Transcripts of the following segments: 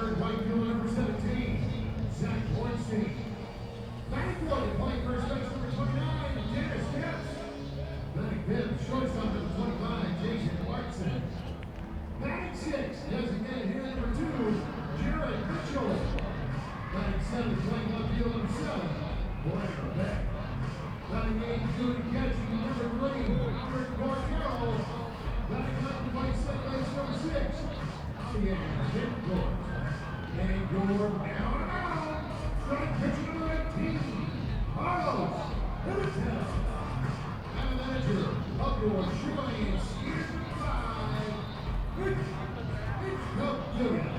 third, right fielder number 17, Zach Bornstein. Batting fourth, playing first base number 29, Dennis Gibbs. Batting fifth, shortstop number 25, Jason Clarkson. Batting sixth, designated hitter number 2, Jared Mitchell. Batting seventh, playing left field number 7, Blair Beck. Batting eighth, doing catching number 3, Albert Cordero. Batting ninth, playing second base number 6, Javier Gore. And Gore down and out. Strike pitcher number 18, Carlos Hill. And the manager of your Shrine Skeeters 5, it's Silverio.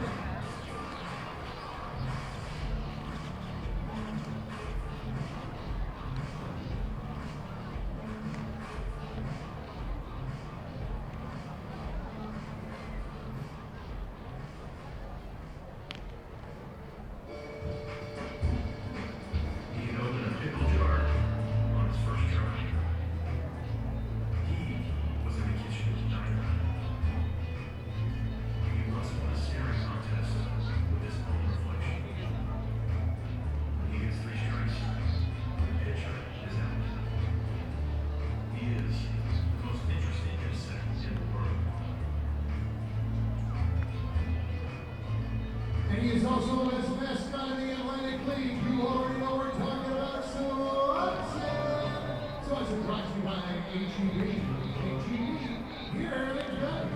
And he is also as mascot of the Atlantic League. You already know we're talking about, so it's brought to you by HEB. HEB, here they go.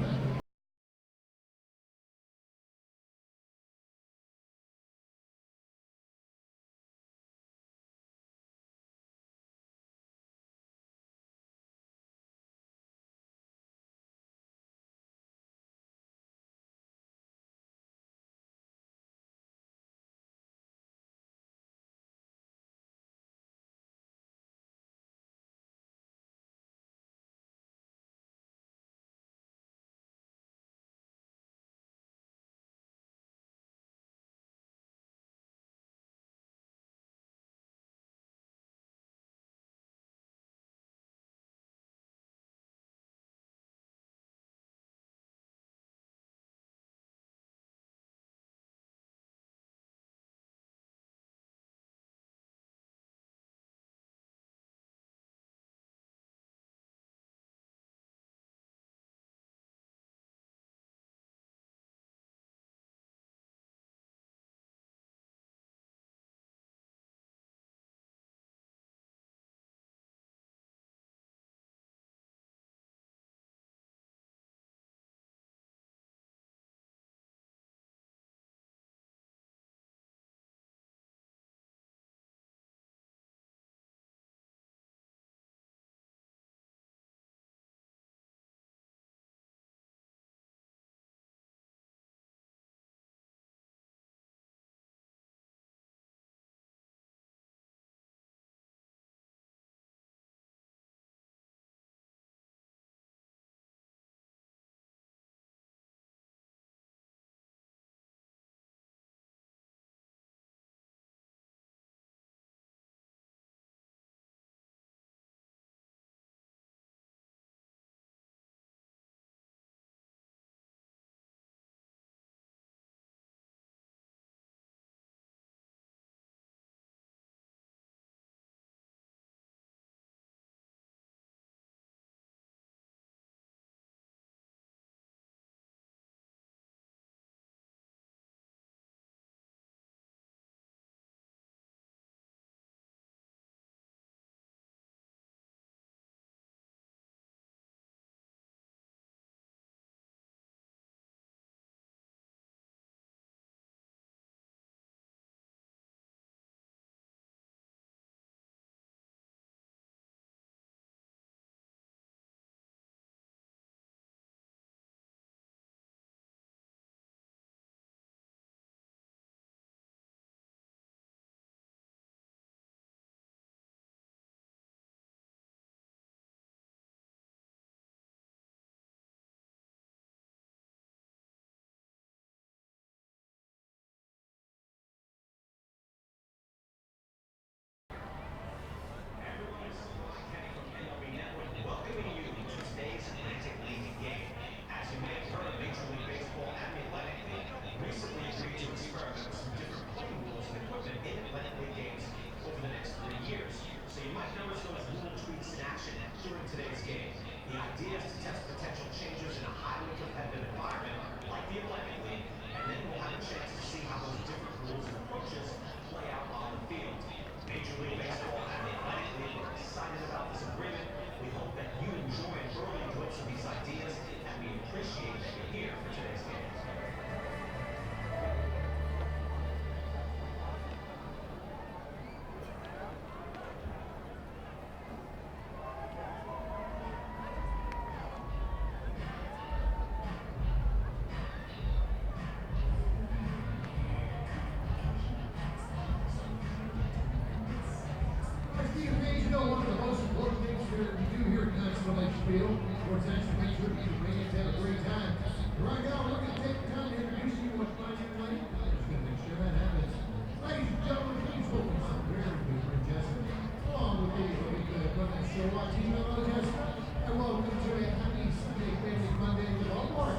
sports action. Make sure you bring it to have a great time. Right now, we're going to take the time to introduce you to what's fun and late. Just going to make sure that happens. Ladies and gentlemen, please welcome some very good Jessica. Along with the equipment show watching hello, Jessica. And welcome to a happy Sunday family fun day with Baltimore.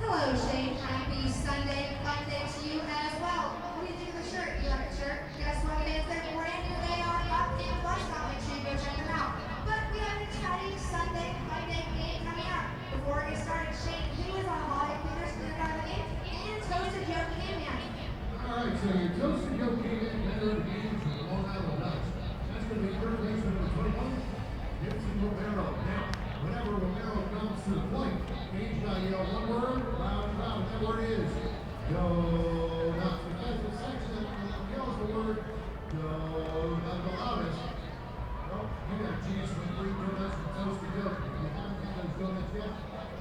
Hello, Shane. Happy Sunday fun day to you as well. What do you think of the shirt? You like the shirt? Guess what? It is their brand new. They are up in Fleshtown. Make sure you go check them out. But we have an exciting Sunday fun day game coming up. Before we get started, Shane, who is on the holiday cleaners for the guy of the game? And Toasted Joe Canyon. Alright, so your Toasted Joe Canyon, better of the game from Long Island Dutch. That's going to be third baseman number 21, Gibson Romero. Now, whenever Romero comes to the plate, Gage got to yell one word, loud and loud. That word is go nuts. Because the section that yells the word go nuts the loudest, well, you got a chance to win 3 donuts from Toasted Joe. If you haven't had those donuts yet,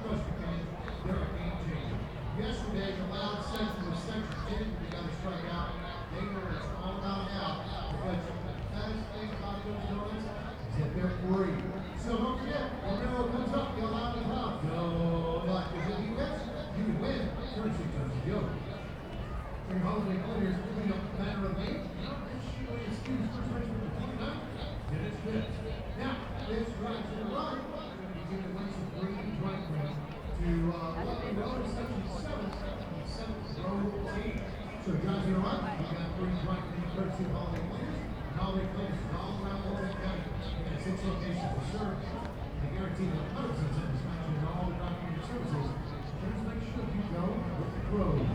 trust me, man, they're a game changer. Yesterday, the loud section was section 10. We got to strike out. They know what it's all about now. But the best thing about those donuts is that they're free. So don't forget, Romero comes up, go loud and loud. Go nuts. Because if he wins, you can win. Courtesy Toasted Joe. For your holiday players, moving up the banner of the game. Skeeters first baseman number 29. Dennis Phipps. Now, this drives to the right. We're going to be giving away some free right wing to Lucky Road in section 7, the 7th row team. So guys, you know what? We got 3 right wing courtesy of holiday players. And holiday players all around Oregon County. We got 6 locations to serve. They guarantee 100% satisfaction in all the right wing services. Just make sure you go with the pros.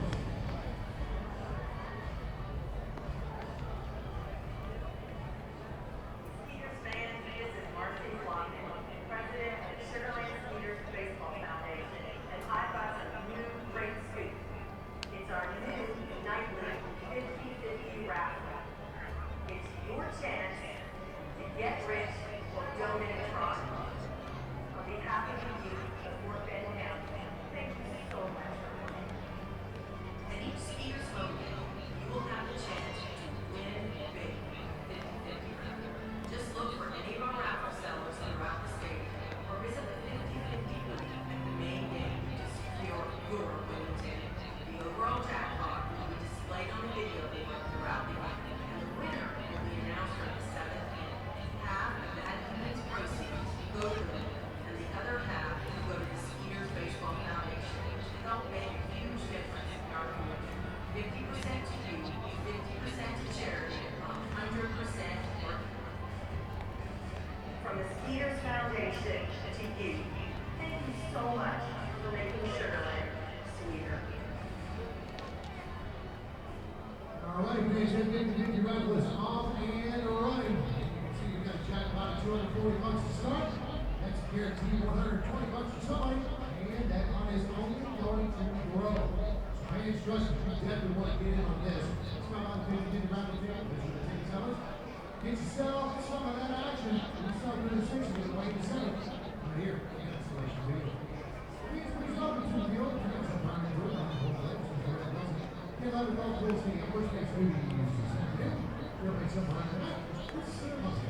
From the Skeeters Foundation to you, thank you so much for making Sugarland sweeter. All right, please get the red list off and running. You can see you've got a jackpot of $240 to start. That's guaranteed $120 to somebody, and that one is only going to grow. So my instructions, you definitely want to get in on this. It's not about the get around the table. This is the thing sellers. Get yourself some of that action. You start with the 6 with the way to sell it. Right here, cancellation video. Please welcome to the field. Get out of the golf course, the first next movie you use this afternoon. We'll make some behind the back. Let's see what else.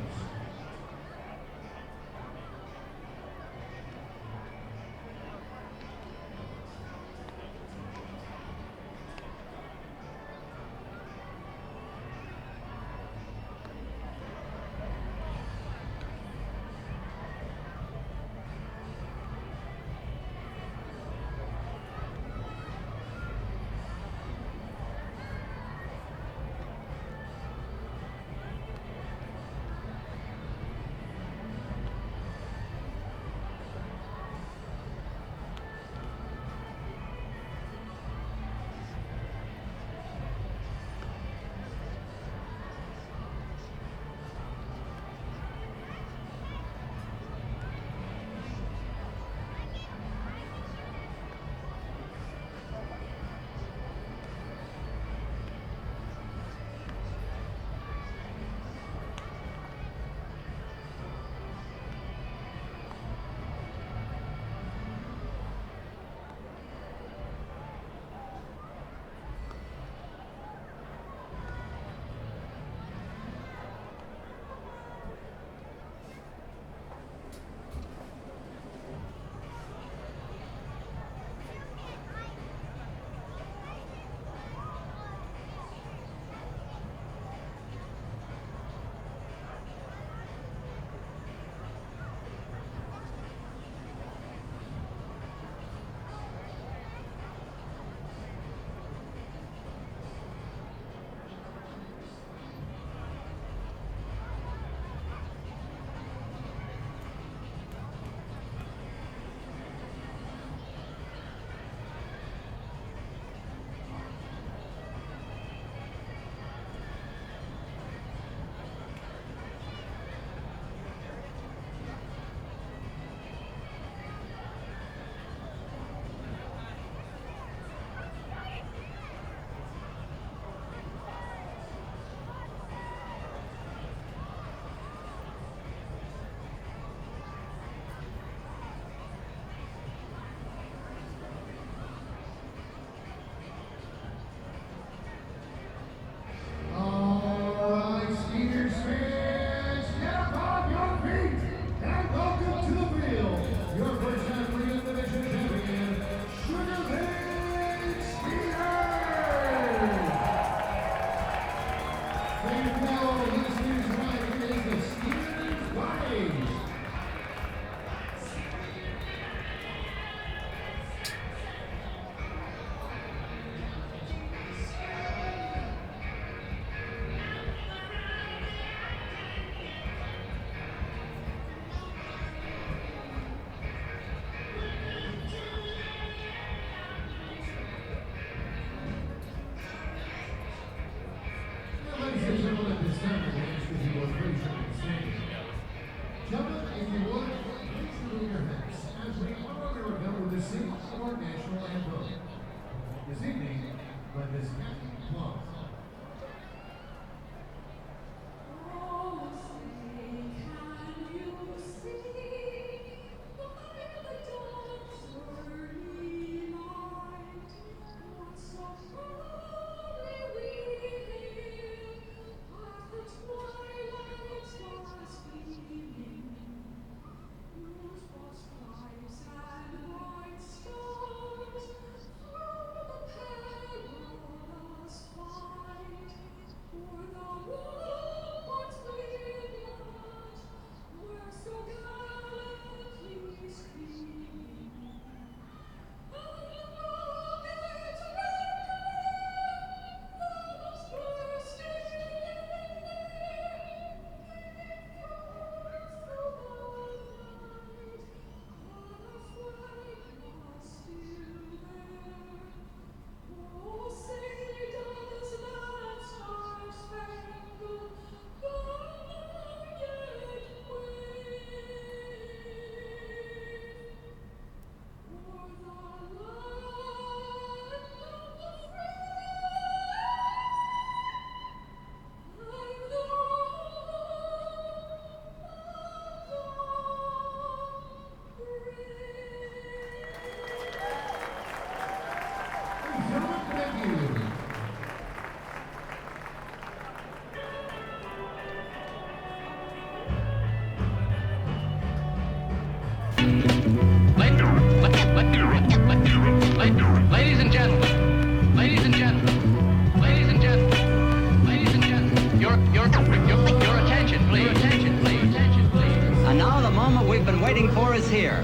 Ladies and gentlemen, ladies and gentlemen, ladies and gentlemen, ladies and gentlemen, your attention, please. Your attention, please. Attention, please. And now the moment we've been waiting for is here.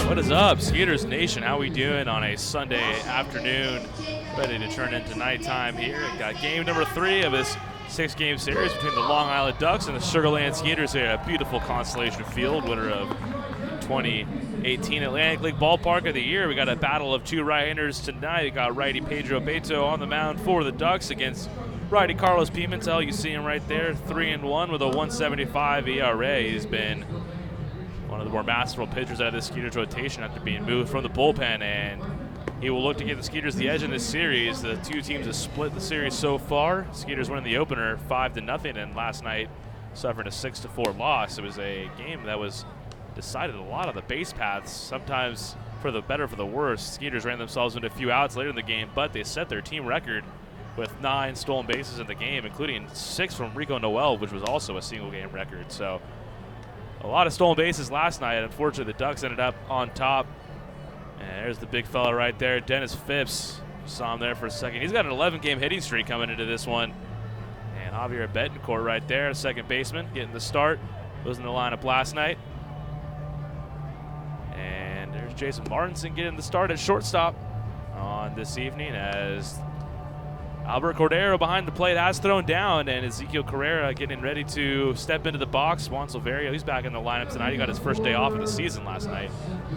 What is up, Skeeters Nation? How we doing on a Sunday afternoon? Ready to turn into nighttime here. We got game number 3 of this 6-game series between the Long Island Ducks and the Sugar Land Skeeters here at beautiful Constellation Field, winner of 2018 Atlantic League Ballpark of the Year. We got a battle of 2 right-handers tonight. We got righty Pedro Beto on the mound for the Ducks against righty Carlos Pimentel. You see him right there, 3-1 with a 1.75 ERA. He's been one of the more masterful pitchers out of the Skeeters rotation after being moved from the bullpen, and he will look to give the Skeeters the edge in this series. The two teams have split the series so far. Skeeters winning the opener 5-0, and last night suffering a 6-4 loss. It was a game that was decided a lot on the base paths, sometimes for the better, for the worse. Skeeters ran themselves into a few outs later in the game, but they set their team record with 9 stolen bases in the game, including 6 from Rico Noel, which was also a single-game record. So a lot of stolen bases last night. Unfortunately, the Ducks ended up on top. And there's the big fella right there, Dennis Phipps. Saw him there for a second. He's got an 11-game hitting streak coming into this one. And Javier Betancourt right there, second baseman, getting the start. Was in the lineup last night. And there's Jason Martinson getting the start at shortstop on this evening as Albert Cordero behind the plate has thrown down, and Ezekiel Carrera getting ready to step into the box. Juan Silverio, he's back in the lineup tonight. He got his first day off of the season last night.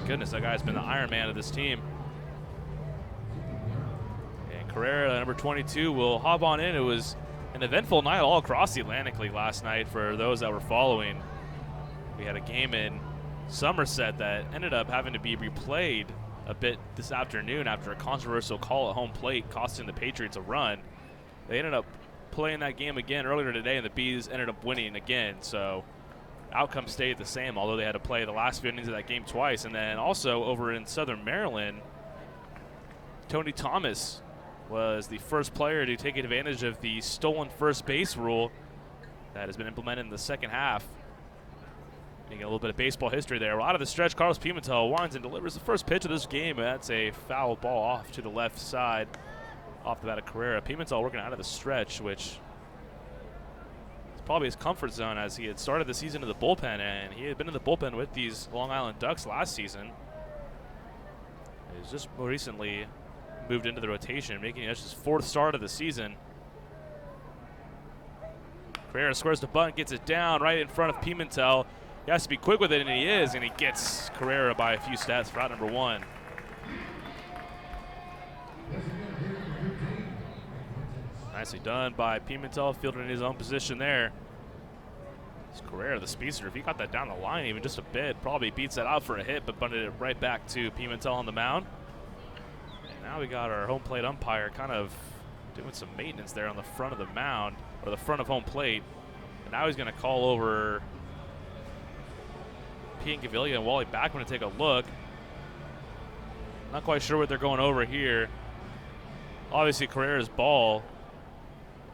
Goodness, that guy's been the Iron Man of this team. And Carrera, number 22, will hop on in. It was an eventful night all across the Atlantic League last night for those that were following. We had a game in Somerset that ended up having to be replayed a bit this afternoon after a controversial call at home plate costing the Patriots a run. They ended up playing that game again earlier today, and the Bees ended up winning again. So outcome stayed the same, although they had to play the last few innings of that game twice. And then also over in Southern Maryland, Tony Thomas was the first player to take advantage of the stolen first base rule that has been implemented in the second half. Making a little bit of baseball history there. Out of the stretch, Carlos Pimentel winds and delivers the first pitch of this game. That's a foul ball off to the left side, off the bat of Carrera. Pimentel working out of the stretch, which is probably his comfort zone, as he had started the season in the bullpen, and he had been in the bullpen with these Long Island Ducks last season. He's just more recently moved into the rotation, making it his 4th start of the season. Carrera squares the bunt, gets it down right in front of Pimentel. He has to be quick with it, and he is, and he gets Carrera by a few steps for out number 1. Nicely done by Pimentel, fielding in his own position there. It's Carrera, the speedster. If he got that down the line even just a bit, probably beats that out for a hit, but bunted it right back to Pimentel on the mound. And now we got our home plate umpire kind of doing some maintenance there on the front of the mound, or the front of home plate. And now he's going to call over P. and Gavilia and Wally Backman to take a look. Not quite sure what they're going over here. Obviously, Carrera's ball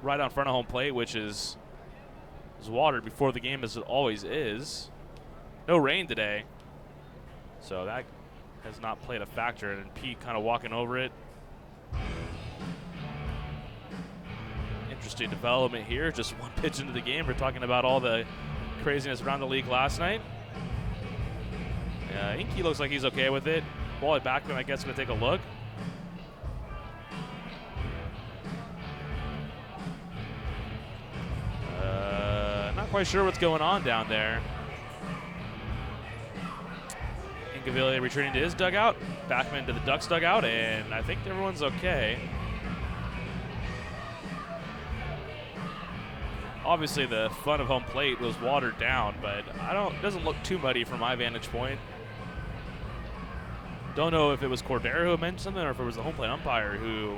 right on front of home plate, which is watered before the game, as it always is. No rain today, so that has not played a factor. And Pete kind of walking over it. Interesting development here. Just one pitch into the game. We're talking about all the craziness around the league last night. Inky looks like he's okay with it. Wally Backman, I guess, going to take a look. Not quite sure what's going on down there. Gavilia retreating to his dugout. Backman to the Ducks dugout, and I think everyone's okay. Obviously, the front of home plate was watered down, but it doesn't look too muddy from my vantage point. Don't know if it was Cordero who mentioned something or if it was the home plate umpire who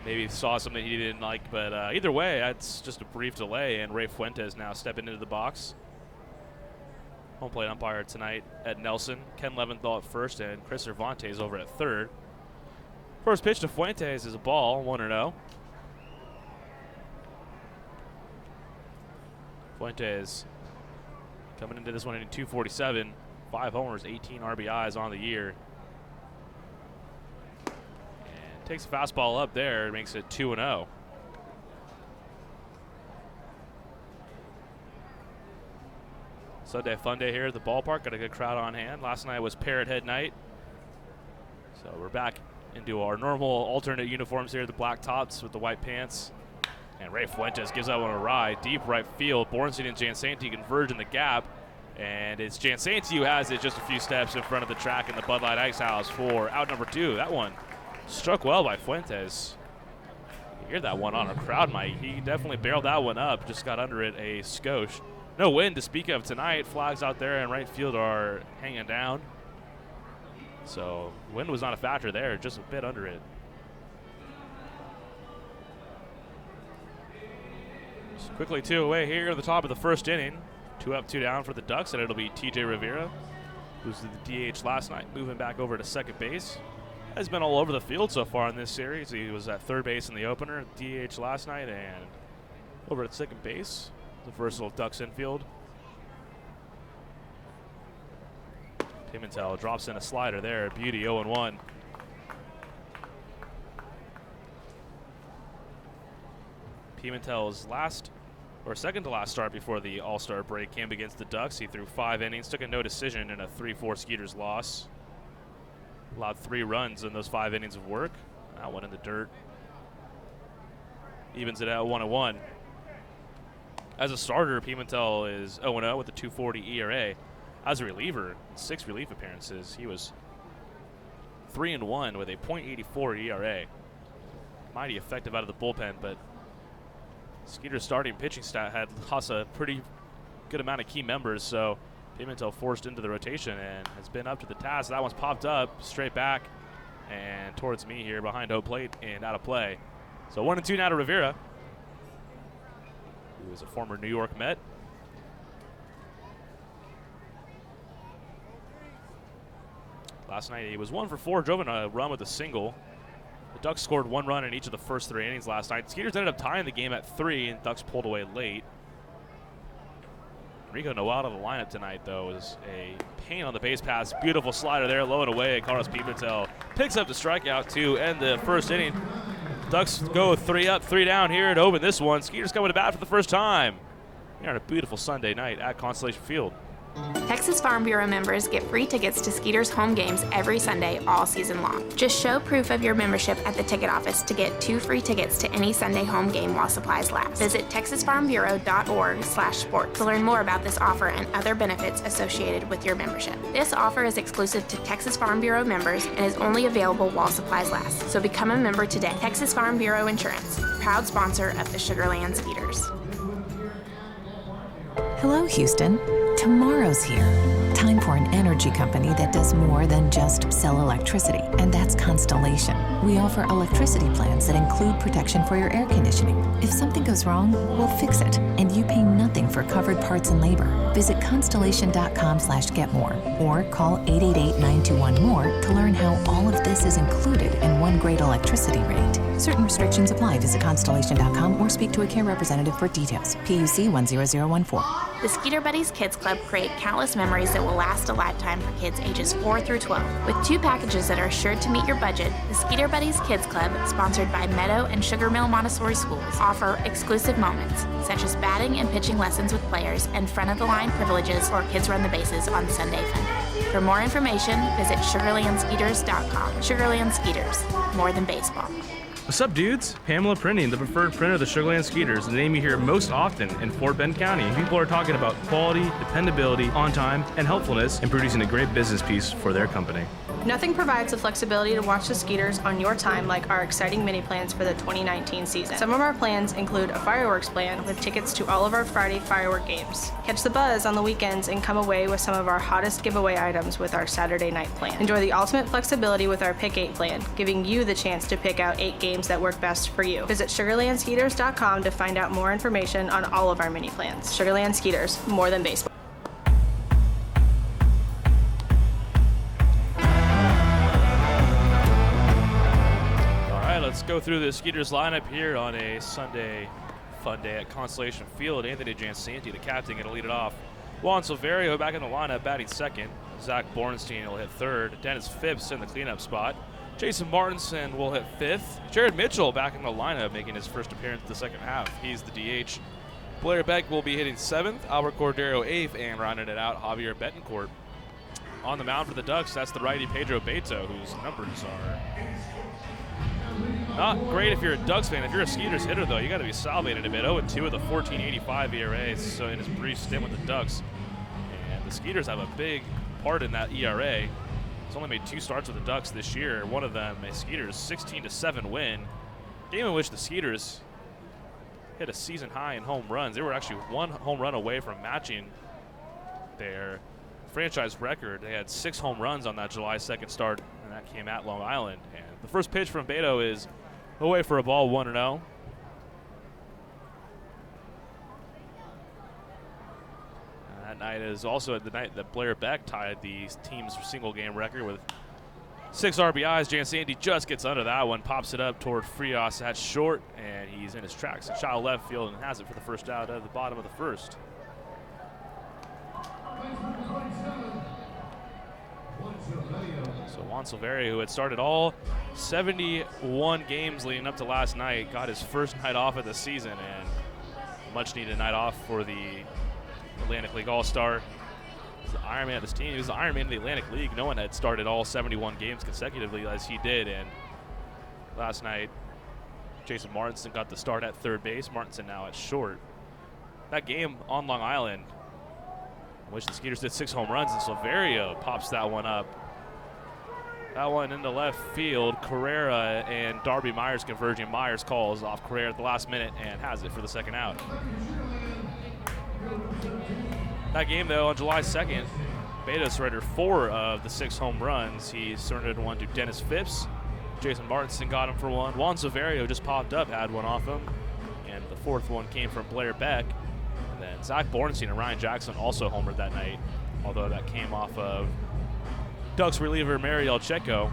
maybe saw something he didn't like. But either way, it's just a brief delay, and Ray Fuentes now stepping into the box. Home plate umpire tonight at Nelson. Ken Leventhal at first, and Chris Cervantes over at third. First pitch to Fuentes is a ball, 1-0. Fuentes Coming into this one in 247, 5 homers, 18 RBIs on the year. And takes a fastball up there, makes it 2-0. Sunday fun day here at the ballpark. Got a good crowd on hand. Last night was Parrot Head night. So we're back into our normal alternate uniforms here, the black tops with the white pants. And Ray Fuentes gives that one a ride. Deep right field. Bornstein and Jansanti converge in the gap. And it's Jansanti who has it just a few steps in front of the track in the Bud Light Ice House for out number 2. That one struck well by Fuentes. You hear that one on a crowd mic. He definitely barreled that one up. Just got under it a skosh. No wind to speak of tonight. Flags out there in right field are hanging down. So wind was not a factor there, just a bit under it. So quickly 2 away here at the top of the first inning. 2 up, 2 down for the Ducks, and it'll be TJ Rivera, who's the DH last night, moving back over to second base. Has been all over the field so far in this series. He was at third base in the opener, DH last night, and over at second base. The versatile Ducks infield. Pimentel drops in a slider there. Beauty 0-1. Pimentel's second to last start before the All-Star break came against the Ducks. He threw 5 innings, took a no decision in a 3-4 Skeeters loss. Allowed 3 runs in those 5 innings of work. That one in the dirt. Evens it out 1-1. As a starter, Pimentel is 0-0 with a 2.40 ERA. As a reliever, 6 relief appearances, he was 3-1 with a .84 ERA. Mighty effective out of the bullpen, but Skeeter's starting pitching staff had lost a pretty good amount of key members, so Pimentel forced into the rotation and has been up to the task. That one's popped up straight back and towards me here behind home plate and out of play. So 1-2 now to Rivera, who is a former New York Met. Last night he was 1 for 4, drove in a run with a single. The Ducks scored 1 run in each of the first 3 innings last night. Skeeters ended up tying the game at 3, and Ducks pulled away late. Rico Noel out of the lineup tonight, though, is a pain on the base pass. Beautiful slider there, low and away. Carlos Pimentel picks up the strikeout to end the first inning. Ducks go 3 up, 3 down here to open this one. Skeeters coming to bat for the first time here on a beautiful Sunday night at Constellation Field. Texas Farm Bureau members get free tickets to Skeeters home games every Sunday all season long. Just show proof of your membership at the ticket office to get 2 free tickets to any Sunday home game while supplies last. Visit texasfarmbureau.org/sports to learn more about this offer and other benefits associated with your membership. This offer is exclusive to Texas Farm Bureau members and is only available while supplies last. So become a member today. Texas Farm Bureau Insurance, proud sponsor of the Sugarland Skeeters. Hello, Houston. Tomorrow's here. Time for an energy company that does more than just sell electricity, and that's Constellation. We offer electricity plans that include protection for your air conditioning. If something goes wrong, we'll fix it, and you pay nothing for covered parts and labor. Visit constellation.com/getmore or call 888-921-MORE to learn how all of this is included in one great electricity rate. Certain restrictions apply. Visit constellation.com or speak to a care representative for details. PUC 10014. The Skeeter Buddies Kids Club create countless memories that will last a lifetime for kids ages 4 through 12. With 2 packages that are sure to meet your budget, the Skeeter Buddies Kids Club, sponsored by Meadow and Sugar Mill Montessori Schools, offer exclusive moments, such as batting and pitching lessons with players and front-of-the-line privileges or kids run the bases on Sunday fun. For more information, visit sugarlandskeeters.com. Sugarland Skeeters, more than baseball. What's up, dudes? Pamela Printing, the preferred printer of the Sugarland Skeeters, the name you hear most often in Fort Bend County. People are talking about quality, dependability, on time, and helpfulness in producing a great business piece for their company. Nothing provides the flexibility to watch the Skeeters on your time like our exciting mini plans for the 2019 season. Some of our plans include a fireworks plan with tickets to all of our Friday firework games. Catch the buzz on the weekends and come away with some of our hottest giveaway items with our Saturday night plan. Enjoy the ultimate flexibility with our Pick 8 plan, giving you the chance to pick out 8 games that work best for you. Visit sugarlandskeeters.com to find out more information on all of our mini plans. Sugarland Skeeters, more than baseball. Let's go through the Skeeters lineup here on a Sunday fun day at Constellation Field. Anthony Jansanti, the captain, going to lead it off Juan Silverio back in the lineup, batting second. Zach Bornstein will hit third. Dennis Phipps in the cleanup spot. Jason Martinson will hit fifth. Jared Mitchell back in the lineup, making his first appearance in the second half. He's the DH. Blair Beck will be hitting seventh. Albert Cordero eighth, and rounding it out, Javier Betancourt. On the mound for the Ducks, that's the righty Pedro Beto, whose numbers are not great if you're a Ducks fan. If you're a Skeeters hitter, though, you got to be salivating a bit. 0-2 with a 14.85 ERA, so in his brief stint with the Ducks. And the Skeeters have a big part in that ERA. He's only made 2 starts with the Ducks this year. One of them, a Skeeters 16-7 win. Game in which the Skeeters hit a season high in home runs. They were actually 1 home run away from matching their franchise record. They had 6 home runs on that July 2nd start, and that came at Long Island. And the first pitch from Beto is away for a ball, 1-0. That night is also the night that Blair Beck tied the team's single game record with 6 RBIs. Jan Sandy just gets under that one, pops it up toward Frias at short, and he's in his tracks. A shot left field and has it for the first out at the bottom of the first. So Juan Silverio, who had started all 71 games leading up to last night, got his first night off of the season, and much needed night off for the Atlantic League All-Star. He's the Iron Man of this team. He was the Iron Man of the Atlantic League. No one had started all 71 games consecutively as he did, and last night Jason Martinson got the start at third base. Martinson now at short. That game on Long Island, in which the Skeeters did 6 home runs, and Silverio pops that one up. That one into left field. Carrera and Darby Myers converging. Myers calls off Carrera at the last minute and has it for the second out. That game, though, on July 2nd, Beto surrendered 4 of the 6 home runs. He surrendered 1 to Dennis Phipps. Jason Martinson got him for 1. Juan Silverio just popped up, had 1 off him. And the 4th one came from Blair Beck. And then Zach Bornstein and Ryan Jackson also homered that night, although that came off of Ducks reliever Mariel Checo,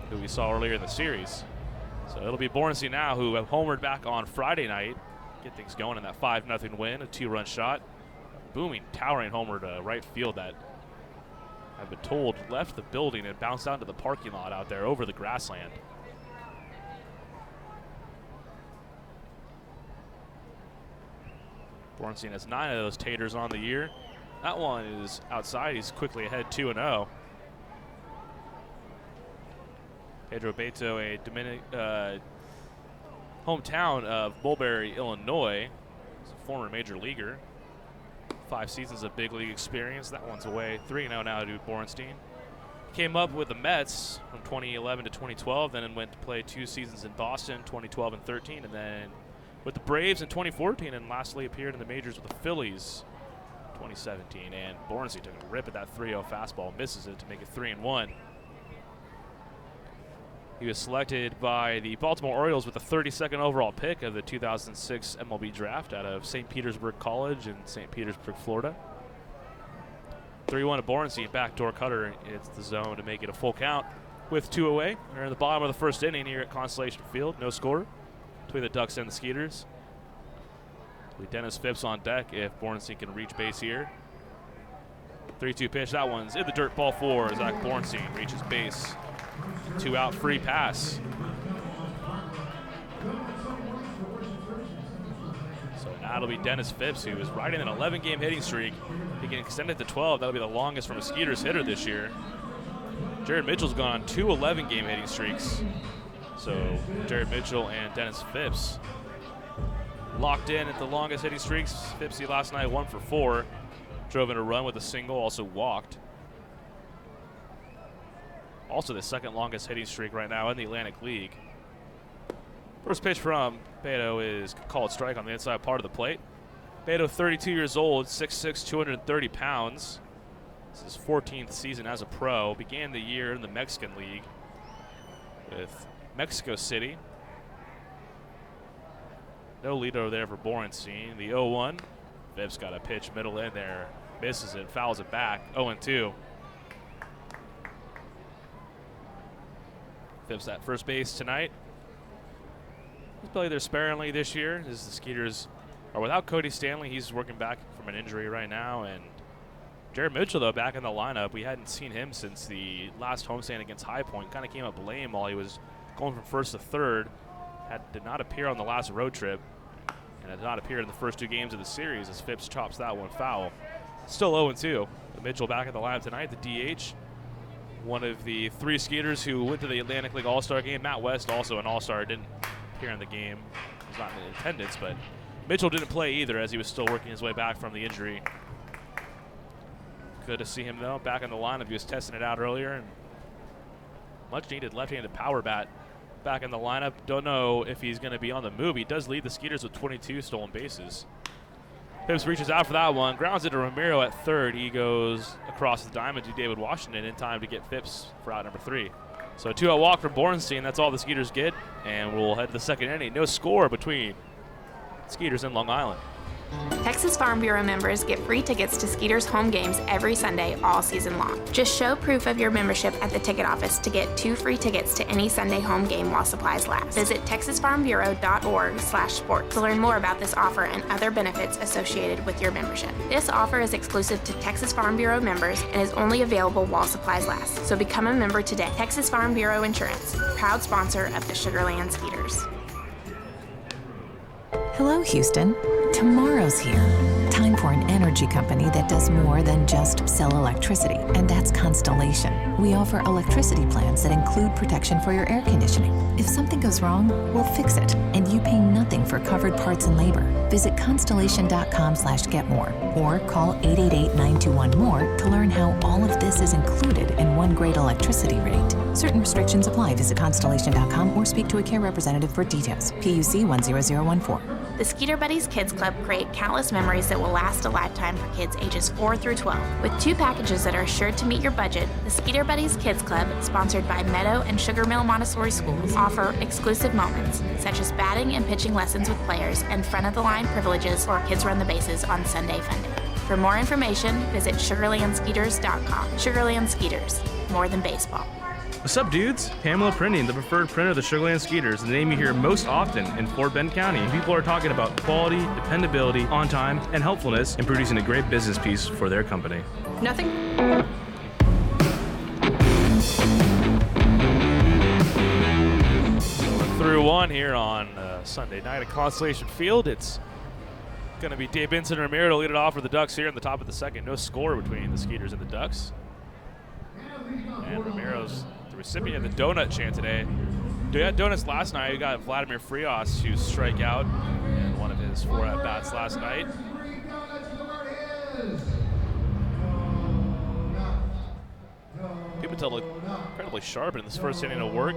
who we saw earlier in the series. So it'll be Bornstein now, who have homered back on Friday night, get things going in that 5-0 win, a 2-run shot. Booming, towering homer to right field that I've been told left the building and bounced out to the parking lot out there over the grassland. Bornstein has 9 of those taters on the year. That one is outside. He's quickly ahead 2-0. Pedro Beto, a hometown of Mulberry, Illinois. He's a former major leaguer. 5 seasons of big league experience. That one's away. 3-0 now to Bornstein. Came up with the Mets from 2011 to 2012, then went to play 2 seasons in Boston, 2012 and 13, and then with the Braves in 2014, and lastly appeared in the majors with the Phillies 2017. And Bornstein took a rip at that 3-0 fastball, misses it to make it 3-1. He was selected by the Baltimore Orioles with the 32nd overall pick of the 2006 MLB draft out of St. Petersburg College in St. Petersburg, Florida. 3-1 to Bornstein, backdoor cutter. It's the zone to make it a full count with 2 away. We're in the bottom of the first inning here at Constellation Field. No score between the Ducks and the Skeeters. With Dennis Phipps on deck if Bornstein can reach base here. 3-2 pitch. That one's in the dirt, ball 4. Zach Bornstein reaches base. 2-out free pass. So now it'll be Dennis Phipps, who is riding an 11-game hitting streak. He can extend it to 12. That'll be the longest from a Skeeters hitter this year. Jared Mitchell's gone on 2 11-game hitting streaks. So Jared Mitchell and Dennis Phipps locked in at the longest hitting streaks. Phippsy last night 1 for 4. Drove in a run with a single, also walked. Also the second longest hitting streak right now in the Atlantic League. First pitch from Beto is called strike on the inside part of the plate. Beto, 32 years old, 6'6", 230 pounds. This is his 14th season as a pro. Began the year in the Mexican League with Mexico City. No lead over there for Bornstein. The 0-1. Phipps got a pitch middle in there. Misses it, fouls it back. 0-2. Phipps at first base tonight. He's played there sparingly this year as the Skeeters or without Cody Stanley. He's working back from an injury right now. And Jared Mitchell, though, back in the lineup. We hadn't seen him since the last homestand against High Point. Kind of came up lame while he was going from first to third. Did not appear on the last road trip, and did not appear in the first 2 games of the series as Phipps chops that one foul. Still 0-2. Mitchell back at the lineup tonight, the DH. One of the 3 Skeeters who went to the Atlantic League All-Star game. Matt West, also an All-Star, didn't appear in the game. He was not in attendance, but Mitchell didn't play either as he was still working his way back from the injury. Good to see him, though, back in the lineup. He was testing it out earlier, and much-needed left-handed power bat back in the lineup. Don't know if he's going to be on the move. He does lead the Skeeters with 22 stolen bases. Phipps reaches out for that one, grounds it to Romero at third. He goes across the diamond to David Washington in time to get Phipps for out number 3. So a 2-out walk from Borenstein. That's all the Skeeters get, and we'll head to the second inning. No score between Skeeters and Long Island. Texas Farm Bureau members get free tickets to Skeeters home games every Sunday all season long. Just show proof of your membership at the ticket office to get 2 free tickets to any Sunday home game while supplies last. Visit texasfarmbureau.org/sports to learn more about this offer and other benefits associated with your membership. This offer is exclusive to Texas Farm Bureau members and is only available while supplies last. So become a member today. Texas Farm Bureau Insurance, proud sponsor of the Sugarland Skeeters. Hello, Houston. Tomorrow's here. Time for an energy company that does more than just sell electricity, and that's Constellation. We offer electricity plans that include protection for your air conditioning. If something goes wrong, we'll fix it, and you pay nothing for covered parts and labor. Visit constellation.com/getmore or call 888-921-MORE to learn how all of this is included in one great electricity rate. Certain restrictions apply. Visit constellation.com or speak to a care representative for details. PUC 10014. The Skeeter Buddies Kids Club create countless memories that will last a lifetime for kids ages 4 through 12. With 2 packages that are sure to meet your budget, the Skeeter Buddies Kids Club, sponsored by Meadow and Sugar Mill Montessori Schools, offer exclusive moments, such as batting and pitching lessons with players and front-of-the-line privileges or kids run the bases on Sunday fun day. For more information, visit sugarlandskeeters.com. Sugarland Skeeters, more than baseball. What's up, dudes? Pamela Printing, the preferred printer of the Sugarland Skeeters, the name you hear most often in Fort Bend County. People are talking about quality, dependability, on time, and helpfulness in producing a great business piece for their company. Nothing. Through one here on Sunday night at Constellation Field. It's going to be Dave Benson and Ramiro to lead it off for the Ducks here in the top of the second. No score between the Skeeters and the Ducks. And Ramiro's the recipient of the donut chant today. We had donuts last night. We got Vladimir Frias to strike out in one of his 4 at-bats last night. Pimentel looked incredibly sharp in this first inning of work.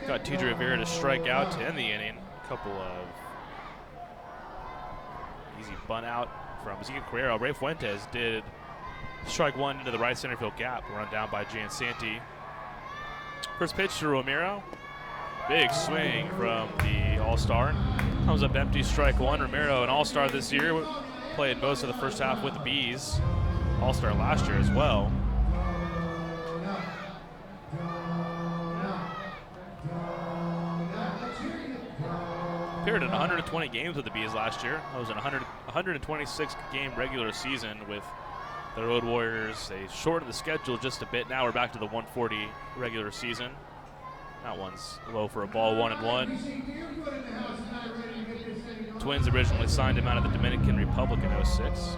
Got TJ Rivera to strike out to end the inning. A couple of easy bunt out from Ezequiel Carrero. Ray Fuentes did strike one into the right center field gap, run down by Jan Santi. First pitch to Romero. Big swing from the All-Star. Comes up empty, strike one. Romero, an All-Star this year, played most of the first half with the Bees. All-Star last year as well. Appeared in 120 games with the Bees last year. That was an 126 game regular season with the Road Warriors. They shortened the schedule just a bit. Now we're back to the 140 regular season. That one's low for a ball, 1-1. Twins originally signed him out of the Dominican Republic in 06.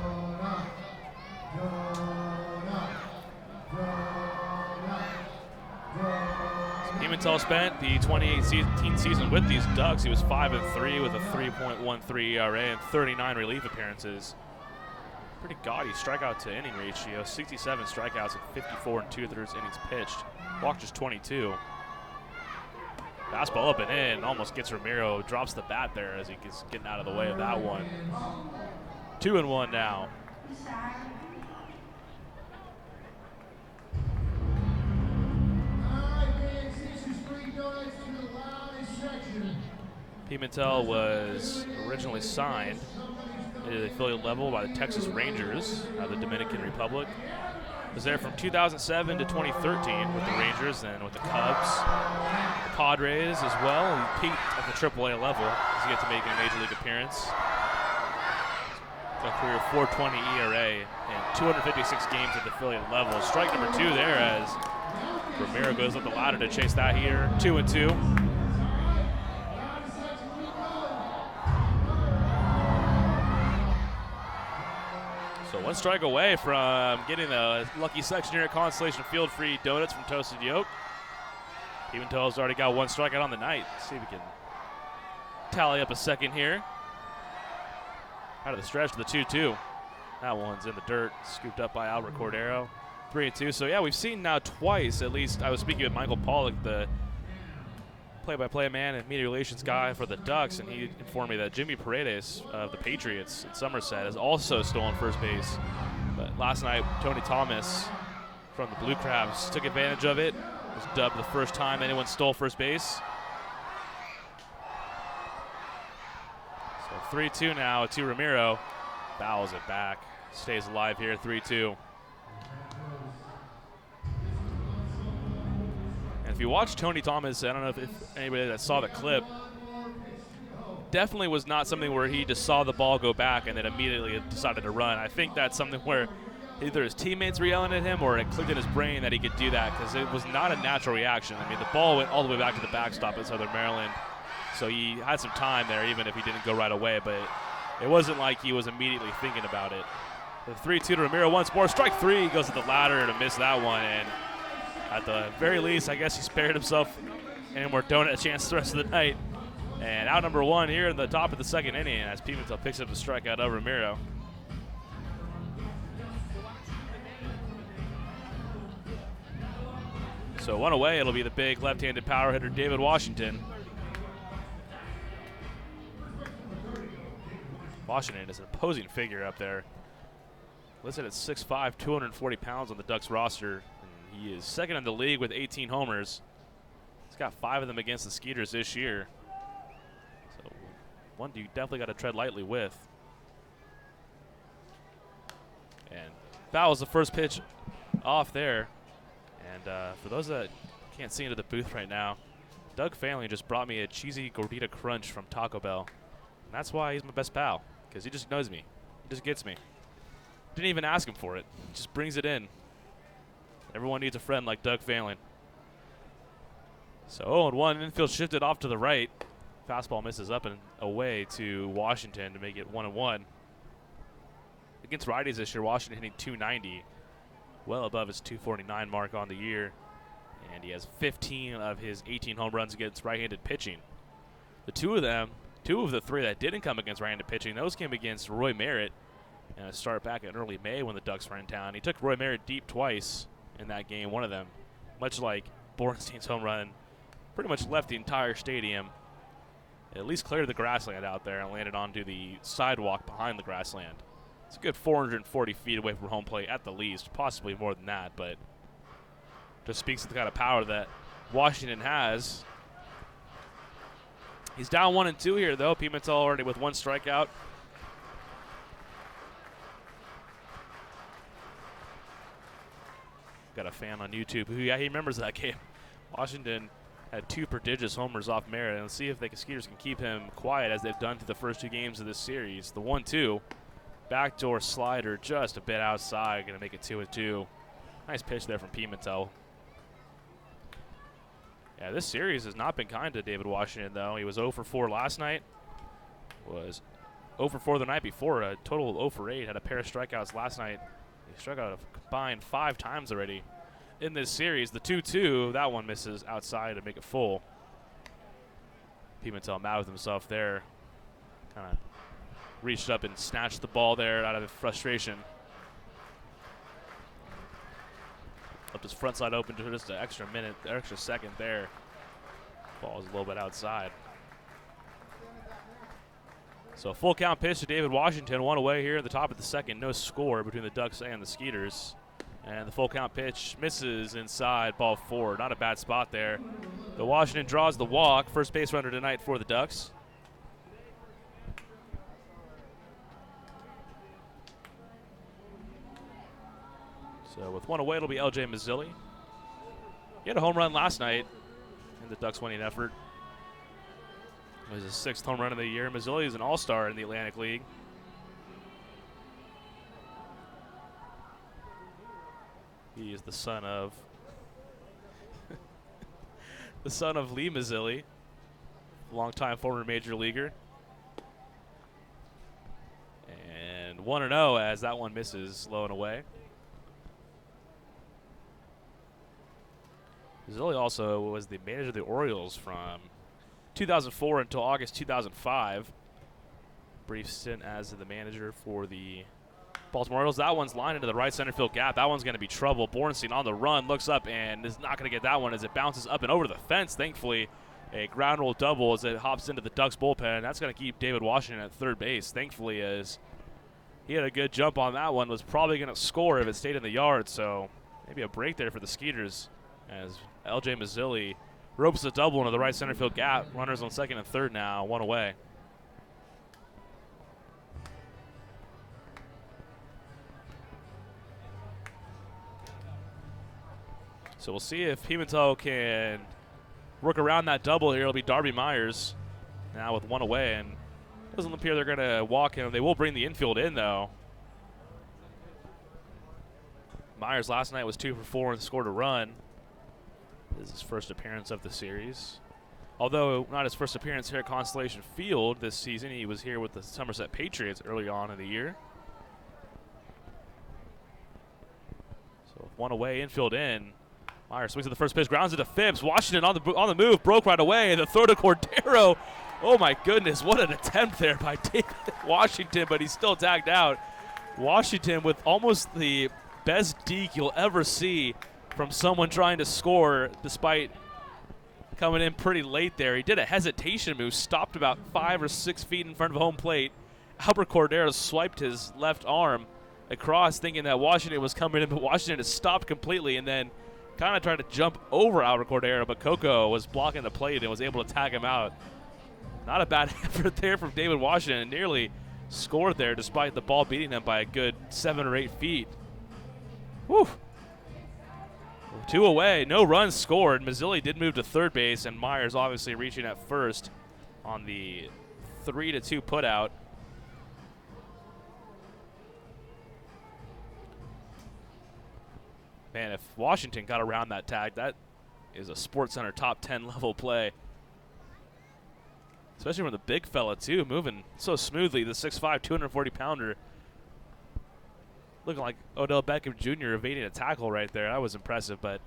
Pimentel spent the 2018 season with these Ducks. He was 5-3 with a 3.13 ERA and 39 relief appearances. Pretty gaudy strikeout to inning ratio. 67 strikeouts and 54 and 2/3 innings pitched. Walked just 22. Fastball up and in, almost gets Ramiro. Drops the bat there as he gets getting out of the way of that one. 2-1 now. Pimentel was originally signed at the affiliate level by the Texas Rangers out of the Dominican Republic. Was there from 2007 to 2013 with the Rangers, then with the Cubs, the Padres as well. He peaked at the AAA level as he got to make a Major League appearance. A career 4.20 ERA and 256 games at the affiliate level. Strike number 2 there as Ramiro goes up the ladder to chase that here. 2-2. So 1 strike away from getting a lucky section here at Constellation Field. Free donuts from Toasted Yolk. Pimentel's already got 1 strikeout on the night. Let's see if we can tally up a second here. Out of the stretch to the 2-2. That one's in the dirt, scooped up by Albert Cordero. 3-2. So yeah, we've seen now twice, at least. I was speaking with Michael Pollock, the play-by-play man and media relations guy for the Ducks, and he informed me that Jimmy Paredes of the Patriots in Somerset has also stolen first base. But last night, Tony Thomas from the Blue Crabs took advantage of it. Was dubbed the first time anyone stole first base. So 3-2 now to Ramiro. Fouls it back. Stays alive here, 3-2. And if you watch Tony Thomas, I don't know if anybody that saw the clip, definitely was not something where he just saw the ball go back and then immediately decided to run. I think that's something where either his teammates were yelling at him or it clicked in his brain that he could do that, because it was not a natural reaction. I mean, the ball went all the way back to the backstop at Southern Maryland, so he had some time there even if he didn't go right away, but it wasn't like he was immediately thinking about it. The 3-2 to Ramiro once more. Strike 3, he goes to the ladder to miss that one, and at the very least, I guess he spared himself any more donut chance the rest of the night. And out number 1 here in the top of the 2nd inning as Pimentel picks up the strikeout of Ramiro. So 1 away, it'll be the big left-handed power hitter David Washington. Washington is an imposing figure up there. Listed at 6'5", 240 pounds on the Ducks roster. And he is 2nd in the league with 18 homers. He's got 5 of them against the Skeeters this year. So one you definitely got to tread lightly with. And fouls the first pitch off there. And for those that can't see into the booth right now, Doug Fanling just brought me a cheesy gordita crunch from Taco Bell. And that's why he's my best pal, because he just knows me. He just gets me. Didn't even ask him for it. Just brings it in. Everyone needs a friend like Doug Fanling. So 0-1, infield shifted off to the right. Fastball misses up and away to Washington to make it 1-1. Against righties this year, Washington hitting 290. Well above his 249 mark on the year. And he has 15 of his 18 home runs against right-handed pitching. Two of the 3 that didn't come against right-handed pitching, those came against Roy Merritt and a start back in early May when the Ducks were in town. He took Roy Merritt deep twice in that game, one of them, much like Borenstein's home run, pretty much left the entire stadium. It at least cleared the grassland out there and landed onto the sidewalk behind the grassland. It's a good 440 feet away from home plate at the least, possibly more than that, but just speaks to the kind of power that Washington has. He's down 1-2 here, though. Pimentel already with 1 strikeout. Got a fan on YouTube who, yeah, he remembers that game. Washington had 2 prodigious homers off Merritt, and let's see if the Skeeters can keep him quiet as they've done through the first 2 games of this series. The 1-2, backdoor slider just a bit outside, going to make it 2-2. Nice pitch there from Pimentel. Yeah, this series has not been kind to David Washington, though. He was 0 for 4 last night. Was 0 for 4 the night before. A total of 0 for 8. Had a pair of strikeouts last night. He struck out a combined 5 times already in this series. The 2-2, that one misses outside to make it full. Pimentel mad with himself there. Kind of reached up and snatched the ball there out of frustration. Left his front side open to just an extra second there. Ball's a little bit outside. So full count pitch to David Washington. 1 away here in the top of the 2nd. No score between the Ducks and the Skeeters. And the full count pitch misses inside, ball 4. Not a bad spot there. The Washington draws the walk. First base runner tonight for the Ducks. So with 1 away, it'll be LJ Mazzilli. He had a home run last night in the Ducks winning effort. It was his 6th home run of the year. Mazzilli is an all-star in the Atlantic League. He is the son of Lee Mazzilli, longtime former major leaguer. And 1-0 as that one misses low and away. Mazzilli also was the manager of the Orioles from 2004 until August 2005. Brief stint as the manager for the Baltimore Orioles. That one's lined into the right center field gap. That one's going to be trouble. Bornstein on the run, looks up and is not going to get that one as it bounces up and over the fence. Thankfully, a ground rule double as it hops into the Ducks bullpen. That's going to keep David Washington at third base. Thankfully, as he had a good jump on that one, was probably going to score if it stayed in the yard. So maybe a break there for the Skeeters as L.J. Mazzilli ropes a double into the right center field gap. Runners on second and third now, one away. So we'll see if Pimentel can work around that double here. It'll be Darby Myers now with one away, and it doesn't appear they're going to walk him. They will bring the infield in, though. Myers last night was 2 for 4 and scored a run. This is his first appearance of the series. Although not his first appearance here at Constellation Field this season, he was here with the Somerset Patriots early on in the year. So with one away, infield in. Myers swings at the first pitch, grounds it to Phipps. Washington on the move, broke right away. The throw to Cordero. Oh my goodness, what an attempt there by David Washington, but he's still tagged out. Washington with almost the best deke you'll ever see from someone trying to score, despite coming in pretty late there. He did a hesitation move, stopped about 5 or 6 feet in front of home plate. Albert Cordero swiped his left arm across, thinking that Washington was coming in, but Washington has stopped completely and then kind of tried to jump over Albert Cordero, but Coco was blocking the plate and was able to tag him out. Not a bad effort there from David Washington, and nearly scored there despite the ball beating him by a good 7 or 8 feet. Whew. 2 away, no runs scored. Mazzilli did move to third base, and Myers obviously reaching at first on the 3-2 putout. Man, if Washington got around that tag, that is a SportsCenter top 10 level play. Especially from the big fella, too, moving so smoothly. The 6'5", 240-pounder. Looking like Odell Beckham Jr. evading a tackle right there. That was impressive, but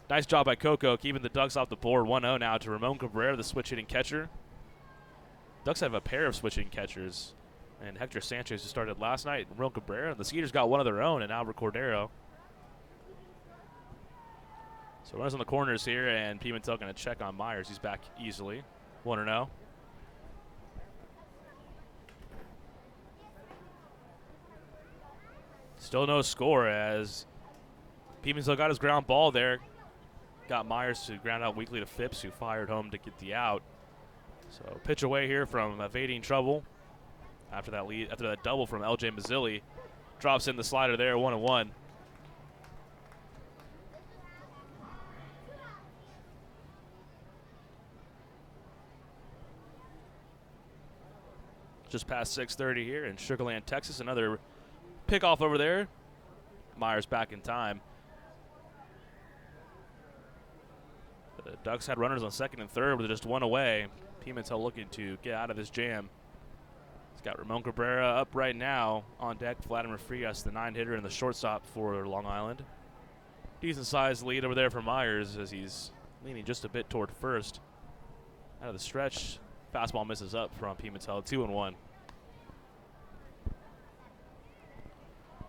nice job by Coco, keeping the Ducks off the board. 1-0 now to Ramon Cabrera, the switch-hitting catcher. Ducks have a pair of switch-hitting catchers. And Hector Sanchez, who started last night, Ramon Cabrera. And the Skeeters got one of their own, and Albert Cordero. So runners on the corners here, and Pimentel going to check on Myers. He's back easily. 1-0. Still no score as Pimentel got his ground ball there. Got Myers to ground out weakly to Phipps, who fired home to get the out. So pitch away here from evading trouble. After that double from L.J. Mazzilli. Drops in the slider there, 1-1. Just past 6:30 here in Sugar Land, Texas. Another pickoff over there. Myers back in time. The Ducks had runners on second and third with just one away. Pimentel looking to get out of this jam. He's got Ramon Cabrera up right now on deck. Vladimir Frias, the 9-hitter and the shortstop for Long Island. Decent sized lead over there for Myers as he's leaning just a bit toward first. Out of the stretch. Fastball misses up from Pimentel, 2-1.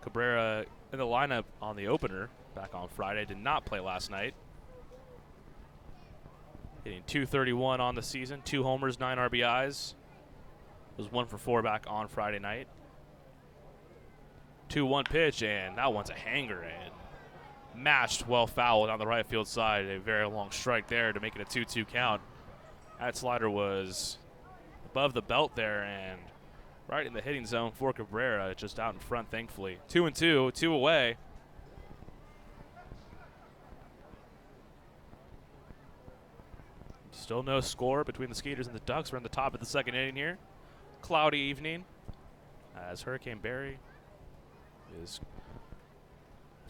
Cabrera in the lineup on the opener back on Friday. Did not play last night. Hitting .231 on the season, 2 homers, 9 RBIs. Was 1 for 4 back on Friday night. 2-1 pitch, and that one's a hanger and matched well fouled on the right field side. A very long strike there to make it a 2-2 count. That slider was above the belt there and right in the hitting zone for Cabrera, just out in front, thankfully. 2-2, 2 away. Still no score between the Skeeters and the Ducks. We're in the top of the second inning here. Cloudy evening as Hurricane Barry is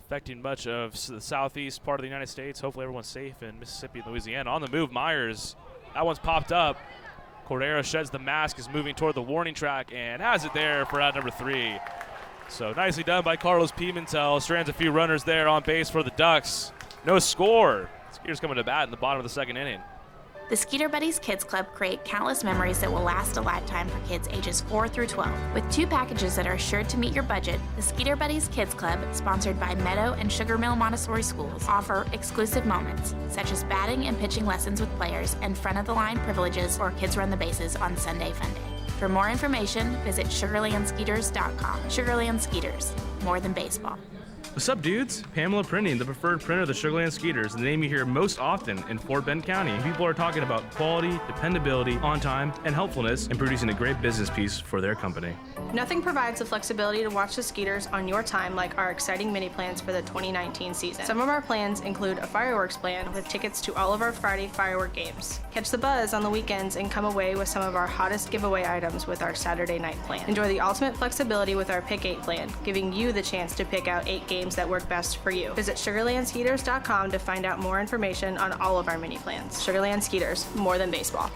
affecting much of the southeast part of the United States. Hopefully everyone's safe in Mississippi and Louisiana. On the move, Myers. That one's popped up. Cordero sheds the mask, is moving toward the warning track, and has it there for out number 3. So nicely done by Carlos Pimentel. Strands a few runners there on base for the Ducks. No score. Skeeters coming to bat in the bottom of the 2nd inning. The Skeeter Buddies Kids Club create countless memories that will last a lifetime for kids ages 4 through 12. With 2 packages that are sure to meet your budget, the Skeeter Buddies Kids Club, sponsored by Meadow and Sugar Mill Montessori Schools, offer exclusive moments, such as batting and pitching lessons with players and front-of-the-line privileges or Kids Run the Bases on Sunday Fun Day. For more information, visit sugarlandskeeters.com. Sugarland Skeeters, more than baseball. What's up, dudes? Pamela Printing, the preferred printer of the Sugarland Skeeters, the name you hear most often in Fort Bend County. People are talking about quality, dependability, on time, and helpfulness in producing a great business piece for their company. Nothing provides the flexibility to watch the Skeeters on your time like our exciting mini plans for the 2019 season. Some of our plans include a fireworks plan with tickets to all of our Friday firework games. Catch the buzz on the weekends and come away with some of our hottest giveaway items with our Saturday night plan. Enjoy the ultimate flexibility with our Pick 8 plan, giving you the chance to pick out 8 games that work best for you. Visit sugarlandskeeters.com to find out more information on all of our mini plans. Sugarland Skeeters, more than baseball.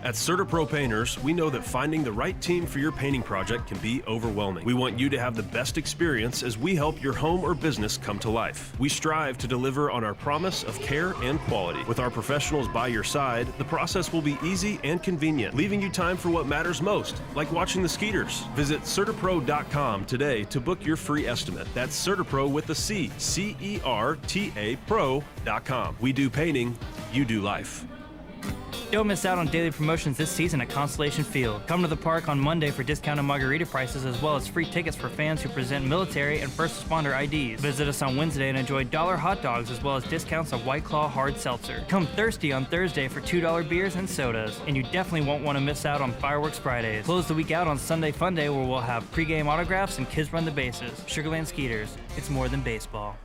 At CertaPro Painters, we know that finding the right team for your painting project can be overwhelming. We want you to have the best experience as we help your home or business come to life. We strive to deliver on our promise of care and quality. With our professionals by your side, the process will be easy and convenient, leaving you time for what matters most, like watching the Skeeters. Visit CertaPro.com today to book your free estimate. That's CertaPro with a C, C-E-R-T-A Pro.com. We do painting, you do life. Don't miss out on daily promotions this season at Constellation Field. Come to the park on Monday for discounted margarita prices as well as free tickets for fans who present military and first responder IDs. Visit us on Wednesday and enjoy $1 hot dogs as well as discounts on White Claw hard seltzer. Come thirsty on Thursday for $2 beers and sodas. And you definitely won't want to miss out on Fireworks Fridays. Close the week out on Sunday Fun Day where we'll have pregame autographs and Kids Run the Bases. Sugarland Skeeters, it's more than baseball.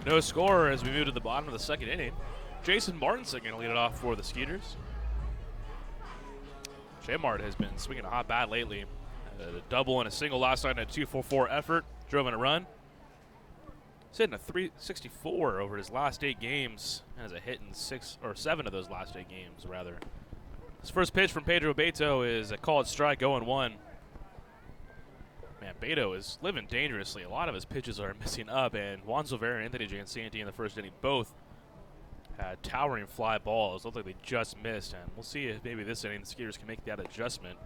No score as we move to the bottom of the 2nd inning. Jason Martinson going to lead it off for the Skeeters. J Mart has been swinging a hot bat lately. A double and a single last night in a 2-4-4 effort. Drove in a run. He's hitting a 364 over his last 8 games. And has a hit in 6 or 7 of those last 8 games, rather. His first pitch from Pedro Beto is a called strike, 0-1. Man, Beto is living dangerously. A lot of his pitches are missing up, and Juan Silverio and Anthony Giansanti in the first inning both had towering fly balls. Looked like they just missed, and we'll see if maybe this inning the Skeeters can make that adjustment.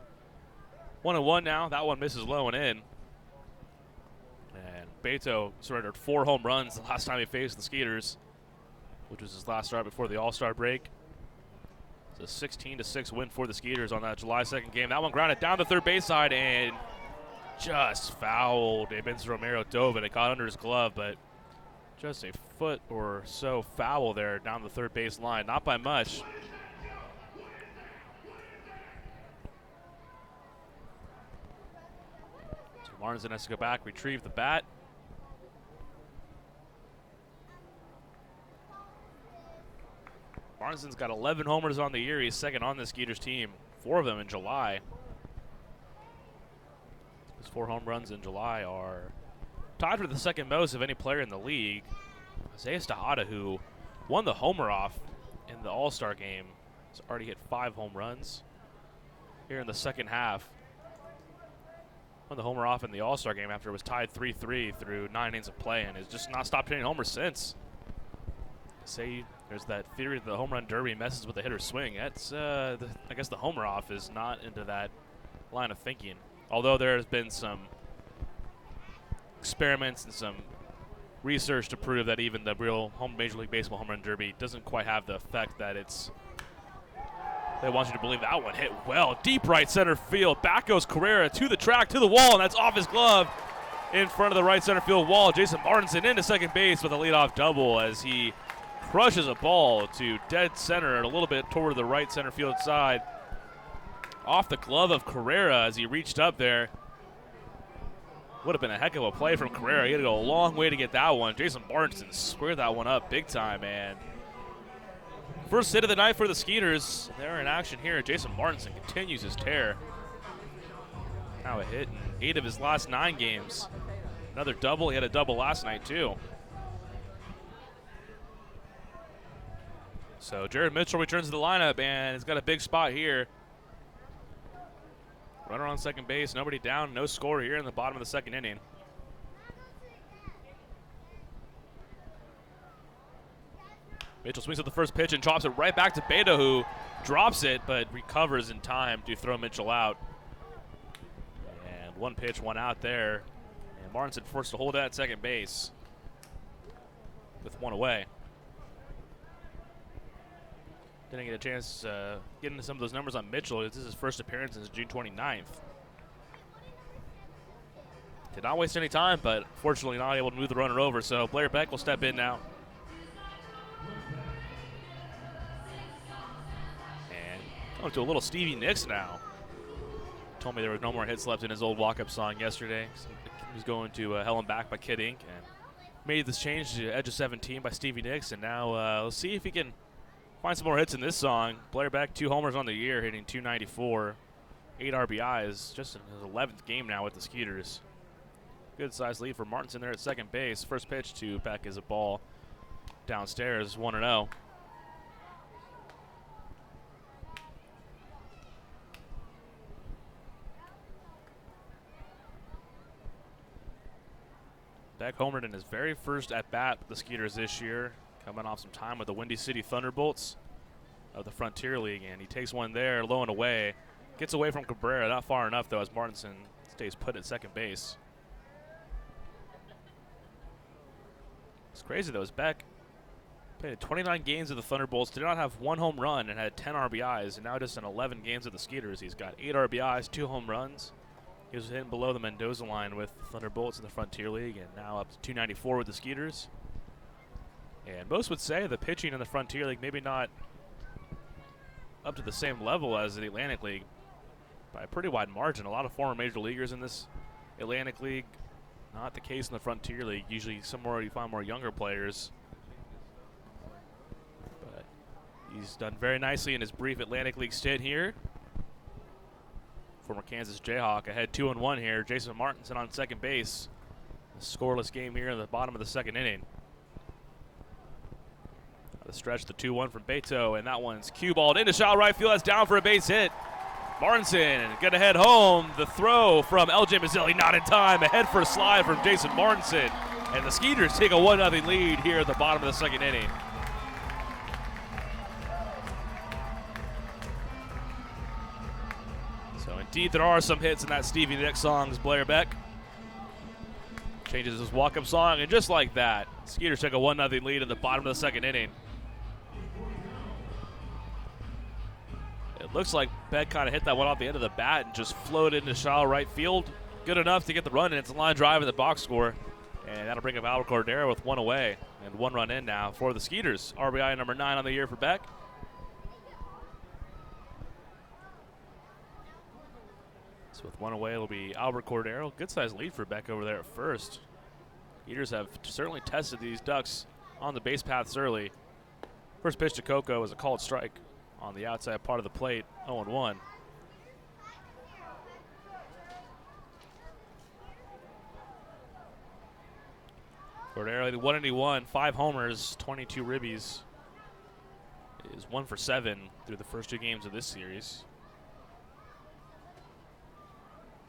1-1 now. That one misses low and in. And Beto surrendered 4 home runs the last time he faced the Skeeters, which was his last start before the All-Star break. It's a 16-6 win for the Skeeters on that July 2nd game. That one grounded down the third base side and just fouled. Benz Romero dove and it got under his glove, but just a foot or so foul there down the third base line. Not by much. So Martinson has to go back, retrieve the bat. Martinson's got 11 homers on the year. He's second on the Skeeters team, 4 of them in July. His 4 home runs in July are tied for the second most of any player in the league. Isaiah Tejada, who won the homer off in the All-Star game, has already hit 5 home runs here in the second half. Won the homer off in the All-Star game after it was tied 3-3 through 9 innings of play and has just not stopped hitting homers since. Say there's that theory that the home run derby messes with the hitter's swing. That's I guess the homer off is not into that line of thinking. Although there has been some experiments and some research to prove that even the real Major League Baseball home run derby doesn't quite have the effect that it's. They want you to believe that one hit well. Deep right center field. Back goes Carrera to the track, to the wall, and that's off his glove in front of the right center field wall. Jason Martinson into second base with a leadoff double as he crushes a ball to dead center and a little bit toward the right center field side. Off the glove of Carrera as he reached up there. Would have been a heck of a play from Carrera. He had to go a long way to get that one. Jason Martinson squared that one up big time, and First hit of the night for the Skeeters. They're in action here. Jason Martinson continues his tear. Now a hit in 8 of his last 9 games. Another double. He had a double last night, too. So Jared Mitchell returns to the lineup, and he's got a big spot here. Runner on second base, nobody down, no score here in the bottom of the second inning. Mitchell swings at the first pitch and drops it right back to Beta, who drops it but recovers in time to throw Mitchell out. And one pitch, one out there. And Martinson forced to hold at second base with one away. Didn't get a chance to get into some of those numbers on Mitchell. This is his first appearance since June 29th. Did not waste any time, but fortunately not able to move the runner over. So Blair Beck will step in now. And going to a little Stevie Nicks now. Told me there was no more hits left in his old walk-up song yesterday. He was going to Hell and Back by Kid Inc. And made this change to Edge of 17 by Stevie Nicks. And now let's see if he can find some more hits in this song. Blair Beck, 2 homers on the year, hitting .294, 8 RBIs, just in his 11th game now with the Skeeters. Good size lead for Martinson there at second base. First pitch to Beck is a ball downstairs, 1-0. Beck homered in his very first at-bat with the Skeeters this year, coming off some time with the Windy City Thunderbolts of the Frontier League, and he takes one there, low and away. Gets away from Cabrera, not far enough, though, as Martinson stays put at second base. It's crazy, though, as Beck played 29 games with the Thunderbolts, did not have 1 home run, and had 10 RBIs, and now just in 11 games with the Skeeters, he's got 8 RBIs, 2 home runs. He was hitting below the Mendoza line with the Thunderbolts in the Frontier League, and now up to 294 with the Skeeters. And most would say the pitching in the Frontier League maybe not up to the same level as the Atlantic League by a pretty wide margin. A lot of former major leaguers in this Atlantic League. Not the case in the Frontier League. Usually somewhere you find more younger players. But he's done very nicely in his brief Atlantic League stint here. Former Kansas Jayhawk ahead 2-1 here. Jason Martinson on second base. A scoreless game here in the bottom of the second inning. The stretch, the 2-1 from Beto, and that one's cue-balled into shallow right field. That's down for a base hit. Martinson gonna head home. The throw from LJ Mazzilli not in time. A head-first slide from Jason Martinson. And the Skeeters take a 1-0 lead here at the bottom of the second inning. So indeed there are some hits in that Stevie Nicks song. Blair Beck changes his walk-up song, and just like that, Skeeters take a 1-0 lead at the bottom of the second inning. It looks like Beck kind of hit that one off the end of the bat and just floated into shallow right field. Good enough to get the run, and it's a line drive in the box score. And that'll bring up Albert Cordero with 1 away and 1 run in now for the Skeeters. RBI number 9 on the year for Beck. So with 1 away, it'll be Albert Cordero. Good sized lead for Beck over there at first. Skeeters have certainly tested these Ducks on the base paths early. First pitch to Coco was a called strike on the outside part of the plate, 0-1. Cordero, the 181, 5 homers, 22 ribbies, is 1 for 7 through the first 2 games of this series.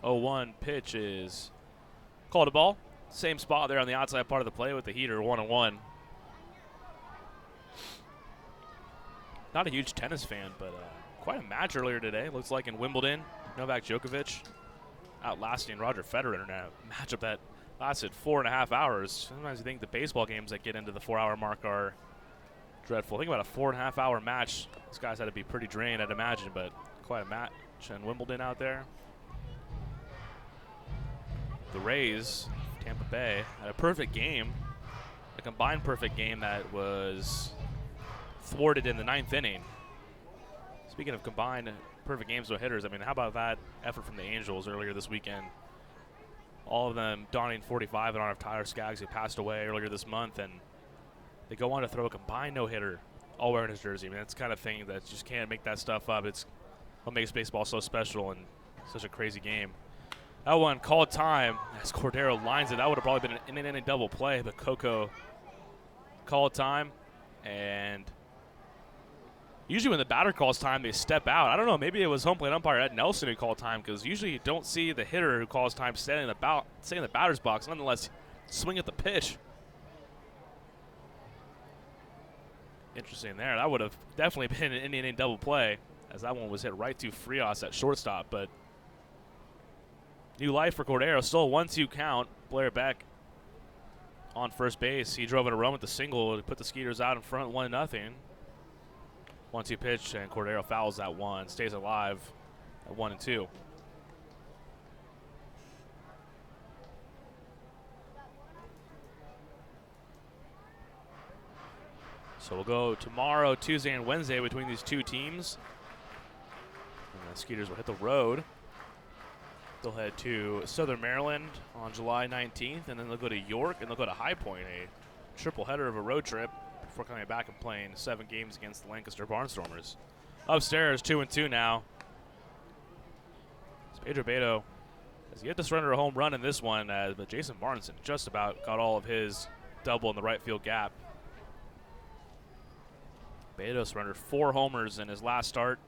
0-1 pitch is called a ball. Same spot there on the outside part of the play with the heater, 1-1. Not a huge tennis fan, but quite a match earlier today. Looks like in Wimbledon, Novak Djokovic outlasting Roger Federer in a matchup that lasted 4.5 hours. Sometimes you think the baseball games that get into the 4-hour mark are dreadful. Think about a 4.5-hour match. These guys had to be pretty drained, I'd imagine, but quite a match in Wimbledon out there. The Rays, Tampa Bay, had a perfect game, a combined perfect game that was thwarted in the 9th inning. Speaking of combined perfect games with hitters, I mean, how about that effort from the Angels earlier this weekend? All of them donning 45 in honor of Tyler Skaggs, who passed away earlier this month, and they go on to throw a combined no-hitter all wearing his jersey. I mean, that's the kind of thing that just can't make that stuff up. It's what makes baseball so special and such a crazy game. That one called time as Cordero lines it. That would have probably been an inning double play, but Coco called time. And usually when the batter calls time, they step out. I don't know, maybe it was home plate umpire Ed Nelson who called time, because usually you don't see the hitter who calls time stay in the batter's box, nonetheless swing at the pitch. Interesting there. That would have definitely been an inning double play, as that one was hit right to Frias at shortstop. But new life for Cordero. Still a 1-2 count. Blair Beck on first base. He drove in a run with the single to put the Skeeters out in front 1-0. 1-2 pitch, and Cordero fouls that one. Stays alive at 1-2. So we'll go tomorrow, Tuesday, and Wednesday between these two teams. And the Skeeters will hit the road. They'll head to Southern Maryland on July 19th, and then they'll go to York, and they'll go to High Point, a triple header of a road trip before coming back and playing 7 games against the Lancaster Barnstormers. Upstairs, 2-2 now. As Pedro Beto has yet to surrender a home run in this one, but Jason Martinson just about got all of his double in the right field gap. Beto surrendered 4 homers in his last start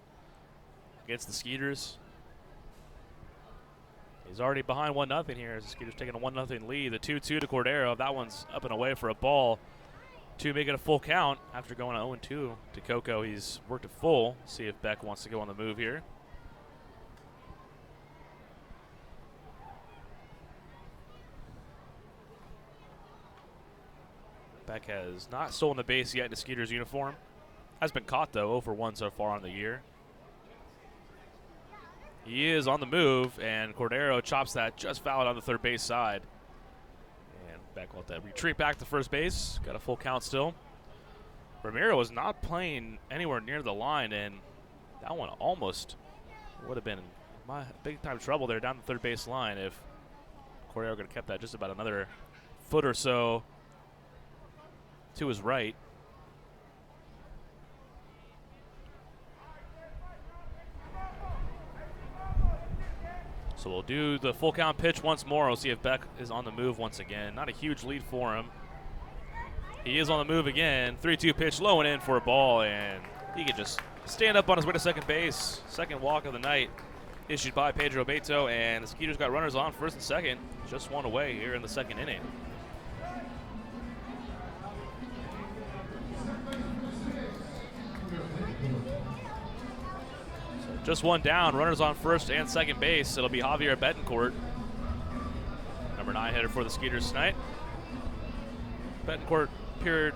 against the Skeeters. He's already behind 1-0 here as the Skeeters taking a 1-0 lead. The 2-2 to Cordero. That one's up and away for a ball to make it a full count after going 0-2 to Coco. He's worked it full. See if Beck wants to go on the move here. Beck has not stolen the base yet in the Skeeters uniform. Has been caught, though, 0 for 1 so far on the year. He is on the move, and Cordero chops that just foul on the third base side. And Beck will let that retreat back to first base. Got a full count still. Ramiro was not playing anywhere near the line, and that one almost would have been my big-time trouble there down the third base line if Cordero could have kept that just about another foot or so to his right. So we'll do the full count pitch once more. We'll see if Beck is on the move once again. Not a huge lead for him. He is on the move again. 3-2 pitch, low and in for a ball, and he can just stand up on his way to second base. Second walk of the night issued by Pedro Beto, and the Skeeters got runners on first and second. Just one away here in the second inning. Just one down, runners on first and second base. It'll be Javier Betancourt, number 9 hitter for the Skeeters tonight. Betancourt appeared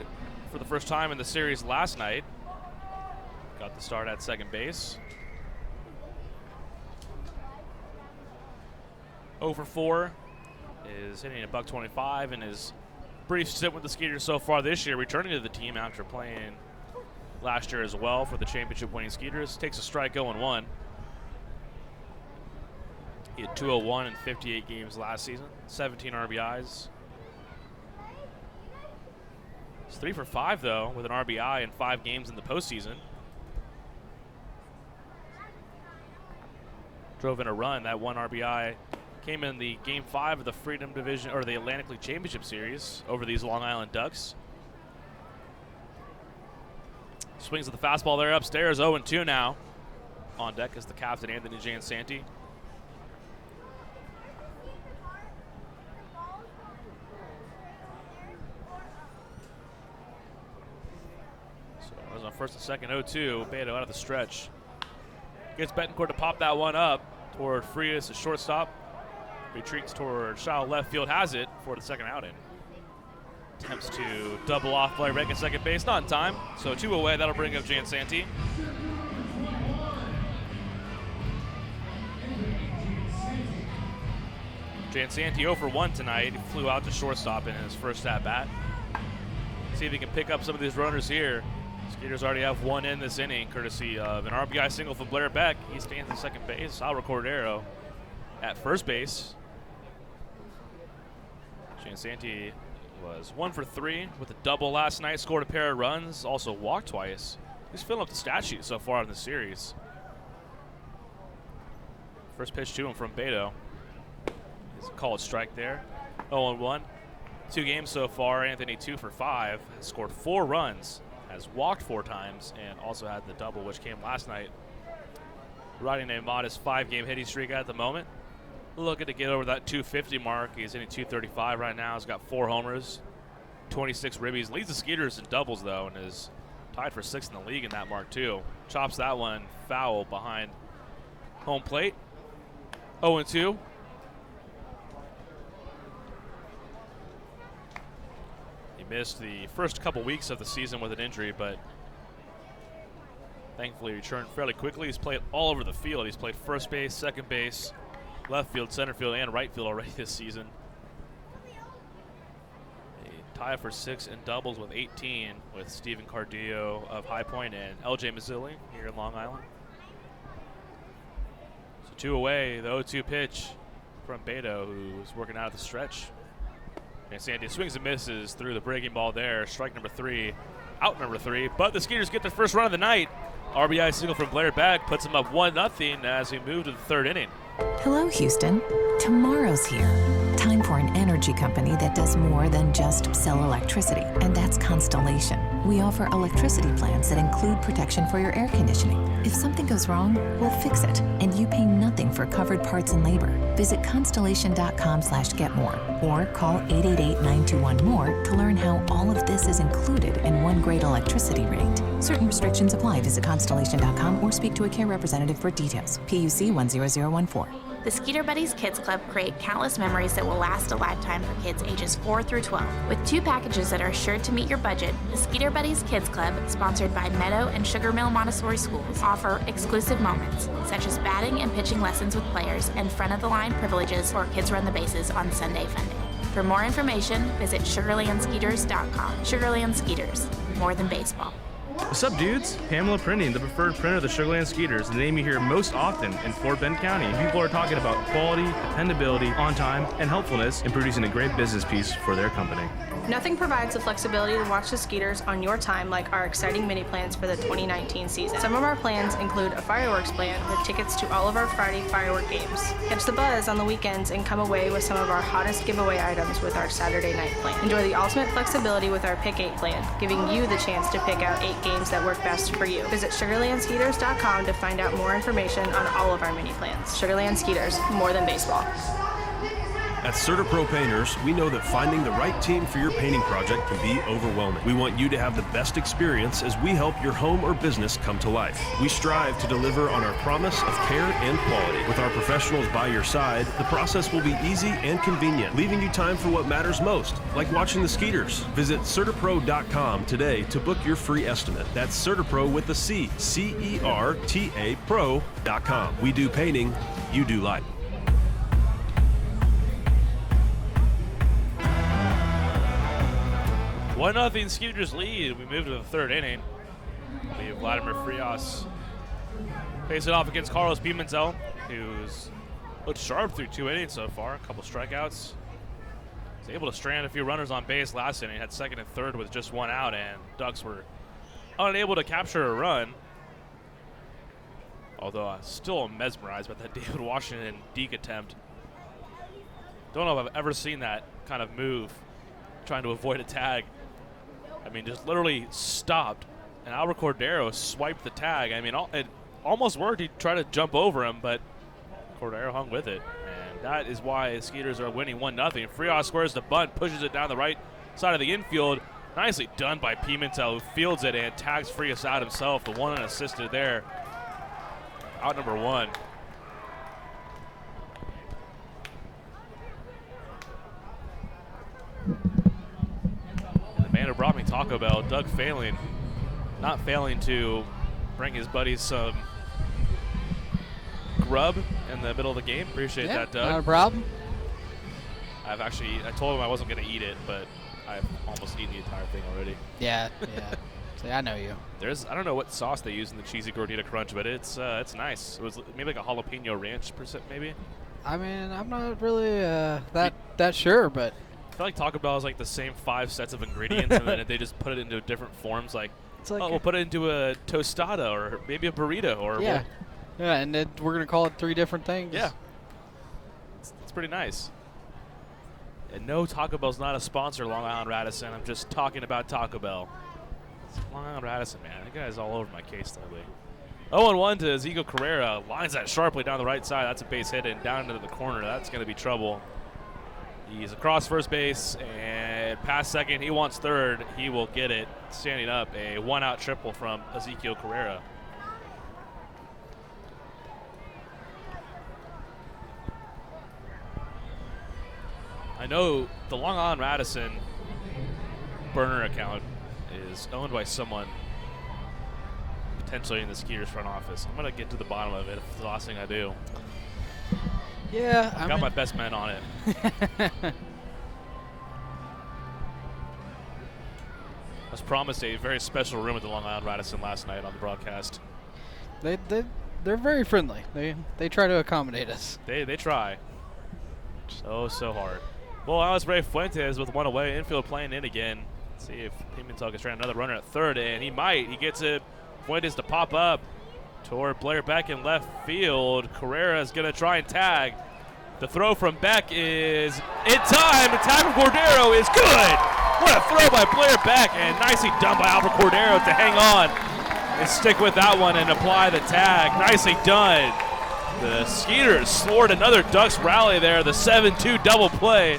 for the first time in the series last night. Got the start at second base. 0 for 4 is hitting a $125 in his brief stint with the Skeeters so far this year, returning to the team after playing last year as well for the championship winning Skeeters. Takes a strike 0-1. He had 201 in 58 games last season, 17 RBIs. He's 3 for 5 though, with an RBI in 5 games in the postseason. Drove in a run. That 1 RBI came in the Game 5 of the Freedom Division, or the Atlantic League Championship Series over these Long Island Ducks. Swings at the fastball there upstairs, 0-2 now. On deck is the captain, Anthony Jansanti. So runners on first and second, 0-2. Beto out of the stretch. Gets Betancourt to pop that one up toward Frias, the shortstop. Retreats toward shallow left field, has it for the second outing. Attempts to double off Blair Beck at second base, not in time. So 2 away, that'll bring up Jansanti. Jansanti 0 for 1 tonight. He flew out to shortstop in his first at-bat. See if he can pick up some of these runners here. Skeeters already have 1 in this inning, courtesy of an RBI single from Blair Beck. He stands at second base. Salvador Cordero at first base. Jansanti Was 1 for 3 with a double last night, scored a pair of runs, also walked twice. He's filling up the stat sheet so far in the series. First pitch to him from Beto. He's a called strike there. 0-1. 2 games so far. Anthony 2 for 5. Has scored 4 runs. Has walked 4 times and also had the double, which came last night. Riding a modest 5-game hitting streak at the moment. Looking to get over that 250 mark. He's hitting 235 right now. He's got 4 homers, 26 ribbies. Leads the Skeeters in doubles, though, and is tied for 6th in the league in that mark, too. Chops that one foul behind home plate. 0-2. He missed the first couple weeks of the season with an injury, but thankfully returned fairly quickly. He's played all over the field. He's played first base, second base, left field, center field, and right field already this season. A tie for 6 in doubles with 18 with Stephen Cardillo of High Point and LJ Mazzilli here in Long Island. So 2 away, the 0-2 pitch from Beto, who's working out at the stretch. And Sandy swings and misses through the breaking ball there. Strike number 3, out number 3. But the Skeeters get their first run of the night. RBI single from Blair Beck puts them up 1-0 as we move to the 3rd inning. Hello, Houston. Tomorrow's here. Time for an energy company that does more than just sell electricity, and that's Constellation. We offer electricity plans that include protection for your air conditioning. If something goes wrong, we'll fix it, and you pay nothing for covered parts and labor. Visit constellation.com/getmore or call 888-921-MORE to learn how all of this is included in one great electricity rate. Certain restrictions apply. Visit constellation.com or speak to a care representative for details. PUC 10014. The Skeeter Buddies Kids Club create countless memories that will last a lifetime for kids ages 4 through 12. With 2 packages that are sure to meet your budget, the Skeeter Buddies Kids Club, sponsored by Meadow and Sugar Mill Montessori Schools, offer exclusive moments, such as batting and pitching lessons with players and front-of-the-line privileges for Kids Run the Bases on Sunday Funday. For more information, visit sugarlandskeeters.com. Sugarland Skeeters, more than baseball. What's up, dudes? Pamela Printing, the preferred printer of the Sugarland Skeeters, the name you hear most often in Fort Bend County. People are talking about quality, dependability, on time, and helpfulness in producing a great business piece for their company. Nothing provides the flexibility to watch the Skeeters on your time like our exciting mini plans for the 2019 season. Some of our plans include a fireworks plan with tickets to all of our Friday firework games. Catch the buzz on the weekends and come away with some of our hottest giveaway items with our Saturday night plan. Enjoy the ultimate flexibility with our Pick 8 plan, giving you the chance to pick out 8 games that work best for you. Visit sugarlandskeeters.com to find out more information on all of our mini plans. Sugarland Skeeters, more than baseball. At CertaPro Painters, we know that finding the right team for your painting project can be overwhelming. We want you to have the best experience as we help your home or business come to life. We strive to deliver on our promise of care and quality. With our professionals by your side, the process will be easy and convenient, leaving you time for what matters most, like watching the Skeeters. Visit CertaPro.com today to book your free estimate. That's CertaPro with a C, C-E-R-T-A Pro.com. We do painting, you do life. 1-0 Skeeters lead. We move to the 3rd inning. We have Vladimir Frias facing off against Carlos Pimentel, who's looked sharp through 2 innings so far. A couple strikeouts. He's able to strand a few runners on base last inning. Had 2nd and 3rd with just 1 out, and Ducks were unable to capture a run. Although I'm still mesmerized by that David Washington deke attempt. Don't know if I've ever seen that kind of move, trying to avoid a tag. I mean, just literally stopped, and Albert Cordero swiped the tag. I mean, it almost worked. He tried to jump over him, but Cordero hung with it, and that is why the Skeeters are winning 1-0. Frias squares the bunt, pushes it down the right side of the infield. Nicely done by Pimentel, who fields it and tags Frias out himself. The one unassisted there. Out number 1. Man who brought me Taco Bell, Doug not failing to bring his buddies some grub in the middle of the game. Appreciate that, Doug. Not a problem. I told him I wasn't going to eat it, but I've almost eaten the entire thing already. Yeah. See, I know you. I don't know what sauce they use in the cheesy gordita crunch, but it's nice. It was maybe like a jalapeno ranch percent, maybe. I mean, I'm not really that sure, but feel like Taco Bell is like the same 5 sets of ingredients, and then they just put it into different forms. Like, we'll put it into a tostada or maybe a burrito. Or yeah, and then we're going to call it 3 different things. Yeah. It's pretty nice. And no, Taco Bell's not a sponsor, Long Island Radisson. I'm just talking about Taco Bell. It's Long Island Radisson, man. That guy's all over my case lately. 0-1 to Ezekiel Carrera. Lines that sharply down the right side. That's a base hit and down into the corner. That's going to be trouble. He's across first base and past second. He wants third. He will get it. Standing up, a 1-out triple from Ezekiel Carrera. I know the Long Island Radisson burner account is owned by someone potentially in the Skeeters front office. I'm going to get to the bottom of it. It's the last thing I do. Yeah, I got my best men on it. I was promised a very special room at the Long Island Radisson last night on the broadcast. They're very friendly. They try to accommodate us. They try. So hard. Well, Alex Ray Fuentes with 1 away. Infield playing in again. Let's see if Pimentel can strand another runner at third, and he might. He gets it. Fuentes to pop up toward Blair Beck in left field. Carrera is going to try and tag. The throw from Beck is in time. The tag from Cordero is good. What a throw by Blair Beck, and nicely done by Albert Cordero to hang on and stick with that one and apply the tag. Nicely done. The Skeeters scored another Ducks rally there. The 7-2 double play.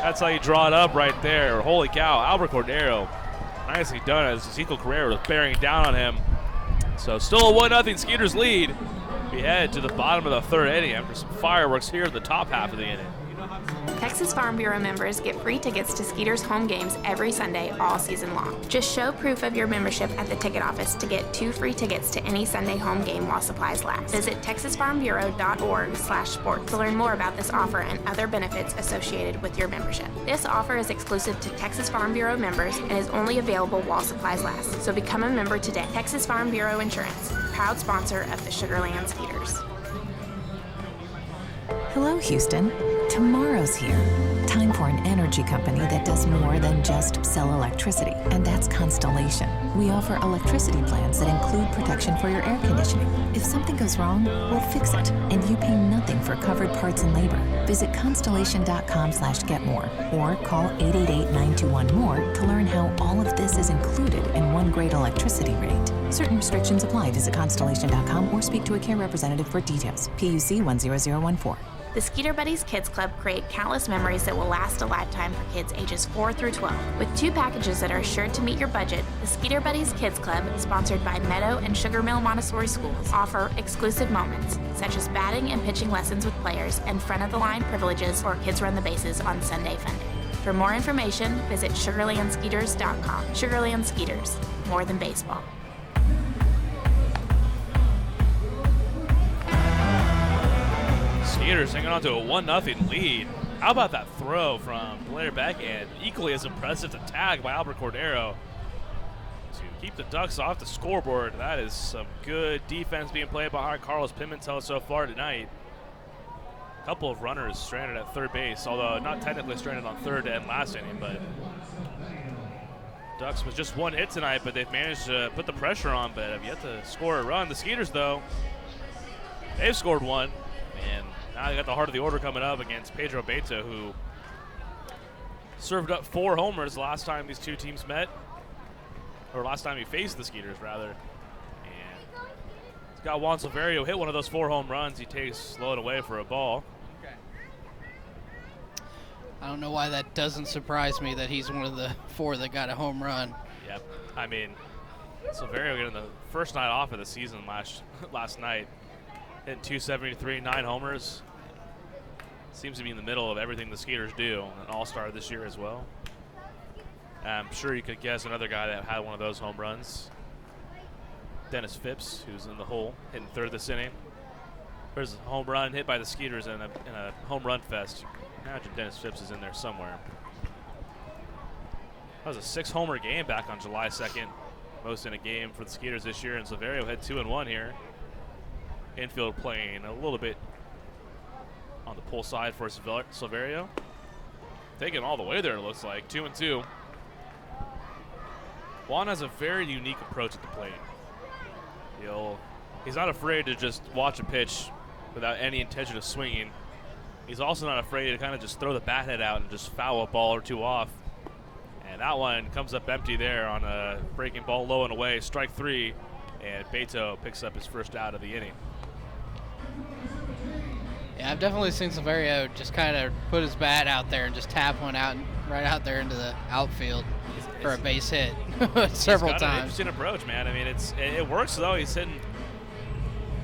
That's how you draw it up right there. Holy cow, Albert Cordero. Nicely done as Ezekiel Carrera was bearing down on him. So still a 1-0 Skeeters lead. We head to the bottom of the third inning after some fireworks here in the top half of the inning. Texas Farm Bureau members get free tickets to Skeeters home games every Sunday all season long. Just show proof of your membership at the ticket office to get 2 free tickets to any Sunday home game while supplies last. Visit texasfarmbureau.org/sports to learn more about this offer and other benefits associated with your membership. This offer is exclusive to Texas Farm Bureau members and is only available while supplies last. So become a member today. Texas Farm Bureau Insurance, proud sponsor of the Sugarland Skeeters. Hello, Houston. Tomorrow's here. Time for an energy company that does more than just sell electricity, and that's Constellation. We offer electricity plans that include protection for your air conditioning. If something goes wrong, we'll fix it, and you pay nothing for covered parts and labor. Visit constellation.com/getmore or call 888-921-MORE to learn how all of this is included in one great electricity rate. Certain restrictions apply. Visit constellation.com or speak to a care representative for details. PUC 10014. The Skeeter Buddies Kids Club create countless memories that will last a lifetime for kids ages 4 through 12. With 2 packages that are sure to meet your budget, the Skeeter Buddies Kids Club, sponsored by Meadow and Sugar Mill Montessori Schools, offer exclusive moments, such as batting and pitching lessons with players and front-of-the-line privileges or kids run the bases on Sunday Fun Day. For more information, visit SugarlandSkeeters.com. Sugarland Skeeters, more than baseball. Skeeters hanging on to a 1-0 lead. How about that throw from Blair Beck, and equally as impressive the tag by Albert Cordero to keep the Ducks off the scoreboard. That is some good defense being played by Carlos Pimentel so far tonight. A couple of runners stranded at third base, although not technically stranded on third and last inning, but Ducks with just 1 hit tonight, but they've managed to put the pressure on, but have yet to score a run. The Skeeters, though, they've scored 1, and now they got the heart of the order coming up against Pedro Beto, who served up 4 homers last time these two teams met, or last time he faced the Skeeters, rather. And he's got Juan Silverio hit one of those 4 home runs. He takes low and away for a ball. I don't know why that doesn't surprise me that he's one of the 4 that got a home run. Yep. I mean, Silverio getting the first night off of the season last night. Hitting 273, 9 homers. Seems to be in the middle of everything the Skeeters do. An all-star this year as well. I'm sure you could guess another guy that had one of those home runs. Dennis Phipps, who's in the hole, hitting third this inning. There's a home run hit by the Skeeters in a home run fest. Imagine Dennis Phipps is in there somewhere. That was a 6-homer game back on July 2nd. Most in a game for the Skeeters this year, and Silverio had 2-1 here. Infield playing a little bit on the pull side for Silverio. taking all the way there, it looks like. 2-2. Juan has a very unique approach at the plate. He's not afraid to just watch a pitch without any intention of swinging. He's also not afraid to kind of just throw the bat head out and just foul a ball or two off. And that one comes up empty there on a breaking ball low and away, strike 3, and Beto picks up his first out of the inning. Yeah, I've definitely seen Silverio just kind of put his bat out there and just tap one out right out there into the outfield for a base hit several He's got times. An interesting approach, man. I mean, it works though. He's hitting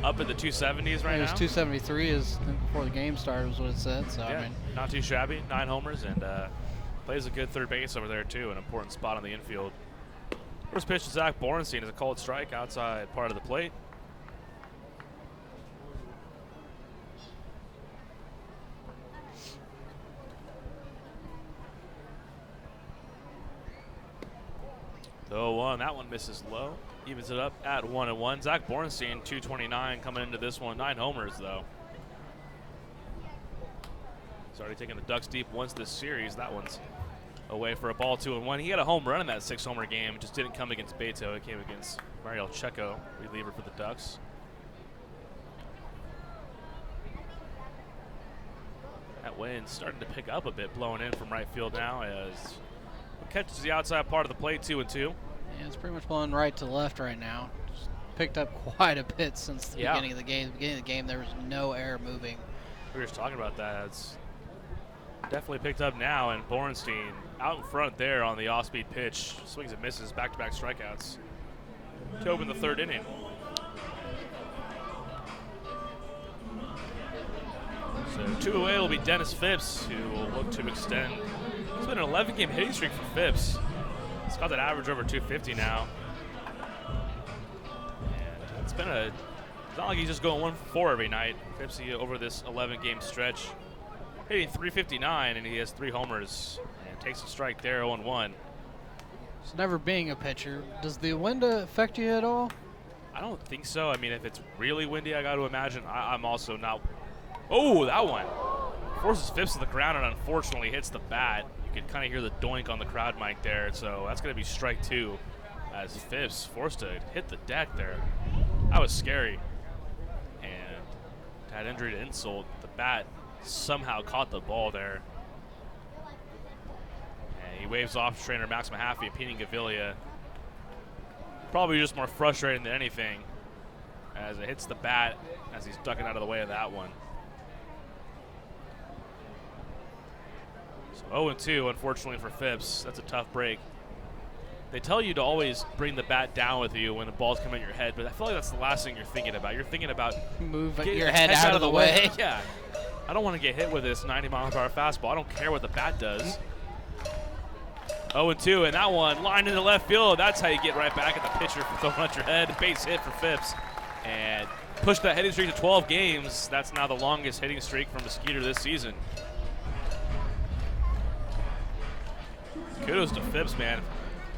up in the 270s right now. It was 273 is before the game started, was what it said. So yeah, I mean, not too shabby. 9 homers and plays a good third base over there too. An important spot on the infield. First pitch to Zach Borenstein is a cold strike outside part of the plate. The 0-1, that one misses low. Evens it up at 1-1. Zach Borenstein, 229 coming into this one. 9 homers, though. He's already taken the Ducks deep once this series. That one's away for a ball, 2-1. He had a home run in that 6-homer game. It just didn't come against Beto. It came against Mario Checo, reliever for the Ducks. That wind's starting to pick up a bit, blowing in from right field now as catches the outside part of the plate, 2-2. Yeah, it's pretty much blowing right to left right now. Just picked up quite a bit since the beginning of the game. At the beginning of the game, there was no air moving. We were just talking about that. It's definitely picked up now, and Borenstein out in front there on the off-speed pitch. Swings and misses, back-to-back strikeouts to open the third inning. So 2 away will be Dennis Phipps, who will look to extend. It's been an 11-game hitting streak for Phipps. He's got that average over 250 now. And it's not like he's just going 1-for-4 every night. Phipps over this 11-game stretch, hitting 359, and he has 3 homers and takes a strike there, 0-1. It's never being a pitcher. Does the wind affect you at all? I don't think so. I mean, if it's really windy, I got to imagine. I'm also not. Oh, that one forces Phipps to the ground and unfortunately hits the bat. You can kind of hear the doink on the crowd mic there, so that's going to be strike 2 as Phipps forced to hit the deck there. That was scary. And to add injury to insult, the bat somehow caught the ball there. And he waves off trainer Max Mahaffey and Pete Gavilia. Probably just more frustrating than anything as it hits the bat as he's ducking out of the way of that one. So 0-2, unfortunately for Phipps. That's a tough break. They tell you to always bring the bat down with you when the ball's coming at your head, but I feel like that's the last thing you're thinking about. You're thinking about move your head out of the way. Yeah. I don't want to get hit with this 90-mile-per-hour fastball. I don't care what the bat does. 0-2, and that one lined into left field. That's how you get right back at the pitcher for throwing at your head. Base hit for Phipps. And push that hitting streak to 12 games. That's now the longest hitting streak from a Skeeter this season. Kudos to Phipps, man.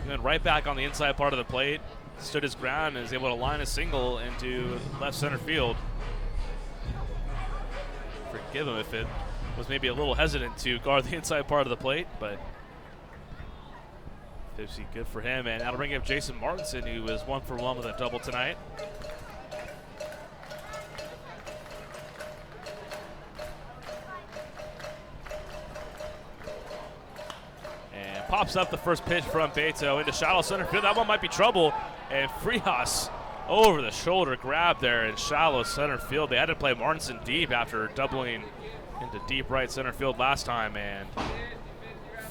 He went right back on the inside part of the plate, stood his ground, and is able to line a single into left center field. Forgive him if it was maybe a little hesitant to guard the inside part of the plate, but Phippsy, good for him. And that'll bring up Jason Martinson, who was 1-for-1 with a double tonight. Pops up the first pitch from Beto into shallow center field. That one might be trouble. And Frias over the shoulder grab there in shallow center field. They had to play Martinson deep after doubling into deep right center field last time. And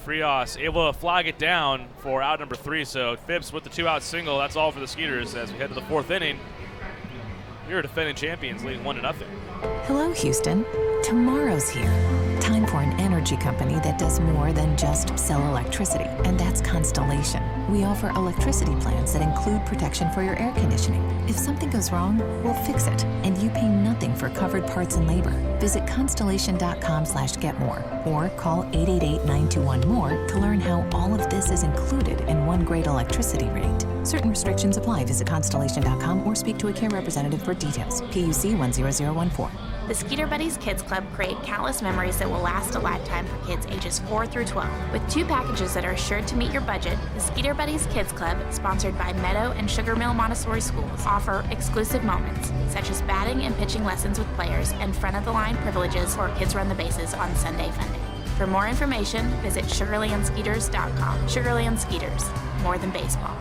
Frias able to flag it down for out number 3. So Phipps with the 2-out single. That's all for the Skeeters as we head to the 4th inning. You're defending champions, leading 1-0. Hello, Houston. Tomorrow's here. Time for an energy company that does more than just sell electricity, and that's Constellation. We offer electricity plans that include protection for your air conditioning. If something goes wrong, we'll fix it, and you pay nothing for covered parts and labor. Visit constellation.com/getmore or call 888-921-MORE to learn how all of this is included in one one great electricity rate. Certain restrictions apply. Visit Constellation.com or speak to a care representative for details. PUC 10014. The Skeeter Buddies Kids Club create countless memories that will last a lifetime for kids ages 4 through 12. With 2 packages that are assured to meet your budget, the Skeeter Buddies Kids Club, sponsored by Meadow and Sugar Mill Montessori Schools, offer exclusive moments, such as batting and pitching lessons with players and front-of-the-line privileges for Kids Run the Bases on Sunday Funday. For more information, visit SugarlandSkeeters.com. Sugarland Skeeters, more than baseball.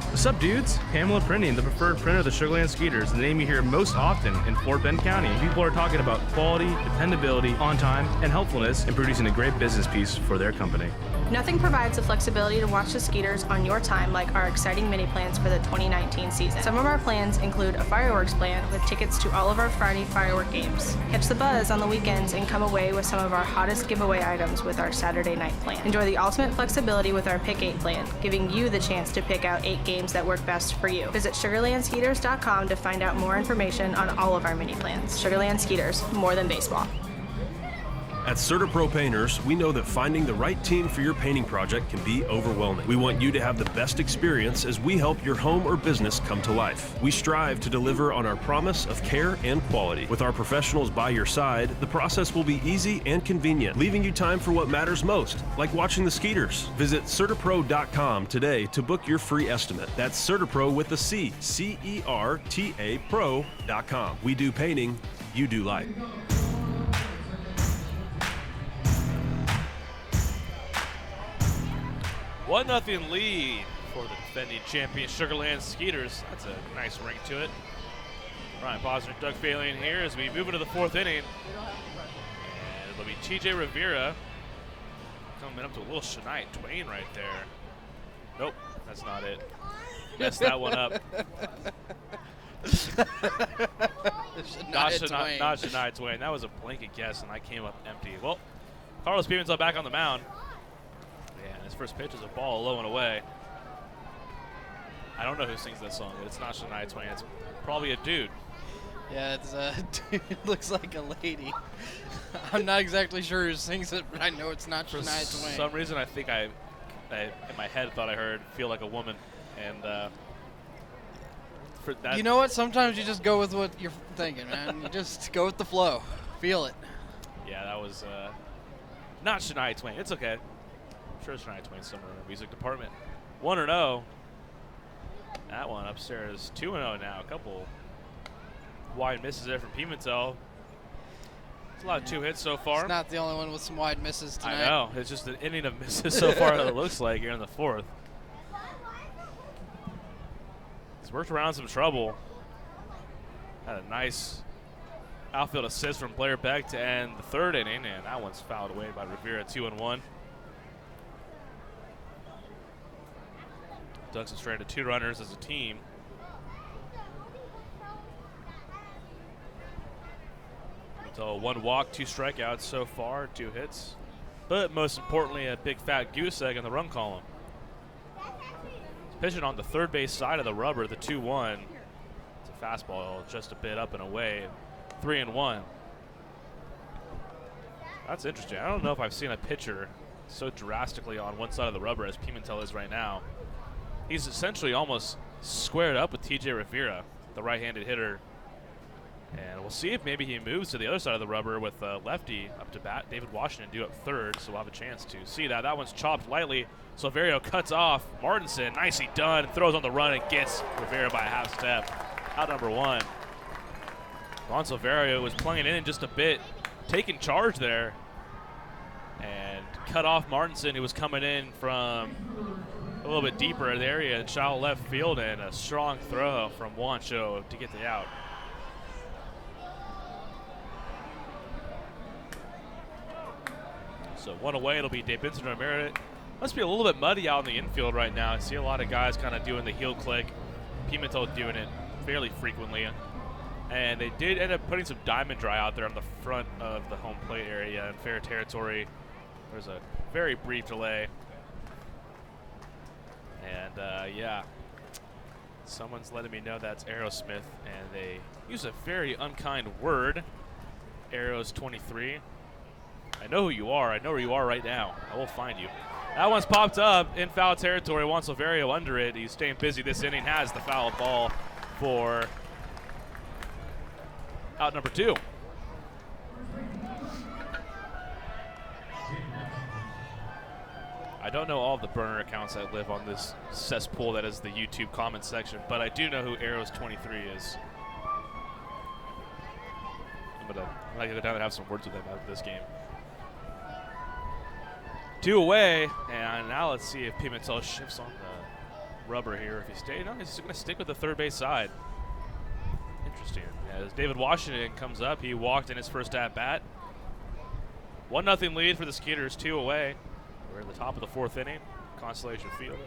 What's up, dudes? Pamela Printing, the preferred printer of the Sugarland Skeeters, the name you hear most often in Fort Bend County. People are talking about quality, dependability, on time, and helpfulness in producing a great business piece for their company. Nothing provides the flexibility to watch the Skeeters on your time like our exciting mini plans for the 2019 season. Some of our plans include a fireworks plan with tickets to all of our Friday firework games. Catch the buzz on the weekends and come away with some of our hottest giveaway items with our Saturday night plan. Enjoy the ultimate flexibility with our Pick 8 plan, giving you the chance to pick out 8 games that work best for you. Visit SugarlandSkeeters.com to find out more information on all of our mini plans. Sugarland Skeeters, more than baseball. At CertaPro Painters, we know that finding the right team for your painting project can be overwhelming. We want you to have the best experience as we help your home or business come to life. We strive to deliver on our promise of care and quality. With our professionals by your side, the process will be easy and convenient, leaving you time for what matters most, like watching the Skeeters. Visit CertaPro.com today to book your free estimate. That's CertaPro with a C, C-E-R-T-A Pro.com. We do painting, you do life. 1-0 lead for the defending champion Sugarland Skeeters. That's a nice ring to it. Ryan Posner, Doug Phalion here as we move into the 4th inning. And it'll be TJ Rivera coming up to a little Shania Twain right there. Nope, that's not it. Messed that one up. Not Shania Twain. That was a blanket guess, and I came up empty. Well, Carlos Pimentel back on the mound. And his first pitch is a ball low and away. I don't know who sings that song, but it's not Shania Twain. It's probably a dude. Yeah, it's a dude. Looks like a lady. I'm not exactly sure who sings it, but I know it's not Shania Twain. For some reason, I think I in my head thought I heard "Feel Like a Woman," and for that. You know what? Sometimes you just go with what you're thinking, man. You just go with the flow. Feel it. Yeah, that was not Shania Twain. It's okay. I'm sure Shania Twain's somewhere in the music department. 1-0. That one upstairs 2-0 now. A couple wide misses there from Pimentel. It's a lot of 2 hits so far. It's not the only one with some wide misses tonight. I know. It's just an inning of misses so far, it looks like, here in the 4th. He's worked around some trouble. Had a nice outfield assist from Blair Beck to end the 3rd inning, and that one's fouled away by Rivera, 2-1. Ducks have stranded 2 runners as a team. So 1 walk, 2 strikeouts so far, 2 hits. But most importantly, a big fat goose egg in the run column. He's pitching on the third base side of the rubber, the 2-1. It's a fastball just a bit up and away. 3-1. That's interesting. I don't know if I've seen a pitcher so drastically on one side of the rubber as Pimentel is right now. He's essentially almost squared up with TJ Rivera, the right-handed hitter. And we'll see if maybe he moves to the other side of the rubber with lefty up to bat. David Washington due at 3rd, so we'll have a chance to see that. That one's chopped lightly. Silverio cuts off Martinson. Nicely done. Throws on the run and gets Rivera by a half step. Out number 1. Ron Silverio was playing in just a bit, taking charge there, and cut off Martinson, who was coming in from a little bit deeper in the area and shallow left field, and a strong throw from Wancho to get the out. So 1 away, it'll be Dave Benson and Merritt. Must be a little bit muddy out in the infield right now. I see a lot of guys kind of doing the heel click. Pimentel doing it fairly frequently. And they did end up putting some diamond dry out there on the front of the home plate area in fair territory. There's a very brief delay. And yeah, someone's letting me know that's Aerosmith, and they use a very unkind word, Arrows 23. I know who you are. I know where you are right now. I will find you. That one's popped up in foul territory. Juan Silverio under it. He's staying busy this inning. Has the foul ball for out number 2. I don't know all of the burner accounts that live on this cesspool that is the YouTube comment section, but I do know who Arrows 23 is. I'm gonna go down and have some words with him after this game. 2 away, and now let's see if Pimentel shifts on the rubber here. If he stays, no, he's going to stick with the third base side. Interesting. As David Washington comes up, he walked in his first at bat. 1-0 lead for the Skeeters, 2 away. We're at the top of the 4th inning, Constellation Field.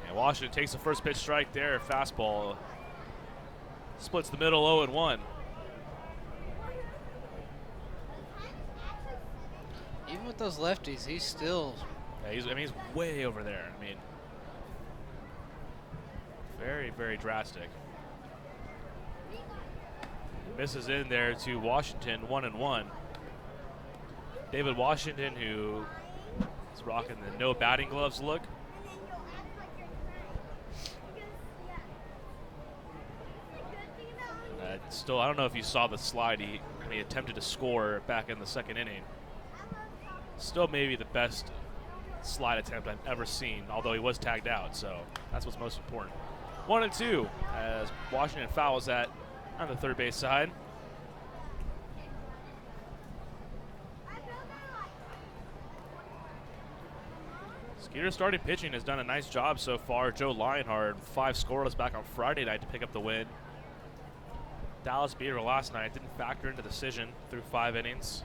And Washington takes the first pitch strike there, fastball. Splits the middle 0-1. Even with those lefties, he's still. Yeah, he's way over there. I mean, very, very drastic. Misses in there to Washington, 1-1. David Washington, who is rocking the no batting gloves look. Still, I don't know if you saw the slide. He attempted to score back in the 2nd inning. Still maybe the best slide attempt I've ever seen, although he was tagged out, so that's what's most important. 1-2 as Washington fouls that on the third base side. Skeeter starting pitching has done a nice job so far. Joe Lionheart, 5 scoreless back on Friday night to pick up the win. Dallas Beaver last night didn't factor into the decision through 5 innings.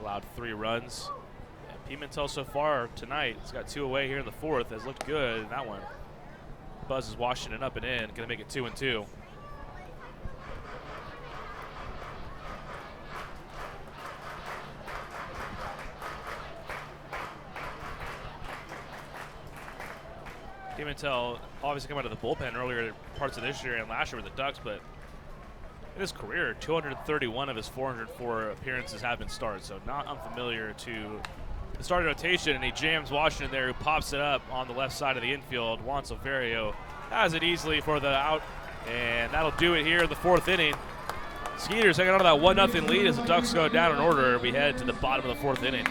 Allowed 3 runs. Pimentel so far tonight, he's got 2 away here in the 4th, has looked good in that one. Buzzes Washington up and in, gonna make it 2-2. Pimentel obviously come out of the bullpen earlier parts of this year and last year with the Ducks, but in his career, 231 of his 404 appearances have been starts, so not unfamiliar to the starting rotation, and he jams Washington there, who pops it up on the left side of the infield. Juan Silverio has it easily for the out, and that'll do it here in the 4th inning. Skeeters hanging on to that 1-0 lead as the Ducks go down in order. We head to the bottom of the 4th inning.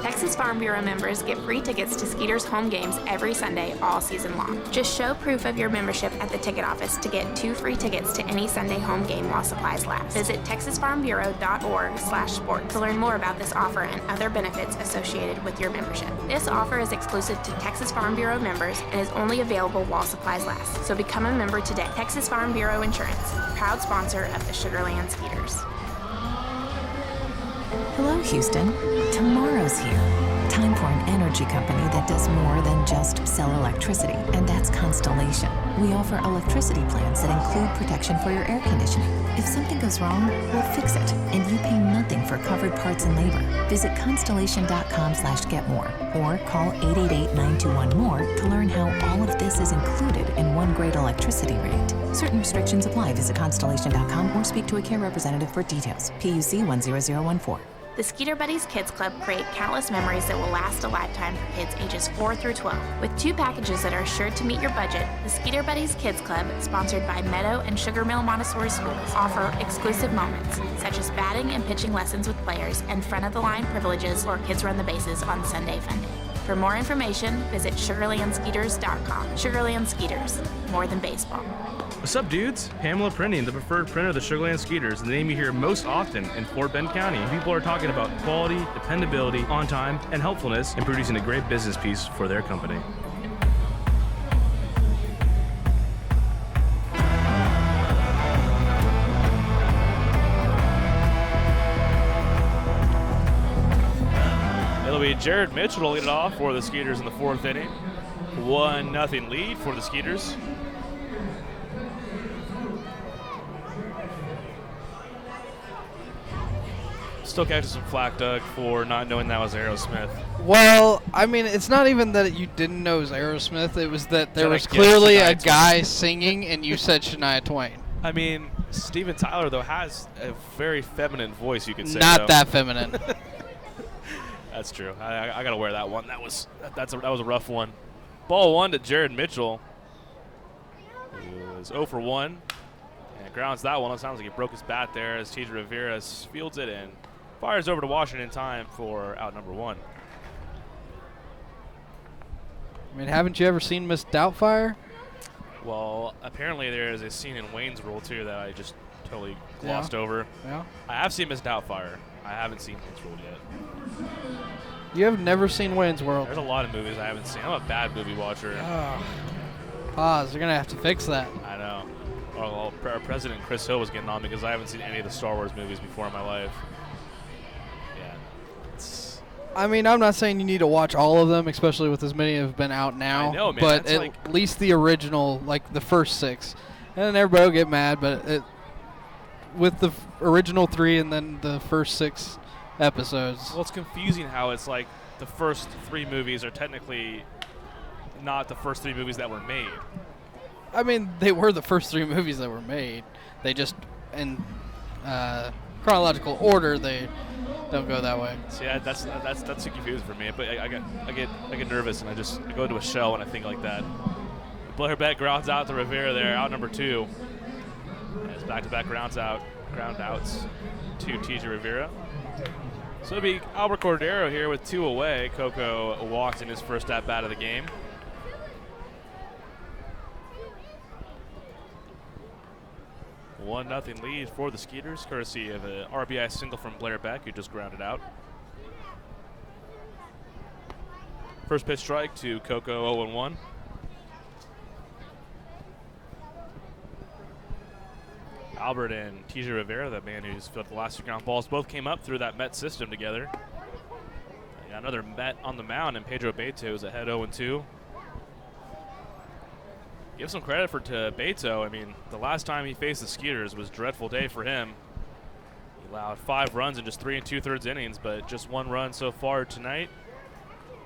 Texas Farm Bureau members get free tickets to Skeeters home games every Sunday all season long. Just show proof of your membership at the ticket office to get 2 free tickets to any Sunday home game while supplies last. Visit texasfarmbureau.org/sport to learn more about this offer and other benefits associated with your membership. This offer is exclusive to Texas Farm Bureau members and is only available while supplies last. So become a member today. Texas Farm Bureau Insurance, proud sponsor of the Sugarland Skeeters. Hello, Houston. Tomorrow's here. Time for an energy company that does more than just sell electricity, and that's Constellation. We offer electricity plans that include protection for your air conditioning. If something goes wrong, we'll fix it, and you pay nothing for covered parts and labor. Visit constellation.com/getmore or call 888-921-MORE to learn how all of this is included in one great electricity rate. Certain restrictions apply. Visit constellation.com or speak to a care representative for details. PUC 10014. The Skeeter Buddies Kids Club create countless memories that will last a lifetime for kids ages 4 through 12. With 2 packages that are sure to meet your budget, the Skeeter Buddies Kids Club, sponsored by Meadow and Sugar Mill Montessori Schools, offer exclusive moments, such as batting and pitching lessons with players and front-of-the-line privileges or kids run the bases on Sunday Fun Day. For more information, visit SugarlandSkeeters.com. Sugarland Skeeters, more than baseball. What's up, dudes? Pamela Printing, the preferred printer of the Sugarland Skeeters, the name you hear most often in Fort Bend County. People are talking about quality, dependability, on time, and helpfulness in producing a great business piece for their company. It'll be Jared Mitchell to lead it off for the Skeeters in the 4th inning. 1-0 lead for the Skeeters. Still catching some flack, Doug, for not knowing that was Aerosmith. Well, I mean, it's not even that you didn't know it was Aerosmith. It was that there was clearly a guy singing, and you said Shania Twain. I mean, Steven Tyler, though, has a very feminine voice, you could say. Not that feminine. That's true. I got to wear that one. That was a rough one. Ball 1 to Jared Mitchell. He was 0 for 1. And grounds that one. It sounds like he broke his bat there as TJ Rivera fields it and fires over to Washington in time for out number 1. I mean, haven't you ever seen Miss Doubtfire? Well, apparently there is a scene in Wayne's World, too, that I just totally glossed over. Yeah. I have seen Miss Doubtfire. I haven't seen Wayne's World yet. You have never seen Wayne's World? There's a lot of movies I haven't seen. I'm a bad movie watcher. Pause. You're going to have to fix that. I know. Well, our president, Chris Hill, was getting on because I haven't seen any of the Star Wars movies before in my life. Yeah. I mean, I'm not saying you need to watch all of them, especially with as many have been out now. I know, man. But at least the original, like the first 6. And then everybody will get mad, but with the original 3 and then the first 6 episodes. Well, it's confusing how it's like the first 3 movies are technically not the first 3 movies that were made. I mean, they were the first 3 movies that were made. They just, in chronological order, they don't go that way. See, that's too confusing for me. But I get nervous and I go into a shell when I think like that. Blair Beck grounds out to Rivera there, out number 2. As back-to-back ground outs to TJ Rivera. So it'll be Albert Cordero here with 2 away. Coco walked in his first at-bat of the game. A 1-0 lead for the Skeeters, courtesy of an RBI single from Blair Beck, who just grounded out. First pitch strike to Coco, 0-1. Albert and TJ Rivera, that man who's filled the last 2 ground balls, both came up through that Met system together. And another Met on the mound, and Pedro Beto is ahead 0-2. Give some credit to Beto. I mean, the last time he faced the Skeeters was a dreadful day for him. He allowed 5 runs in just 3 2/3 innings, but just 1 run so far tonight.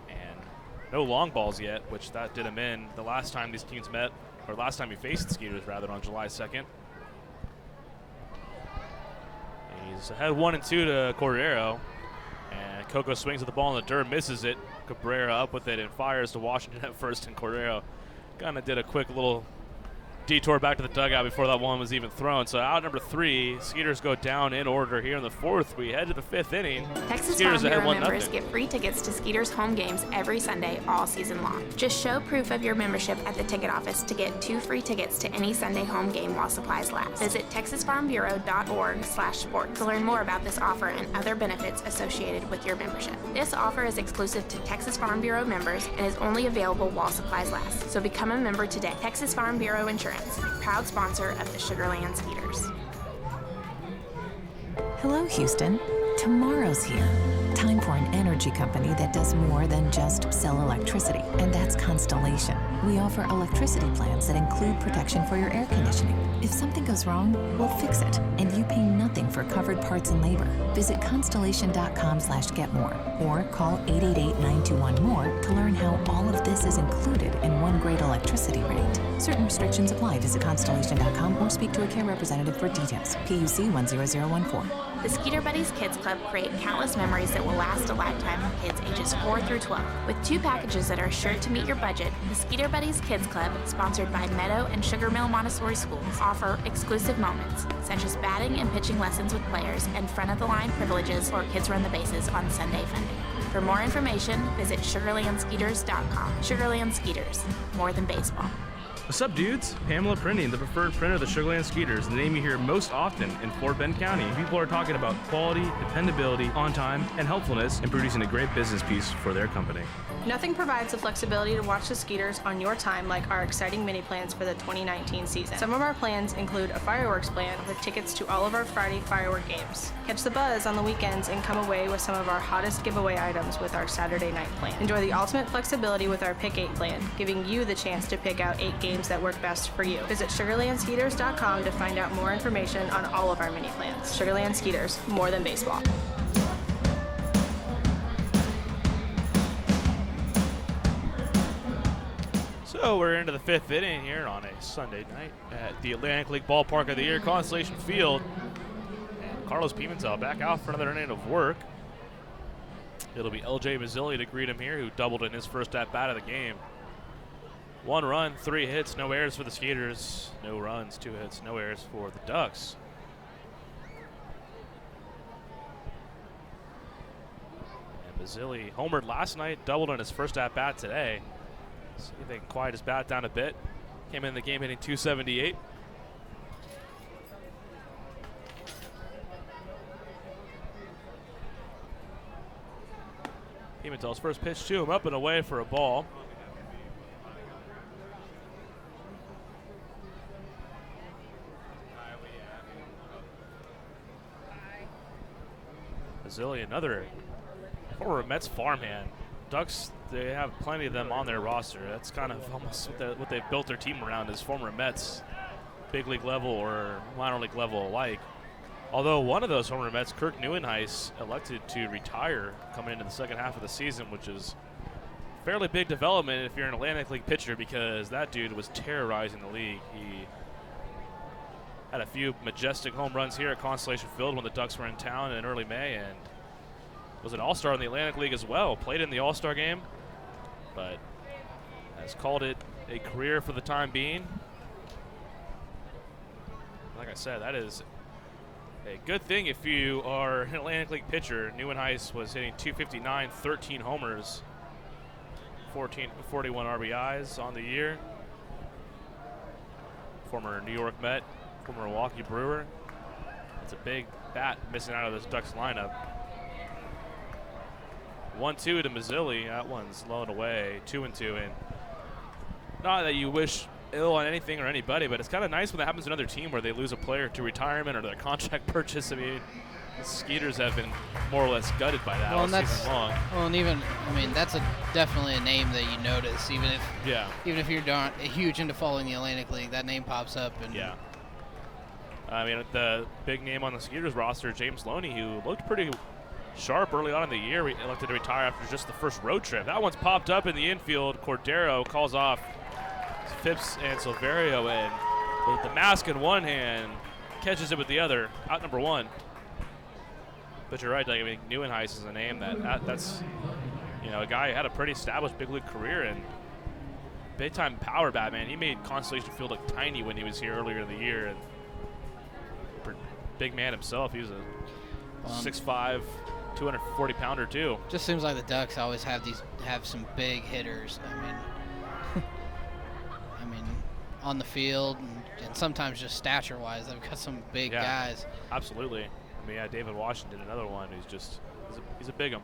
And no long balls yet, which that did him in the last time these teams met, or last time he faced the Skeeters, rather, on July 2nd. He's ahead 1-2 to Cordero. And Coco swings at the ball in the dirt, misses it. Cabrera up with it and fires to Washington at first, and Cordero kind of did a quick little detour back to the dugout before that one was even thrown. So out number 3, Skeeters go down in order here in the 4th. We head to the 5th inning. Texas Skeeters Farm ahead Bureau 1-0. members get free tickets to Skeeters home games every Sunday all season long. Just show proof of your membership at the ticket office to get 2 free tickets to any Sunday home game while supplies last. Visit texasfarmbureau.org/sport to learn more about this offer and other benefits associated with your membership. This offer is exclusive to Texas Farm Bureau members and is only available while supplies last. So become a member today. Texas Farm Bureau Insurance, proud sponsor of the Sugarland Skeeters. Hello, Houston. Tomorrow's here. Time for an energy company that does more than just sell electricity, and that's Constellation. We offer electricity plans that include protection for your air conditioning. If something goes wrong, we'll fix it, and you pay nothing for covered parts and labor. Visit constellation.com/getmore or call 888-921-MORE to learn how all of this is included in one great electricity rate. Certain restrictions apply. Visit constellation.com or speak to a care representative for details. PUC 10014. The Skeeter Buddies Kids Club create countless memories that will last a lifetime for kids ages 4 through 12. With 2 packages that are sure to meet your budget, the Skeeter Buddies Kids Club, sponsored by Meadow and Sugar Mill Montessori Schools, offer exclusive moments, such as batting and pitching lessons with players and front-of-the-line privileges or kids run the bases on Sunday funding. For more information, visit SugarlandSkeeters.com. Sugarland Skeeters, more than baseball. What's up, dudes? Pamela Printing, the preferred printer of the Sugarland Skeeters, the name you hear most often in Fort Bend County. People are talking about quality, dependability, on time, and helpfulness in producing a great business piece for their company. Nothing provides the flexibility to watch the Skeeters on your time like our exciting mini plans for the 2019 season. Some of our plans include a fireworks plan with tickets to all of our Friday firework games. Catch the buzz on the weekends and come away with some of our hottest giveaway items with our Saturday night plan. Enjoy the ultimate flexibility with our Pick 8 plan, giving you the chance to pick out 8 games that work best for you. Visit SugarlandSkeeters.com to find out more information on all of our mini plans. Sugarland Skeeters, more than baseball. So we're into the 5th inning here on a Sunday night at the Atlantic League Ballpark of the Year, Constellation Field. And Carlos Pimentel back out for another inning of work. It'll be LJ Mazzilli to greet him here, who doubled in his first at-bat of the game. 1 run, 3 hits, no errors for the Skeeters. No runs, 2 hits, no errors for the Ducks. And Mazzilli homered last night, doubled on his first at-bat today. See if they can quiet his bat down a bit. Came in the game hitting .278. Pimentel's first pitch to him, up and away for a ball. Mazzilli, another former Mets farmhand. Ducks, they have plenty of them on their roster. That's kind of almost what they've built their team around, is former Mets, big league level or minor league level alike. Although one of those former Mets, Kirk Neuenhuis, elected to retire coming into the second half of the season, which is fairly big development if you're an Atlantic League pitcher, because that dude was terrorizing the league. He had a few majestic home runs here at Constellation Field when the Ducks were in town in early May, and was an all-star in the Atlantic League as well. Played in the all-star game, but has called it a career for the time being. Like I said, that is a good thing if you are an Atlantic League pitcher. Neuenhuis was hitting .259, 13 homers, 41 RBIs on the year. Former New York Met, former Milwaukee Brewer. It's a big bat missing out of this Ducks lineup. 1-2 to Mazzilli. That one's low and away. 2-2. And not that you wish ill on anything or anybody, but it's kind of nice when that happens to another team where they lose a player to retirement or their contract purchase. I mean, the Skeeters have been more or less gutted by that all season long. Well, and even, I mean, that's definitely a name that you notice, even if you're not huge into following the Atlantic League, that name pops up. And yeah. I mean, the big name on the Skeeters roster, James Loney, who looked pretty sharp early on in the year, elected to retire after just the first road trip. That one's popped up in the infield. Cordero calls off Phipps and Silverio, and with the mask in one hand, catches it with the other. Out number 1. But you're right, I mean, Neuenhuis is a name that's a guy who had a pretty established big league career and big time power bat, man. He made Constellation Field look tiny when he was here earlier in the year, and big man himself. He was a 6'5", 240 pounder too. Just seems like the Ducks always have some big hitters. I mean, on the field and sometimes just stature wise, they've got some big guys. Absolutely. I mean, David Washington, another one who's he's a big one.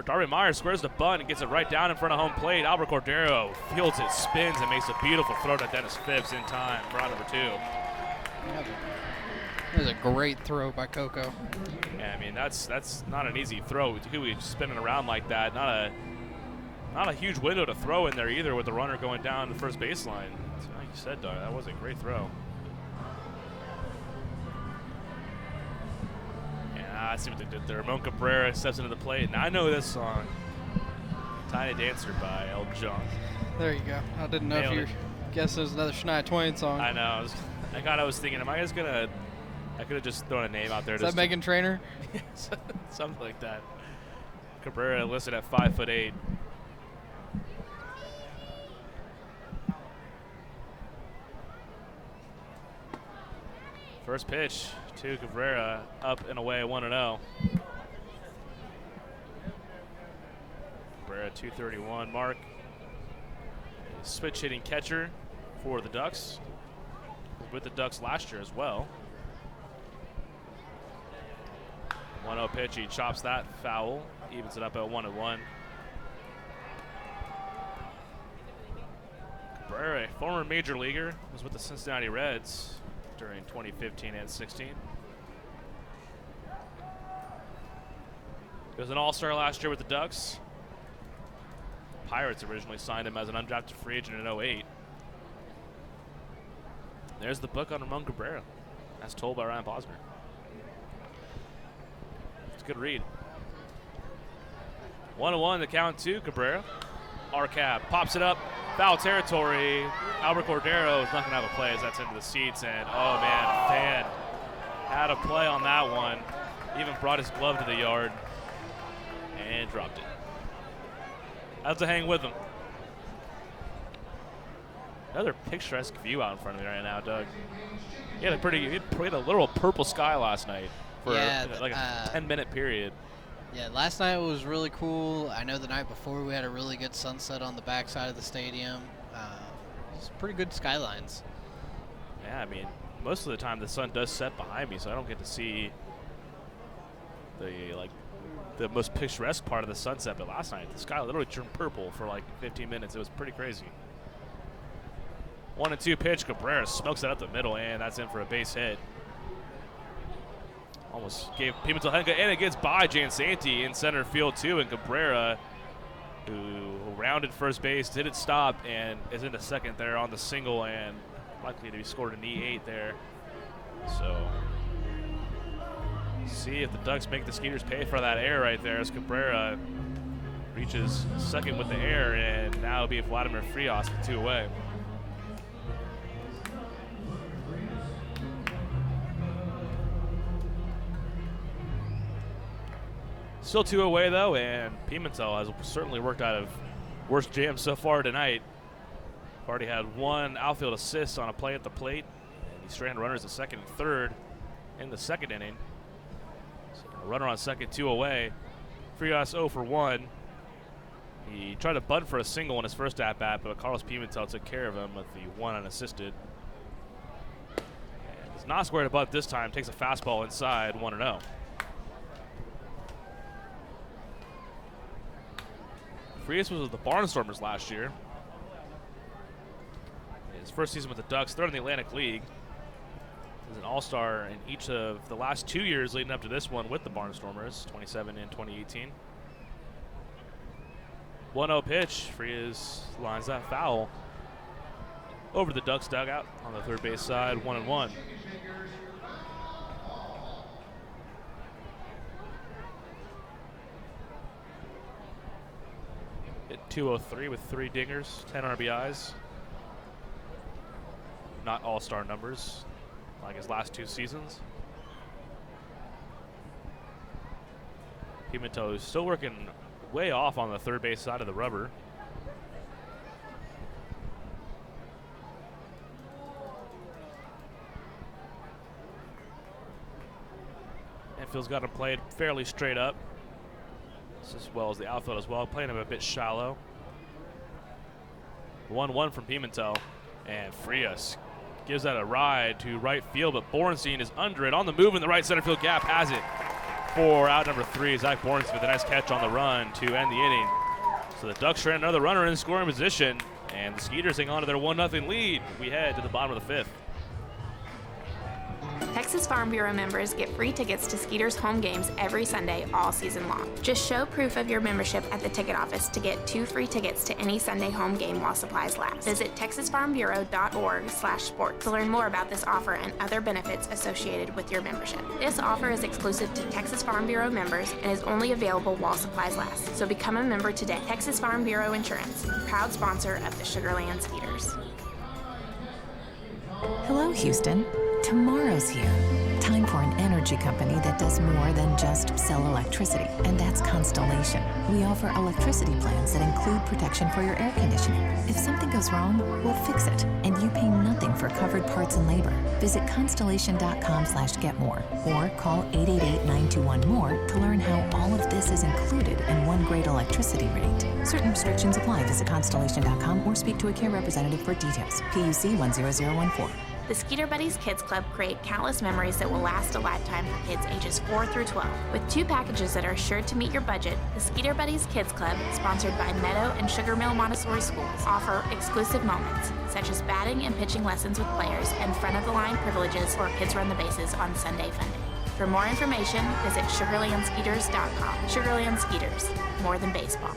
Darby Myers squares the bunt and gets it right down in front of home plate. Albert Cordero fields it, spins, and makes a beautiful throw to Dennis Phipps in time for out number 2. That was a great throw by Coco. Yeah, I mean, that's not an easy throw. He's spinning around like that. Not a huge window to throw in there either, with the runner going down the first baseline. So like you said, Doug, that was a great throw. Yeah, I see what they did there. Ramon Cabrera steps into the plate, and I know this song, "Tiny Dancer" by Elton John. There you go. I didn't know if you guessed it was another Shania Twain song. I know. I was thinking, am I just gonna? I could have just thrown a name out there. Is that Meghan Trainor? Something like that. Cabrera listed at 5'8". First pitch to Cabrera, up and away, 1-0. Cabrera, 231 mark. Switch hitting catcher for the Ducks. With the Ducks last year as well. 1-0 pitch, he chops that foul, evens it up at 1-1. Cabrera, former major leaguer, was with the Cincinnati Reds during 2015 and 16. He was an all-star last year with the Ducks. Pirates originally signed him as an undrafted free agent in 08. There's the book on Ramon Cabrera, as told by Ryan Posner. It's a good read. 1-1 the count to Cabrera. Arcab pops it up, foul territory. Albert Cordero is not going to have a play as that's into the seats, and oh man, a fan had a play on that one. Even brought his glove to the yard. and dropped it. Has to hang with him. Another picturesque view out in front of me right now, Doug. He had a literal purple sky last night for like a 10-minute period. Yeah, last night was really cool. I know the night before we had a really good sunset on the backside of the stadium. It's pretty good skylines. Yeah, I mean, most of the time the sun does set behind me, so I don't get to see the most picturesque part of the sunset. But last night, the sky literally turned purple for like 15 minutes. It was pretty crazy. 1-2 pitch. Cabrera smokes it up the middle, and that's in for a base hit. Almost gave Pimentel Henke, and it gets by Jansanti in center field too. And Cabrera, who rounded first base, didn't stop, and is into second there on the single, and likely to be scored an E8 there. So, see if the Ducks make the Skeeters pay for that error right there, as Cabrera reaches second with the error, and now it'll be Vladimir Frias with 2 away. Still 2 away though, and Pimentel has certainly worked out of worst jams so far tonight. Already had 1 outfield assist on a play at the plate, and he stranded runners at second and third in the second inning. So a runner on second, 2 away. Frias 0 for 1. He tried to bunt for a single in his first at-bat, but Carlos Pimentel took care of him with the 1 unassisted. And does not square to bunt this time, takes a fastball inside, 1-0. Frias was with the Barnstormers last year. His first season with the Ducks, third in the Atlantic League. He's an all-star in each of the last 2 years leading up to this one with the Barnstormers, 27 and 2018. 1-0 pitch. Frias lines that foul over the Ducks dugout on the third base side, 1-1. Hit .203 with 3 dingers, 10 RBIs. Not all-star numbers like his last 2 seasons. Pimentel is still working way off on the third base side of the rubber. Infield's got him played fairly straight up, as well as the outfield as well, playing him a bit shallow. 1-1 from Pimentel, and Frias gives that a ride to right field, but Borenstein is under it, on the move in the right center field gap, has it for out number 3. Zach Borenstein with a nice catch on the run to end the inning. So the Ducks strand another runner in scoring position, and the Skeeters hang on to their 1-0 lead. We head to the bottom of the 5th. Texas Farm Bureau members get free tickets to Skeeters home games every Sunday all season long. Just show proof of your membership at the ticket office to get 2 free tickets to any Sunday home game while supplies last. Visit texasfarmbureau.org/sports to learn more about this offer and other benefits associated with your membership. This offer is exclusive to Texas Farm Bureau members and is only available while supplies last. So become a member today. Texas Farm Bureau Insurance, proud sponsor of the Sugarland Skeeters. Hello, Houston. Tomorrow's here. Time for an energy company that does more than just sell electricity, and that's Constellation. We offer electricity plans that include protection for your air conditioning. If something goes wrong, we'll fix it, and you pay nothing for covered parts and labor. Visit constellation.com/getmore or call 888-921-MORE to learn how all of this is included in one great electricity rate. Certain restrictions apply. Visit constellation.com or speak to a care representative for details. PUC 10014. The Skeeter Buddies Kids Club create countless memories that will last a lifetime for kids ages 4 through 12. With 2 packages that are sure to meet your budget, the Skeeter Buddies Kids Club, sponsored by Meadow and Sugar Mill Montessori Schools, offer exclusive moments, such as batting and pitching lessons with players and front-of-the-line privileges or kids run the bases on Sunday Funday. For more information, visit SugarlandSkeeters.com. Sugarland Skeeters, more than baseball.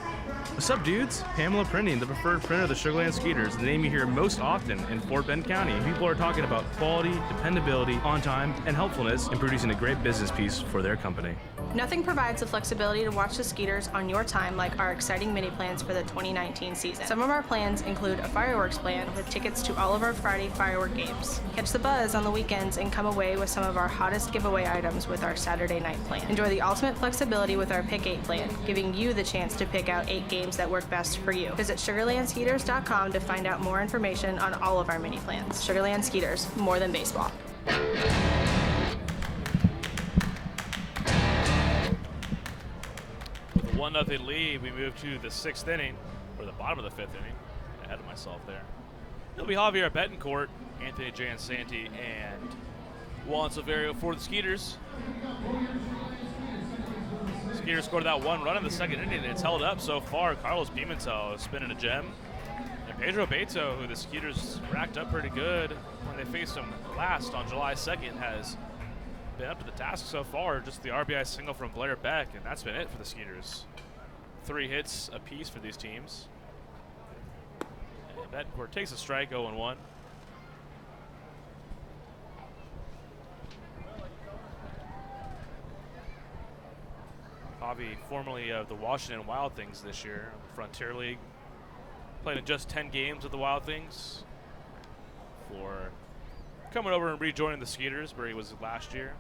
What's up, dudes? Pamela Printing, the preferred printer of the Sugarland Skeeters, the name you hear most often in Fort Bend County. People are talking about quality, dependability, on time, and helpfulness in producing a great business piece for their company. Nothing provides the flexibility to watch the Skeeters on your time like our exciting mini plans for the 2019 season. Some of our plans include a fireworks plan with tickets to all of our Friday firework games. Catch the buzz on the weekends and come away with some of our hottest giveaway items with our Saturday night plan. Enjoy the ultimate flexibility with our Pick 8 plan, giving you the chance to pick out 8 games that work best for you. Visit SugarlandSkeeters.com to find out more information on all of our mini plans. Sugarland Skeeters, more than baseball. With a 1-0 lead, we move to the 6th inning, or the bottom of the 5th inning. Ahead of myself there. It'll be Javier Betancourt, Anthony Giansanti, and Juan Silverio for the Skeeters. Skeeters scored that 1 run in the 2nd inning, and it's held up so far. Carlos Pimentel is spinning a gem. And Pedro Beto, who the Skeeters racked up pretty good when they faced him last on July 2nd, has been up to the task so far. Just the RBI single from Blair Beck, and that's been it for the Skeeters. 3 hits apiece for these teams. And Betancourt takes a strike, 0-1. Javi, formerly of the Washington Wild Things this year, Frontier League. Played in just 10 games with the Wild Things for coming over and rejoining the Skeeters where he was last year.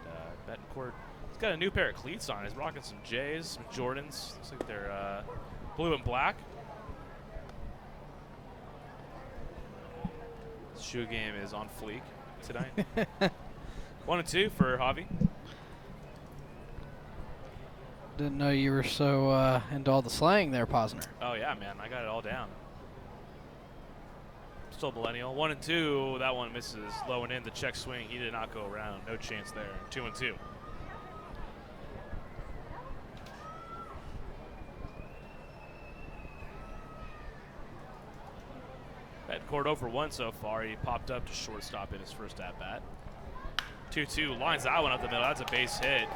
And Betancourt, he's got a new pair of cleats on. He's rocking some J's, some Jordans. Looks like they're blue and black. His shoe game is on fleek tonight. 1-2 for Javi. Didn't know you were so into all the slang there, Posner. Oh yeah, man, I got it all down. Still millennial. 1-2. That one misses low and in. The check swing, he did not go around. No chance there. 2-2. Betancourt 0-for-1 so far. He popped up to shortstop in his first at bat. 2-2, lines that one up the middle. That's a base hit.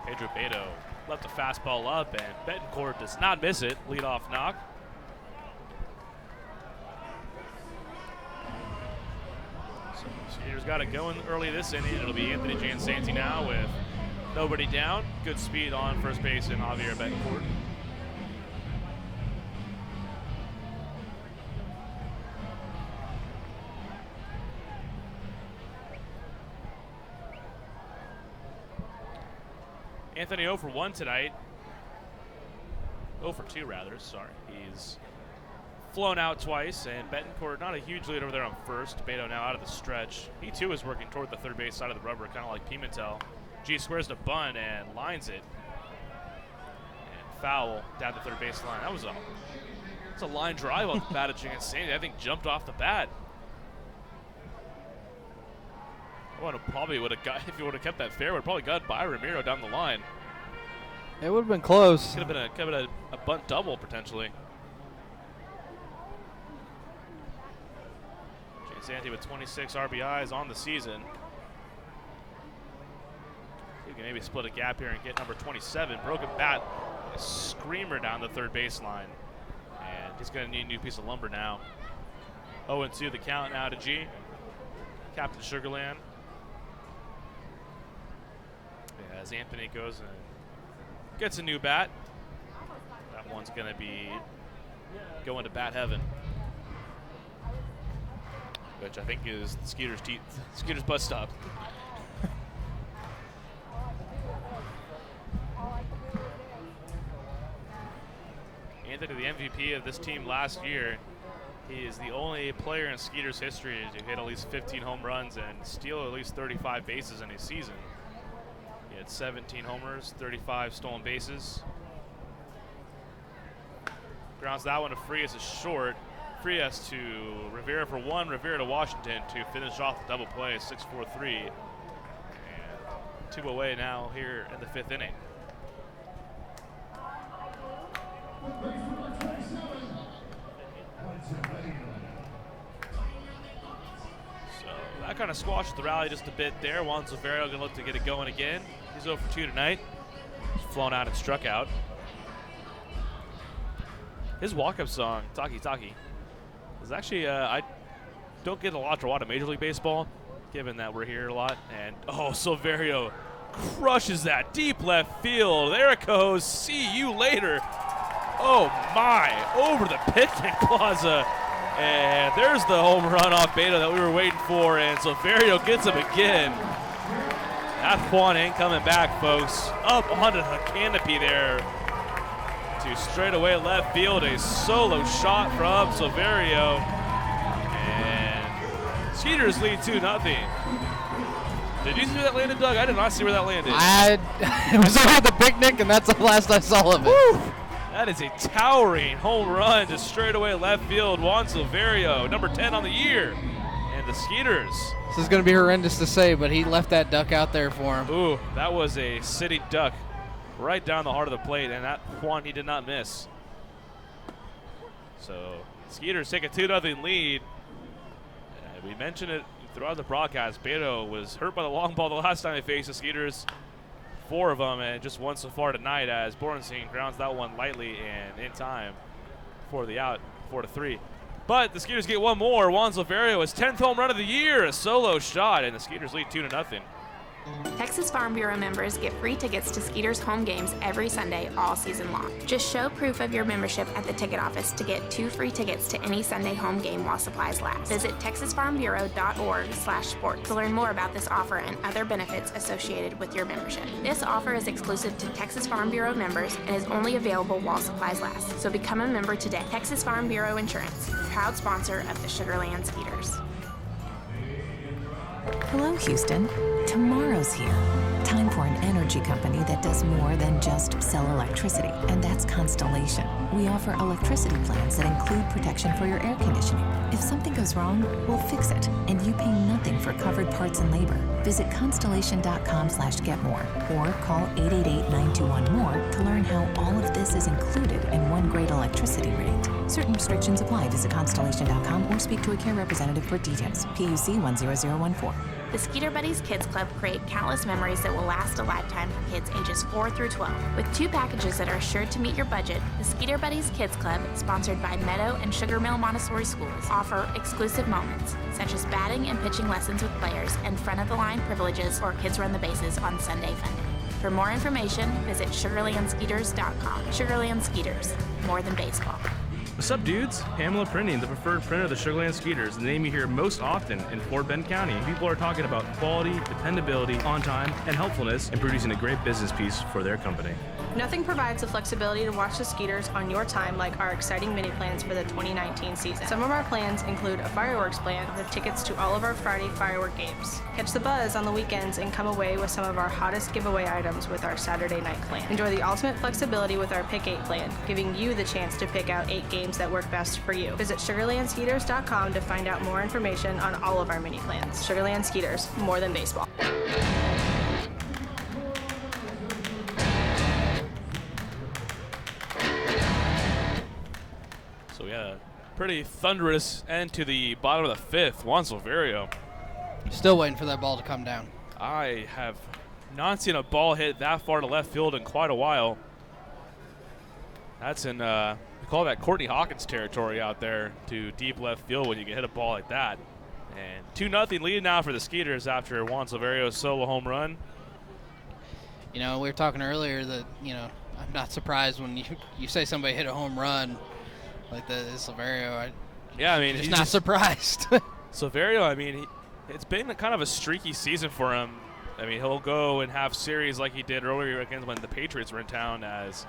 Pedro Beto left a fastball up, and Betancourt does not miss it. Leadoff knock. So Skeeters got it going early this inning. It'll be Anthony Giansanti now with nobody down. Good speed on first base in Javier Betancourt. Anthony 0-for-1 tonight. 0-for-2 rather, sorry. He's flown out twice, and Betancourt not a huge lead over there on first. Beto now out of the stretch. He too is working toward the third base side of the rubber, kind of like Pimentel. G squares to bunt and lines it. And foul down the third base line. That was a line drive off the bat of Giansanti. I think jumped off the bat. Probably would have got, if he would have kept that fair, would have probably got by Ramiro down the line. It would have been close. Could have been a bunt double potentially. Giansanti with 26 RBIs on the season. He can maybe split a gap here and get number 27. Broken bat, a screamer down the third baseline, and he's going to need a new piece of lumber now. 0-2 the count now to G. Captain Sugarland. As Anthony goes and gets a new bat. That one's going to be going to bat heaven, which I think is the Skeeters bus stop. Anthony, the MVP of this team last year. He is the only player in Skeeters history to hit at least 15 home runs and steal at least 35 bases in a season. He had 17 homers, 35 stolen bases. Grounds that one to Frias is short. Frias to Rivera for 1, Rivera to Washington to finish off the double play, 6-4-3. And 2 away now here in the 5th inning. So that kind of squashed the rally just a bit there. Juan Silverio going to look to get it going again. He's 0-for-2 tonight. His flown out and struck out. His walk-up song, Taki Taki, is actually, I don't get a lot of Major League Baseball, given that we're here a lot. And, oh, Silverio crushes that deep left field. There it goes. See you later. Oh, my. Over the picnic plaza. And there's the home run off Beto that we were waiting for. And Silverio gets him again. That Juan ain't coming back, folks. Up onto the canopy there to straightaway left field. A solo shot from Silverio. And Skeeters lead 2-0. Did you see where that landed, Doug? I did not see where that landed. It was over the picnic, and that's the last I saw of it. Woo! That is a towering home run to straightaway left field. Juan Silverio, number 10 on the year. And the Skeeters. This is going to be horrendous to say, but he left that duck out there for him. Ooh, that was a city duck right down the heart of the plate, and that Juan, he did not miss. So, Skeeters take a 2-0 lead. We mentioned it throughout the broadcast. Beto was hurt by the long ball the last time they faced the Skeeters. 4 of them, and just one so far tonight as Borenstein grounds that one lightly and in time for the out, 4-3. But the Skeeters get one more. Juan Silverio, his 10th home run of the year, a solo shot, and the Skeeters lead 2-0. Texas Farm Bureau members get free tickets to Skeeters home games every Sunday all season long. Just show proof of your membership at the ticket office to get 2 free tickets to any Sunday home game while supplies last. Visit texasfarmbureau.org/sports to learn more about this offer and other benefits associated with your membership. This offer is exclusive to Texas Farm Bureau members and is only available while supplies last. So become a member today. Texas Farm Bureau Insurance, proud sponsor of the Sugarland Skeeters. Hello, Houston. Tomorrow's here. Time for an energy company that does more than just sell electricity, and that's Constellation. We offer electricity plans that include protection for your air conditioning. If something goes wrong, we'll fix it, and you pay nothing for covered parts and labor. Visit constellation.com/getmore or call 888-921-MORE to learn how all of this is included in one great electricity rate. Certain restrictions apply. Visit constellation.com or speak to a care representative for details. PUC 10014. The Skeeter Buddies Kids Club create countless memories that will last a lifetime for kids ages 4 through 12. With 2 packages that are assured to meet your budget, the Skeeter Buddies Kids Club, sponsored by Meadow and Sugar Mill Montessori Schools, offer exclusive moments, such as batting and pitching lessons with players and front-of-the-line privileges or kids run the bases on Sunday fun day. For more information, visit sugarlandskeeters.com. Sugarland Skeeters, more than baseball. What's up, dudes? Pamela Printing, the preferred printer of the Sugarland Skeeters, the name you hear most often in Fort Bend County. People are talking about quality, dependability, on time, and helpfulness in producing a great business piece for their company. Nothing provides the flexibility to watch the Skeeters on your time like our exciting mini plans for the 2019 season. Some of our plans include a fireworks plan with tickets to all of our Friday firework games. Catch the buzz on the weekends and come away with some of our hottest giveaway items with our Saturday night plan. Enjoy the ultimate flexibility with our Pick 8 plan, giving you the chance to pick out 8 games that work best for you. Visit sugarlandskeeters.com to find out more information on all of our mini plans. Sugarland Skeeters, more than baseball. So we had a pretty thunderous end to the bottom of the 5th. Juan Silverio. Still waiting for that ball to come down. I have not seen a ball hit that far to left field in quite a while. That's in, we call that Courtney Hawkins territory out there to deep left field when you can hit a ball like that. And 2-0 lead now for the Skeeters after Juan Silverio's solo home run. You know, we were talking earlier that, you know, I'm not surprised when you say somebody hit a home run like the Silverio. Yeah, I mean, he's not surprised. Silverio, I mean, it's been kind of a streaky season for him. I mean, he'll go and have series like he did earlier against when the Patriots were in town as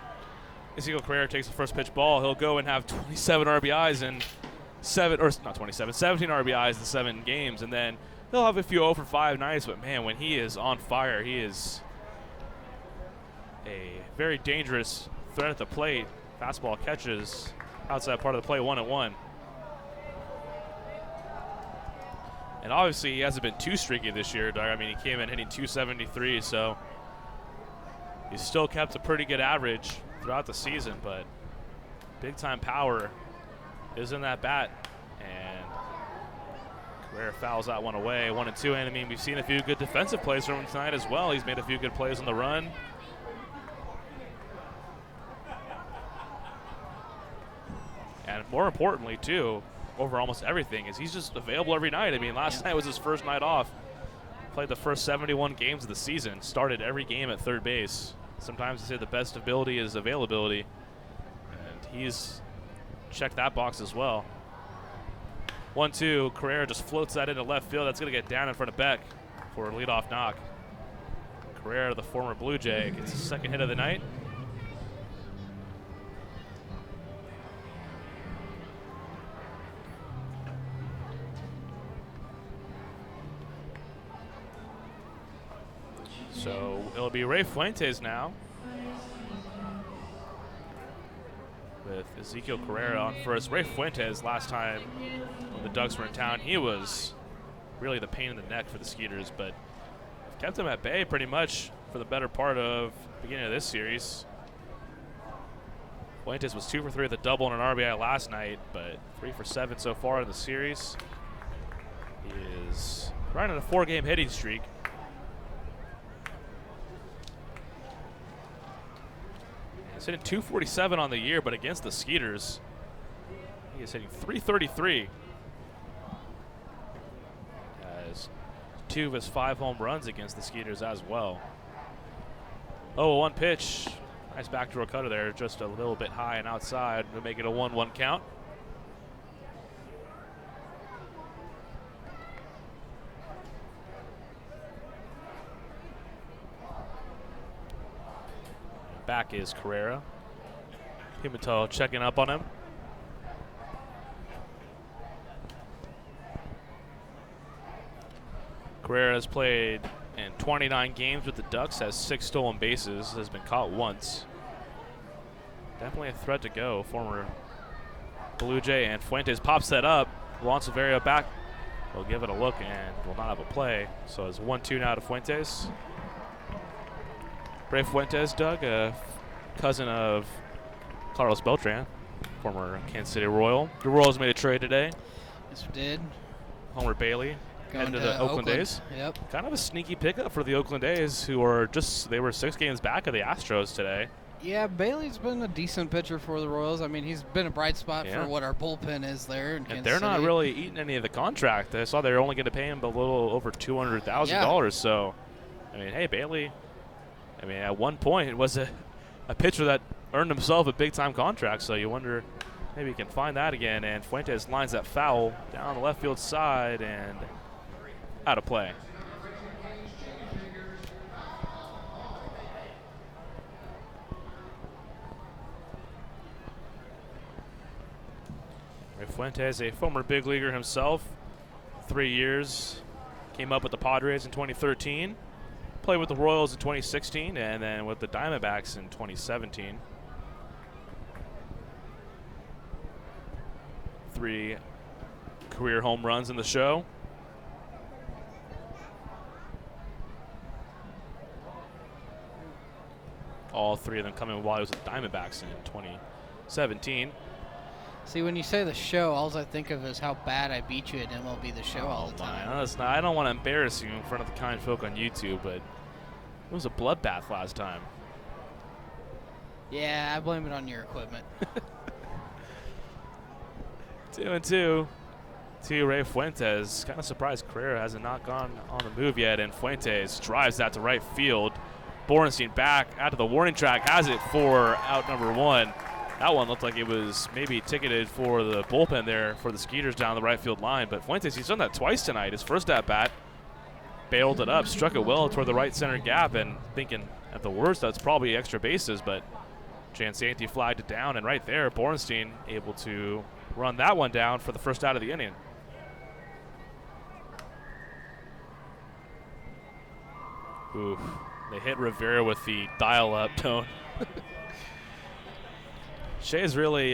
Ezekiel Carrera takes the first pitch ball. He'll go and have 27 RBIs in 17 RBIs in 7 games, and then he'll have a few 0 for 5 nights. But man, when he is on fire, he is a very dangerous threat at the plate. Fastball catches outside part of the plate 1-1. And obviously he hasn't been too streaky this year, Doug. I mean, he came in hitting 273, so he's still kept a pretty good average throughout the season, but big time power is in that bat. And Carrera fouls that one away, 1-2. And I mean, we've seen a few good defensive plays from him tonight as well. He's made a few good plays on the run. And more importantly, too, over almost everything, is he's just available every night. I mean, last night was his first night off. Played the first 71 games of the season. Started every game at third base. Sometimes they say the best ability is availability. And he's checked that box as well. 1-2. Carrera just floats that into left field. That's going to get down in front of Beck for a leadoff knock. Carrera, the former Blue Jay, gets his second hit of the night. So it'll be Ray Fuentes now, with Ezekiel Carrera on first. Ray Fuentes, last time when the Ducks were in town, he was really the pain in the neck for the Skeeters, but kept him at bay pretty much for the better part of the beginning of this series. Fuentes was 2 for 3 with a double and an RBI last night, but 3 for 7 so far in the series. He is running a 4-game hitting streak. He's hitting 247 on the year, but against the Skeeters, he is hitting 333. Has 2 of his 5 home runs against the Skeeters as well. 0-1 pitch. Nice backdoor cutter there, just a little bit high and outside to make it a 1-1 count. Back is Carrera. Pimentel checking up on him. Carrera has played in 29 games with the Ducks, has 6 stolen bases, has been caught once. Definitely a threat to go, former Blue Jay, and Fuentes pops that up. Juan Silverio back. We'll give it a look and will not have a play. So it's 1-2 now to Fuentes. Ray Fuentes, Doug, a cousin of Carlos Beltran, former Kansas City Royal. The Royals made a trade today. Yes, we did. Homer Bailey heading to the Oakland A's. Yep. Kind of a sneaky pickup for the Oakland A's, who are they were 6 games back of the Astros today. Yeah, Bailey's been a decent pitcher for the Royals. I mean, he's been a bright spot for what our bullpen is there in Kansas And they're not City. really eating any of the contract. I saw they're only going to pay him a little over $200,000. So, I mean, hey, Bailey, I mean, at one point it was a pitcher that earned himself a big-time contract. So you wonder maybe he can find that again. And Fuentes lines that foul down the left field side and out of play. Ray Fuentes, a former big leaguer himself, 3 years, came up with the Padres in 2013, played with the Royals in 2016, and then with the Diamondbacks in 2017. 3 career home runs in the show. All 3 of them coming while he was with the Diamondbacks in 2017. See, when you say the show, all I think of is how bad I beat you at MLB The Show all the time. I don't want to embarrass you in front of the kind folk on YouTube, but it was a bloodbath last time. Yeah, I blame it on your equipment. 2-2 to Ray Fuentes. Kind of surprised Carrera hasn't not gone on the move yet, and Fuentes drives that to right field. Borenstein back out to the warning track, has it for out number 1. That one looked like it was maybe ticketed for the bullpen there for the Skeeters down the right field line. But Fuentes, he's done that twice tonight. His first at-bat, bailed it up, struck it well toward the right center gap, and thinking at the worst that's probably extra bases, but Jansanti flagged it down, and right there, Borenstein able to run that one down for the first out of the inning. Ooh, they hit Rivera with the dial-up tone. Shea's really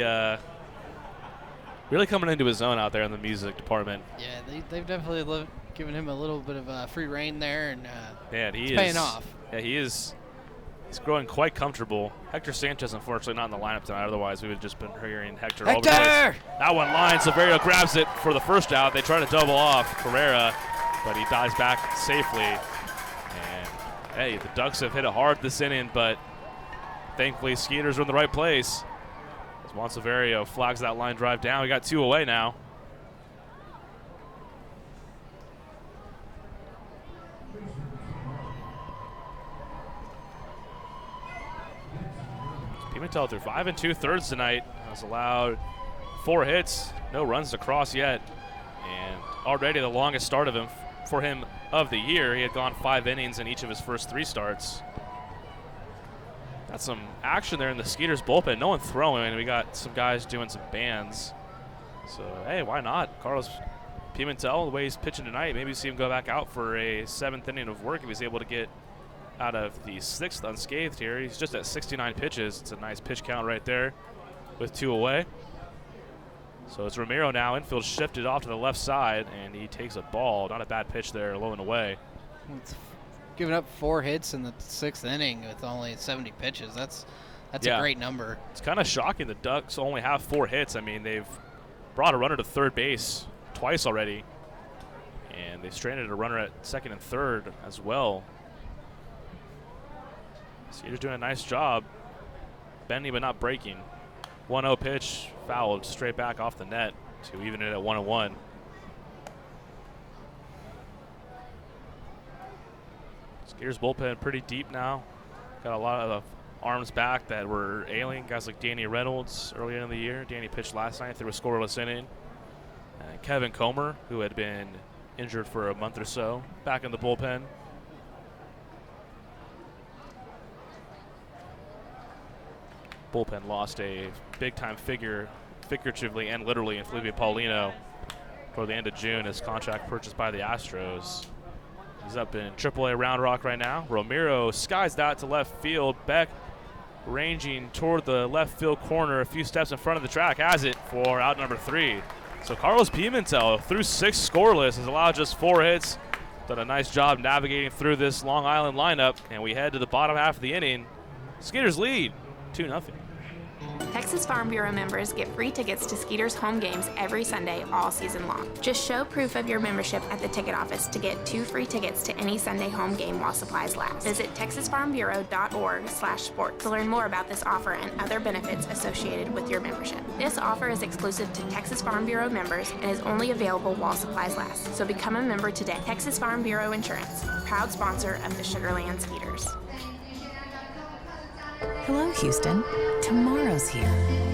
coming into his own out there in the music department. Yeah, they've definitely given him a little bit of free reign there, and it's paying off. Yeah, he's growing quite comfortable. Hector Sanchez, unfortunately, not in the lineup tonight. Otherwise, we would have just been hearing Hector all over the place. That one line. Silverio grabs it for the first out. They try to double off Carrera, but he dives back safely. And, hey, the Ducks have hit it hard this inning, but thankfully Skeeters are in the right place. Juan Silverio flags that line drive down. We got 2 away now. Pimentel through 5 2/3 tonight. Has allowed 4 hits, no runs across yet, and already the longest start for him of the year. He had gone 5 innings in each of his first 3 starts. Got some action there in the Skeeters bullpen. No one throwing. We got some guys doing some bands. So hey, why not? Carlos Pimentel, the way he's pitching tonight, maybe see him go back out for a 7th inning of work if he's able to get out of the 6th unscathed here. He's just at 69 pitches. It's a nice pitch count right there with 2 away. So it's Ramiro now. Infield shifted off to the left side, and he takes a ball. Not a bad pitch there, low and away. It's giving up 4 hits in the 6th inning with only 70 pitches. That's a great number. It's kind of shocking the Ducks only have 4 hits. I mean, they've brought a runner to third base twice already, and they've stranded a runner at 2nd and 3rd as well. Skeeters doing a nice job bending but not breaking. 1-0 pitch, fouled straight back off the net to even it at 1-1. Skeeters bullpen pretty deep now. Got a lot of arms back that were ailing. Guys like Danny Reynolds earlier in the year. Danny pitched last night through a scoreless inning. And Kevin Comer, who had been injured for a month or so, back in the bullpen. Bullpen lost a big-time figure, figuratively and literally, in Felipe Paulino for the end of June. His contract purchased by the Astros. He's up in AAA Round Rock right now. Ramiro skies that to left field. Beck ranging toward the left field corner, a few steps in front of the track, has it for out number 3. So Carlos Pimentel, through 6 scoreless, has allowed just 4 hits. Done a nice job navigating through this Long Island lineup, and we head to the bottom half of the inning. Skeeters lead 2-0. Texas Farm Bureau members get free tickets to Skeeters home games every Sunday all season long. Just show proof of your membership at the ticket office to get 2 free tickets to any Sunday home game while supplies last. Visit texasfarmbureau.org/sports to learn more about this offer and other benefits associated with your membership. This offer is exclusive to Texas Farm Bureau members and is only available while supplies last. So become a member today. Texas Farm Bureau Insurance, proud sponsor of the Sugarland Skeeters. Hello, Houston. Tomorrow's here.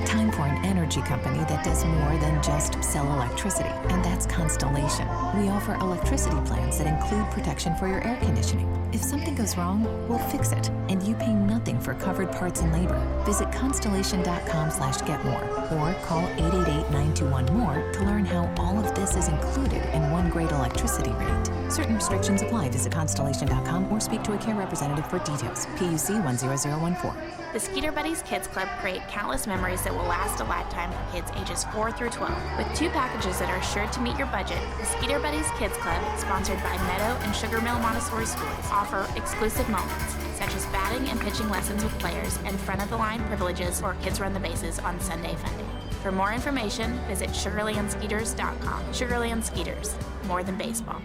Time for an energy company that does more than just sell electricity, and that's Constellation. We offer electricity plans that include protection for your air conditioning. If something goes wrong, we'll fix it, and you pay nothing for covered parts and labor. Visit constellation.com/getmore or call 888-921-MORE to learn how all of this is included in one great electricity rate. Certain restrictions apply. Visit constellation.com or speak to a care representative for details. PUC 10014. The Skeeter Buddies Kids Club create countless memories that will last a lifetime for kids ages 4 through 12. With 2 packages that are sure to meet your budget, the Skeeter Buddies Kids Club, sponsored by Meadow and Sugar Mill Montessori Schools, offer exclusive moments, such as batting and pitching lessons with players and front-of-the-line privileges or kids run the bases on Sunday Funday. For more information, visit sugarlandskeeters.com. Sugarland Skeeters, more than baseball.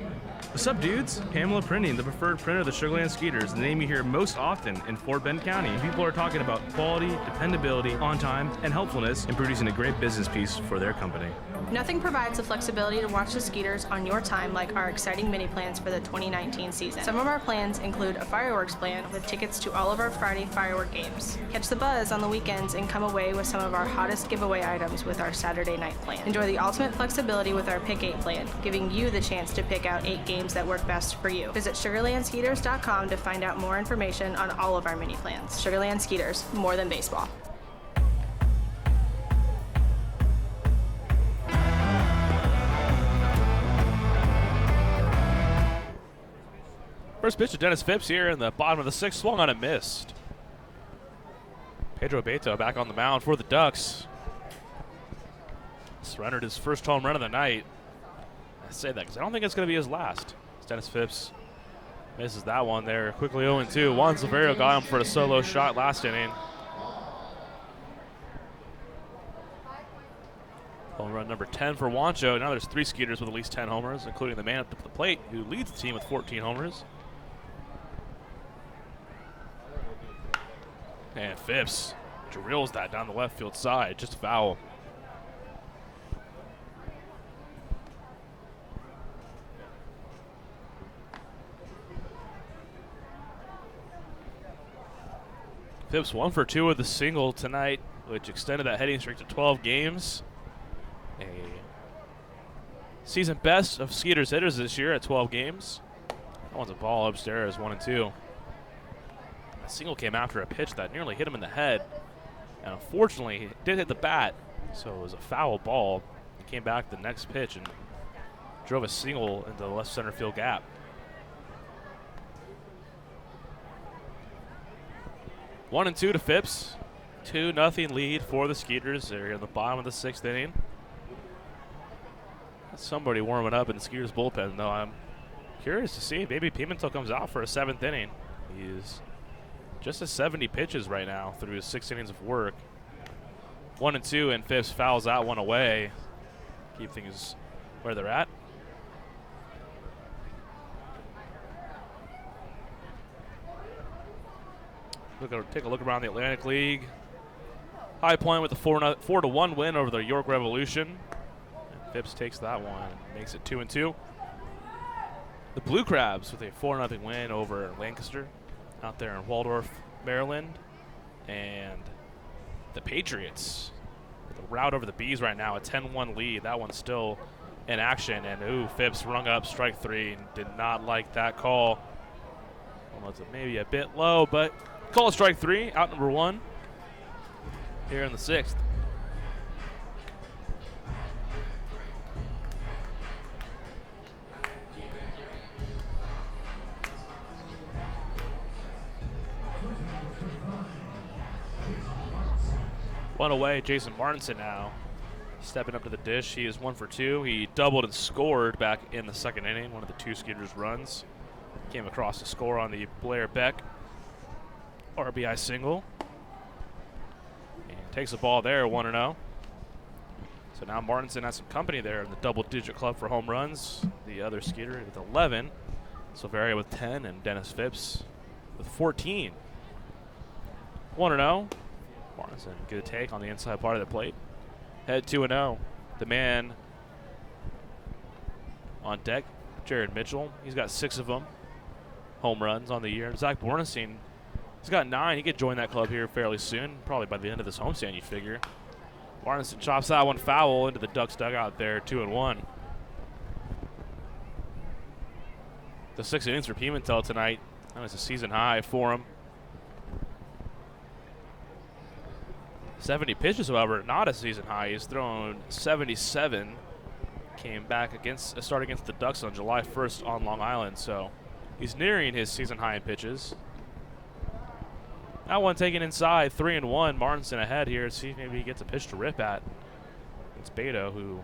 What's up, dudes? Pamela Printing, the preferred printer of the Sugarland Skeeters, the name you hear most often in Fort Bend County. People are talking about quality, dependability, on time, and helpfulness in producing a great business piece for their company. Nothing provides the flexibility to watch the Skeeters on your time like our exciting mini plans for the 2019 season. Some of our plans include a fireworks plan with tickets to all of our Friday firework games. Catch the buzz on the weekends and come away with some of our hottest giveaway items with our Saturday night plan. Enjoy the ultimate flexibility with our Pick 8 plan, giving you the chance to pick out 8 games that work best for you. Visit sugarlandskeeters.com to find out more information on all of our mini plans. Sugarland Skeeters, more than baseball. First pitch to Dennis Phipps here in the bottom of the 6th, swung on and missed. Pedro Beto back on the mound for the Ducks. Surrendered his first home run of the night. I say that because I don't think it's going to be his last. Dennis Phipps misses that one there. Quickly 0-2. Juan Silverio got him for a solo shot last inning. Home run number 10 for Wancho. Now there's 3 Skeeters with at least 10 homers, including the man at the plate who leads the team with 14 homers. And Phipps drills that down the left field side. Just a foul. Phipps 1 for 2 with a single tonight, which extended that hitting streak to 12 games. A season best of Skeeters hitters this year at 12 games. That one's a ball upstairs, 1-2. A single came after a pitch that nearly hit him in the head. And unfortunately, it did hit the bat, so it was a foul ball. He came back the next pitch and drove a single into the left center field gap. 1-2 to Phipps. 2-0 lead for the Skeeters. They're in the bottom of the 6th inning. Somebody warming up in the Skeeters bullpen, though. I'm curious to see. Maybe Pimentel comes out for a 7th inning. He's just at 70 pitches right now through his 6 innings of work. 1-2, and Phipps fouls out one away. Keep things where they're at. Take a look around the Atlantic League. High Point with a 4-1 win over the York Revolution. And Phipps takes that one and makes it 2-2. The Blue Crabs with a 4-0 win over Lancaster out there in Waldorf, Maryland. And the Patriots with a rout over the Bees right now, a 10-1 lead. That one's still in action. And Phipps rung up strike 3 and did not like that call. Almost maybe a bit low, but call strike 3, out number 1 here in the 6th. One away, Jason Martinson now stepping up to the dish. He is 1 for 2. He doubled and scored back in the 2nd inning, one of the 2 Skeeters runs. Came across to score on the Blair Beck RBI single. And takes the ball there, 1-0. So now Martinson has some company there in the double-digit club for home runs. The other Skeeter with 11. Silverio with 10, and Dennis Phipps with 14. 1-0. Martinson, good take on the inside part of the plate. Head 2-0. The man on deck, Jared Mitchell. He's got 6 of them. Home runs on the year. Zach Bornstein, he's got 9. He could join that club here fairly soon, probably by the end of this homestand, you figure. Martinson chops that one foul into the Ducks dugout there, 2-1. The 6 innings for Pimentel tonight. That was a season high for him. 70 pitches, however, not a season high. He's thrown 77. Came back against start against the Ducks on July 1st on Long Island, so he's nearing his season high in pitches. That one taken inside, 3-1. Martinson ahead here. See if maybe he gets a pitch to rip at. It's Beto, who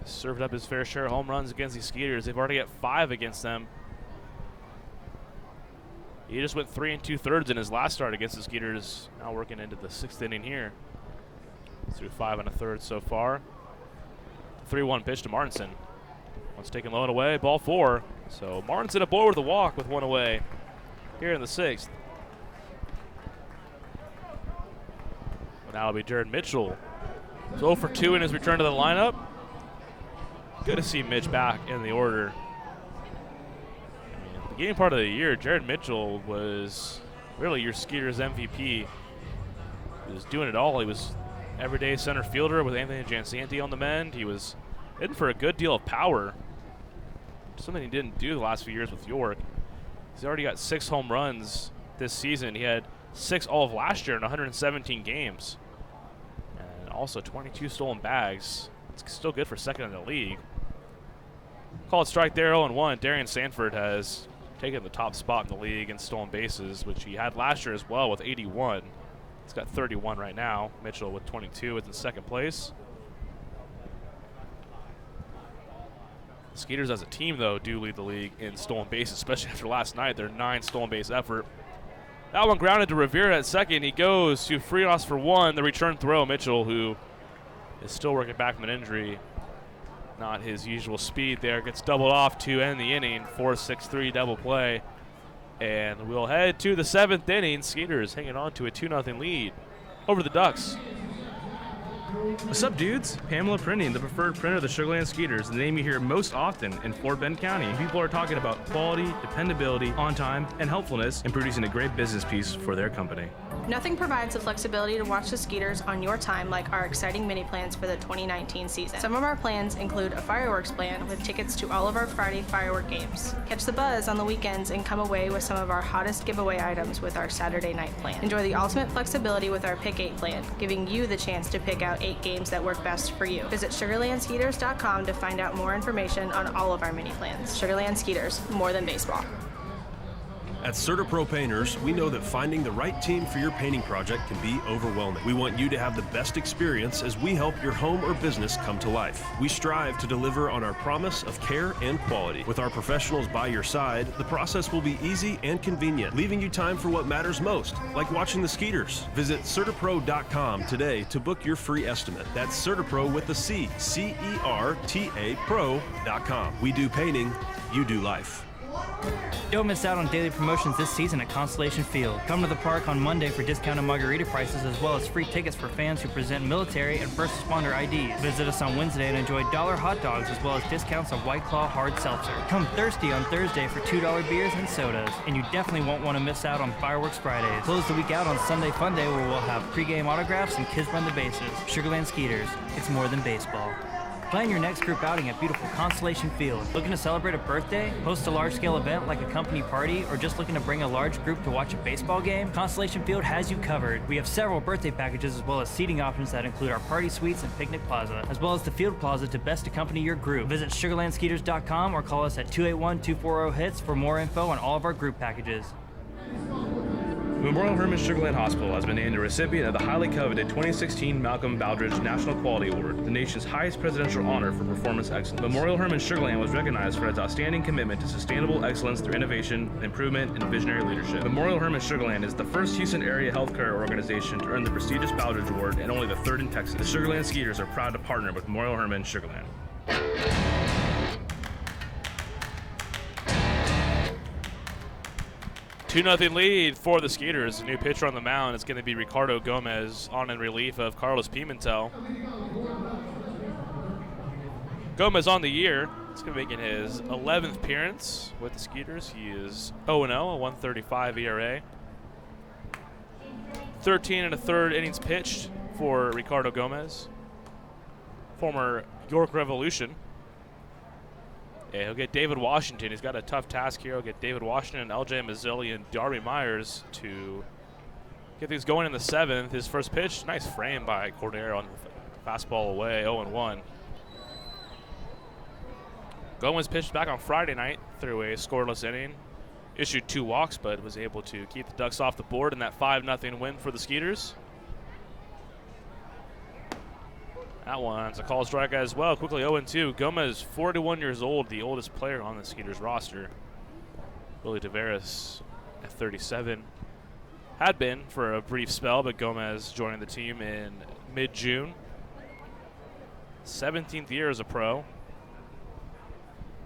served up his fair share of home runs against these Skeeters. They've already got 5 against them. He just went 3 2/3 in his last start against the Skeeters. Now working into the 6th inning here. Through 5 1/3 so far. 3-1 pitch to Martinson. One's taken low and away, ball 4. So Martinson aboard with a walk with 1 away here in the 6th. And now it'll be Jared Mitchell. So 0 for 2 in his return to the lineup. Good to see Mitch back in the order. The beginning part of the year, Jared Mitchell was really your Skeeters MVP. He was doing it all. He was everyday center fielder with Anthony Jansanti on the mend. He was hitting for a good deal of power, something he didn't do the last few years with York. He's already got 6 home runs this season. He had 6 all of last year in 117 games. And also 22 stolen bags. It's still good for 2nd in the league. Called strike there, 0-1. Darian Sanford has taken the top spot in the league in stolen bases, which he had last year as well with 81. He's got 31 right now. Mitchell with 22 is in 2nd place. The Skeeters as a team, though, do lead the league in stolen bases, especially after last night. Their 9 stolen base effort. That one grounded to Rivera at 2nd. He goes to Frias for 1. The return throw, Mitchell, who is still working back from an injury. Not his usual speed there. Gets doubled off to end the inning. 4-6-3 double play. And we'll head to the 7th inning. Skeeters hanging on to a 2-0 lead. over the Ducks. What's up, dudes? Pamela Printing, the preferred printer of the Sugar Land Skeeters, the name you hear most often in Fort Bend County. People are talking about quality, dependability, on time, and helpfulness in producing a great business piece for their company. Nothing provides the flexibility to watch the Skeeters on your time like our exciting mini plans for the 2019 season. Some of our plans include a fireworks plan with tickets to all of our Friday firework games. Catch the buzz on the weekends and come away with some of our hottest giveaway items with our Saturday night plan. Enjoy the ultimate flexibility with our Pick 8 plan, giving you the chance to pick out 8 games that work best for you. Visit SugarlandSkeeters.com to find out more information on all of our mini plans. Sugarland Skeeters, more than baseball. At CertaPro Painters, we know that finding the right team for your painting project can be overwhelming. We want you to have the best experience as we help your home or business come to life. We strive to deliver on our promise of care and quality. With our professionals by your side, the process will be easy and convenient, leaving you time for what matters most, like watching the Skeeters. Visit CertaPro.com today to book your free estimate. That's CertaPro with a C, C-E-R-T-A Pro.com. We do painting, you do life. Don't miss out on daily promotions this season at Constellation Field. Come to the park on Monday for discounted margarita prices as well as free tickets for fans who present military and first responder IDs. Visit us on Wednesday and enjoy $1 hot dogs as well as discounts on White Claw hard seltzer. Come thirsty on Thursday for $2 beers and sodas. And you definitely won't want to miss out on Fireworks Fridays. Close the week out on Sunday Fun Day where we'll have pregame autographs and kids run the bases. Sugarland Skeeters, it's more than baseball. Plan your next group outing at beautiful Constellation Field. Looking to celebrate a birthday, host a large-scale event like a company party, or just looking to bring a large group to watch a baseball game? Constellation Field has you covered. We have several birthday packages as well as seating options that include our party suites and picnic plaza, as well as the field plaza to best accompany your group. Visit SugarlandSkeeters.com or call us at 281-240-HITS for more info on all of our group packages. Memorial Hermann Sugarland Hospital has been named a recipient of the highly coveted 2016 Malcolm Baldrige National Quality Award, the nation's highest presidential honor for performance excellence. Memorial Hermann Sugarland was recognized for its outstanding commitment to sustainable excellence through innovation, improvement, and visionary leadership. Memorial Hermann Sugarland is the first Houston area healthcare organization to earn the prestigious Baldrige Award and only the third in Texas. The Sugarland Skeeters are proud to partner with Memorial Hermann Sugarland. 2-0 lead for the Skeeters. A new pitcher on the mound is going to be Ricardo Gomez on in relief of Carlos Pimentel. Gomez on the year. He's going to be making his 11th appearance with the Skeeters. He is 0-0, a 1.35 ERA. 13 1/3 innings pitched for Ricardo Gomez, former York Revolution. Yeah, he'll get David Washington. He's got a tough task here. He'll get David Washington, LJ Mazzilli, and Darby Myers to get things going in the 7th. His first pitch, nice frame by Cordero on the fastball away, 0-1. Gomez pitched back on Friday night through a scoreless inning. Issued 2 walks, but was able to keep the Ducks off the board in that 5-0 win for the Skeeters. That one's a call strike as well. Quickly 0-2. Gomez, 41 years old, the oldest player on the Skeeters roster. Willie Tavares at 37. Had been for a brief spell, but Gomez joining the team in mid-June. 17th year as a pro.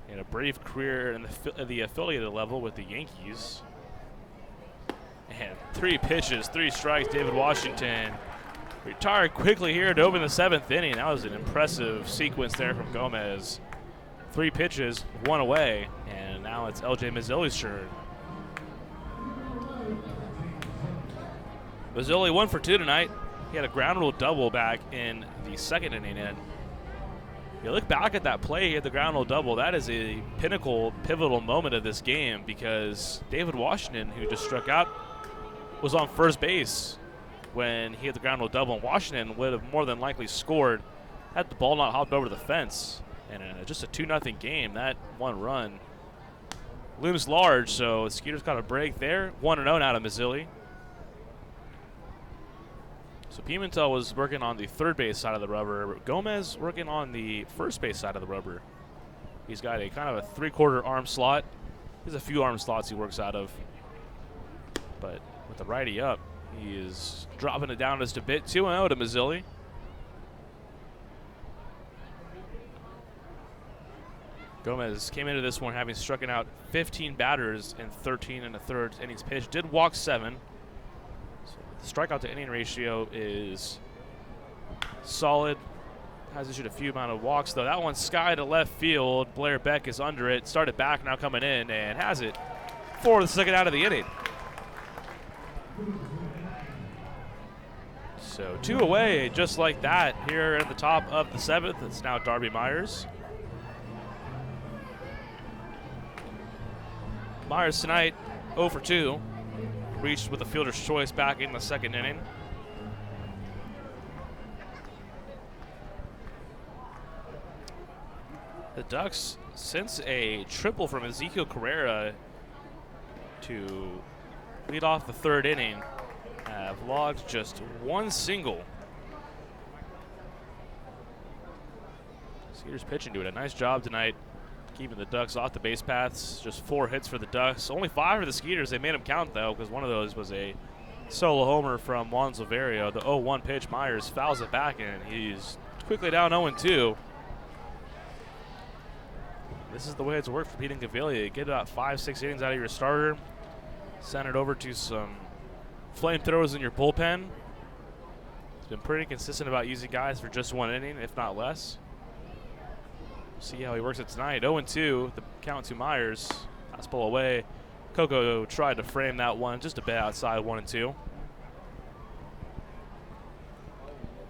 And a brief career in the affiliated level with the Yankees. And 3 pitches, 3 strikes. David Washington retired quickly here to open the 7th inning. That was an impressive sequence there from Gomez. 3 pitches, 1 away, and now it's LJ Mazzilli's turn. Mazzilli 1 for 2 tonight. He had a ground rule double back in the 2nd inning, and you look back at that play, he had the ground rule double. That is a pinnacle, pivotal moment of this game because David Washington, who just struck out, was on first base when he had the ground rule double, and Washington would have more than likely scored had the ball not hopped over the fence. And just a 2-0 game, that 1 run looms large, so the Skeeters got a break there. 1-0 now to Mazzilli. So Pimentel was working on the third base side of the rubber. Gomez working on the first base side of the rubber. He's got a kind of a 3/4 arm slot. There's a few arm slots he works out of. But with the righty up, he is dropping it down just a bit. 2-0 to Mazzilli. Gomez came into this one having struck out 15 batters in 13 1/3 innings pitched. Did walk 7. So strikeout to inning ratio is solid. Has issued a few amount of walks, though. That one's sky to left field. Blair Beck is under it. Started back, now coming in, and has it for the second out of the inning. So 2 away, just like that, here at the top of the 7th. It's now Darby Myers. Myers tonight, 0 for 2. Reached with a fielder's choice back in the second inning. The Ducks, since a triple from Ezekiel Carrera to lead off the third inning, have logged just 1 single. Skeeters pitching doing a nice job tonight, keeping the Ducks off the base paths. Just 4 hits for the Ducks. Only 5 for the Skeeters. They made them count, though, because one of those was a solo homer from Juan Silverio. The 0-1 pitch, Myers fouls it back, and he's quickly down 0-2. This is the way it's worked for Pete and Gavilia. You get about 5-6 innings out of your starter, send it over to some flamethrowers in your bullpen. He's been pretty consistent about using guys for just 1 inning, if not less. See how he works it tonight. 0-2, the count to Myers. Fastball away. Coco tried to frame that one just a bit outside 1-2.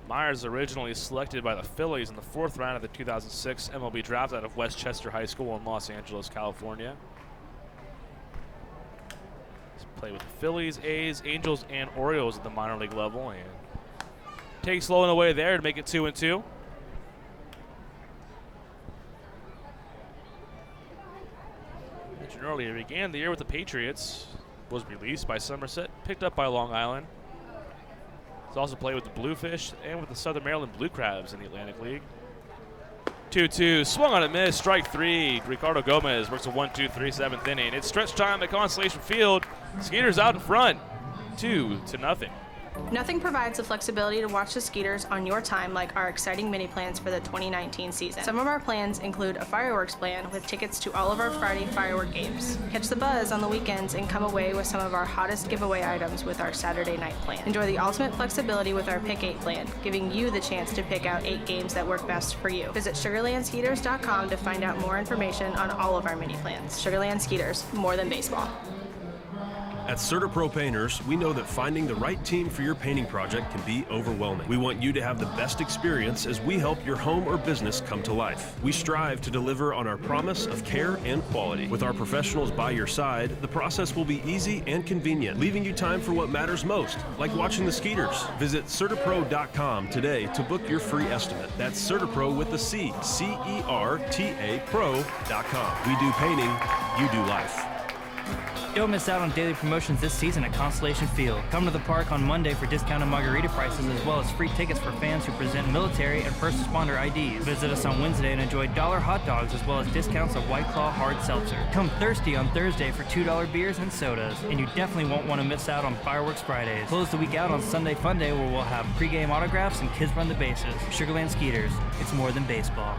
Myers originally selected by the Phillies in the 4th round of the 2006 MLB draft out of Westchester High School in Los Angeles, California. He's played with the Phillies, A's, Angels, and Orioles at the minor league level, and takes low and away there to make it 2-2. Mentioned earlier, began the year with the Patriots, was released by Somerset, picked up by Long Island. He's also played with the Bluefish and with the Southern Maryland Blue Crabs in the Atlantic League. 2-2, swung on a miss, strike 3. Ricardo Gomez works a 1-2-3 7th inning. It's stretch time at Constellation Field. Skeeters out in front, 2-0. Nothing provides the flexibility to watch the Skeeters on your time like our exciting mini plans for the 2019 season. Some of our plans include a fireworks plan with tickets to all of our Friday firework games. Catch the buzz on the weekends and come away with some of our hottest giveaway items with our Saturday night plan. Enjoy the ultimate flexibility with our Pick 8 plan, giving you the chance to pick out 8 games that work best for you. Visit SugarlandSkeeters.com to find out more information on all of our mini plans. Sugarland Skeeters, more than baseball. At CertaPro Painters, we know that finding the right team for your painting project can be overwhelming. We want you to have the best experience as we help your home or business come to life. We strive to deliver on our promise of care and quality. With our professionals by your side, the process will be easy and convenient, leaving you time for what matters most, like watching the Skeeters. Visit CertaPro.com today to book your free estimate. That's CertaPro with a C, C-E-R-T-A Pro.com. We do painting, you do life. Don't miss out on daily promotions this season at Constellation Field. Come to the park on Monday for discounted margarita prices as well as free tickets for fans who present military and first responder IDs. Visit us on Wednesday and enjoy $1 hot dogs as well as discounts of White Claw hard seltzer. Come thirsty on Thursday for $2 beers and sodas. And you definitely won't want to miss out on Fireworks Fridays. Close the week out on Sunday Fun Day where we'll have pregame autographs and kids run the bases. Sugarland Skeeters, it's more than baseball.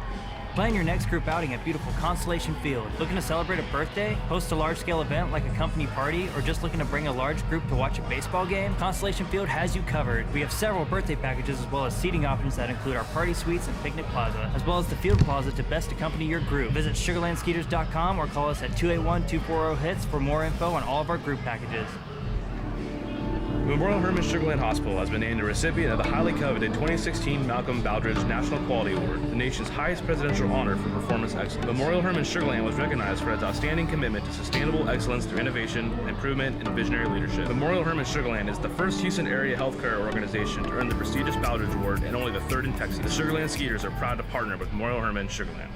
Plan your next group outing at beautiful Constellation Field. Looking to celebrate a birthday, host a large-scale event like a company party, or just looking to bring a large group to watch a baseball game? Constellation Field has you covered. We have several birthday packages as well as seating options that include our party suites and picnic plaza, as well as the field plaza to best accompany your group. Visit SugarlandSkeeters.com or call us at 281-240-HITS for more info on all of our group packages. Memorial Hermann Sugarland Hospital has been named a recipient of the highly coveted 2016 Malcolm Baldridge National Quality Award, the nation's highest presidential honor for performance excellence. Memorial Hermann Sugarland was recognized for its outstanding commitment to sustainable excellence through innovation, improvement, and visionary leadership. Memorial Hermann Sugarland is the first Houston area healthcare organization to earn the prestigious Baldridge Award and only the 3rd in Texas. The Sugarland Skeeters are proud to partner with Memorial Hermann Sugarland.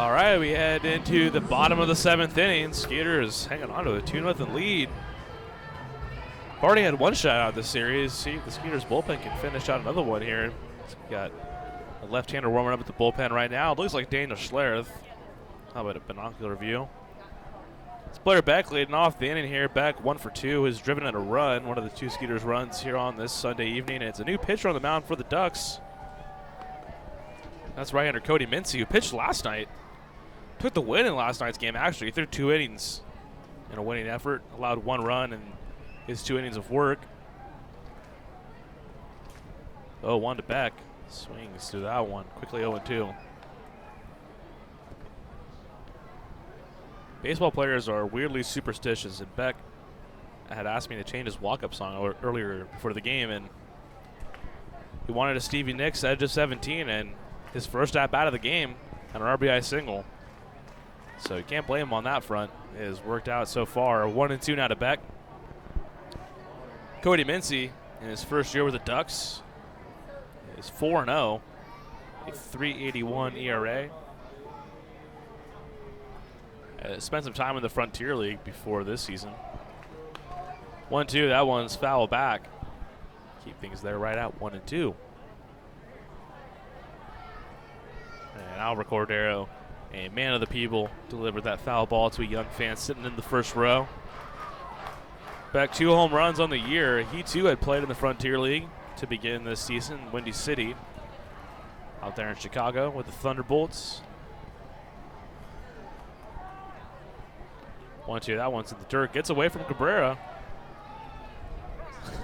All right, we head into the bottom of the 7th inning. Skeeters hanging on to a 2-0 lead. Already had one shutout of this series. See if the Skeeters bullpen can finish out another one here. Got a left-hander warming up at the bullpen right now. It looks like Daniel Schlereth. How about a binocular view? It's Blair Beck leading off the inning here. Beck 1 for 2 has driven in a run, one of the 2 Skeeters runs here on this Sunday evening. And it's a new pitcher on the mound for the Ducks. That's right-hander Cody Mincy, who pitched last night. Took the win in last night's game, actually. He threw 2 innings in a winning effort, allowed 1 run and his 2 innings of work. 0-1 to Beck. Swings through that one. Quickly 0-2. Baseball players are weirdly superstitious, and Beck had asked me to change his walk-up song earlier before the game, and he wanted a Stevie Nicks Edge of 17, and his first at-bat of the game on an RBI single. So you can't blame him on that front. It has worked out so far. 1-2 now to Beck. Cody Mincy, in his first year with the Ducks, is 4-0, a 3.81 ERA. Spent some time in the Frontier League before this season. 1-2, that one's foul back. Keep things there right at 1-2. And Albert Cordero, a man of the people, delivered that foul ball to a young fan sitting in the first row. Beck 2 home runs on the year. He too had played in the Frontier League to begin this season. Windy City out there in Chicago with the Thunderbolts. 1-2, that one's in the dirt. Gets away from Cabrera.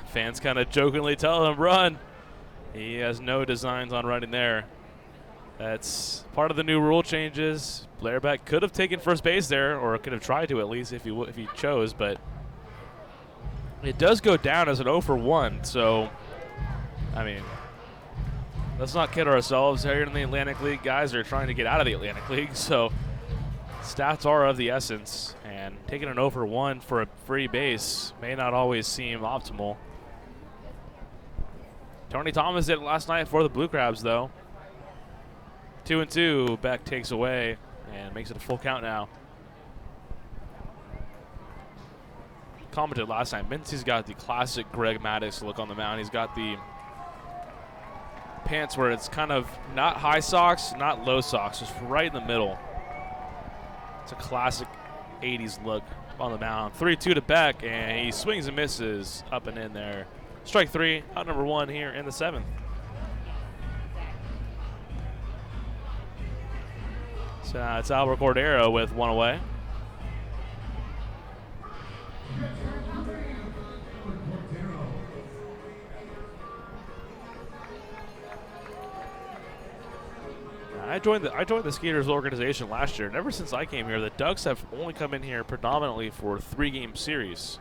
Fans kind of jokingly tell him, run. He has no designs on running there. That's part of the new rule changes. Blair Beck could have taken first base there, or could have tried to at least if he chose, but it does go down as an 0 for 1. So, I mean, let's not kid ourselves. Here in the Atlantic League, guys are trying to get out of the Atlantic League, so stats are of the essence, and taking an 0 for 1 for a free base may not always seem optimal. Tony Thomas did it last night for the Blue Crabs, though. 2-2, Beck takes away and makes it a full count now. Commented last night, Mincy's got the classic Greg Maddux look on the mound. He's got the pants where it's kind of not high socks, not low socks, just right in the middle. It's a classic 80s look on the mound. 3-2 to Beck, and he swings and misses up and in there. Strike 3, out number 1 here in the 7th. So now it's Albert Cordero with 1 away. I joined the Skeeters organization last year, and ever since I came here, the Ducks have only come in here predominantly for 3-game series.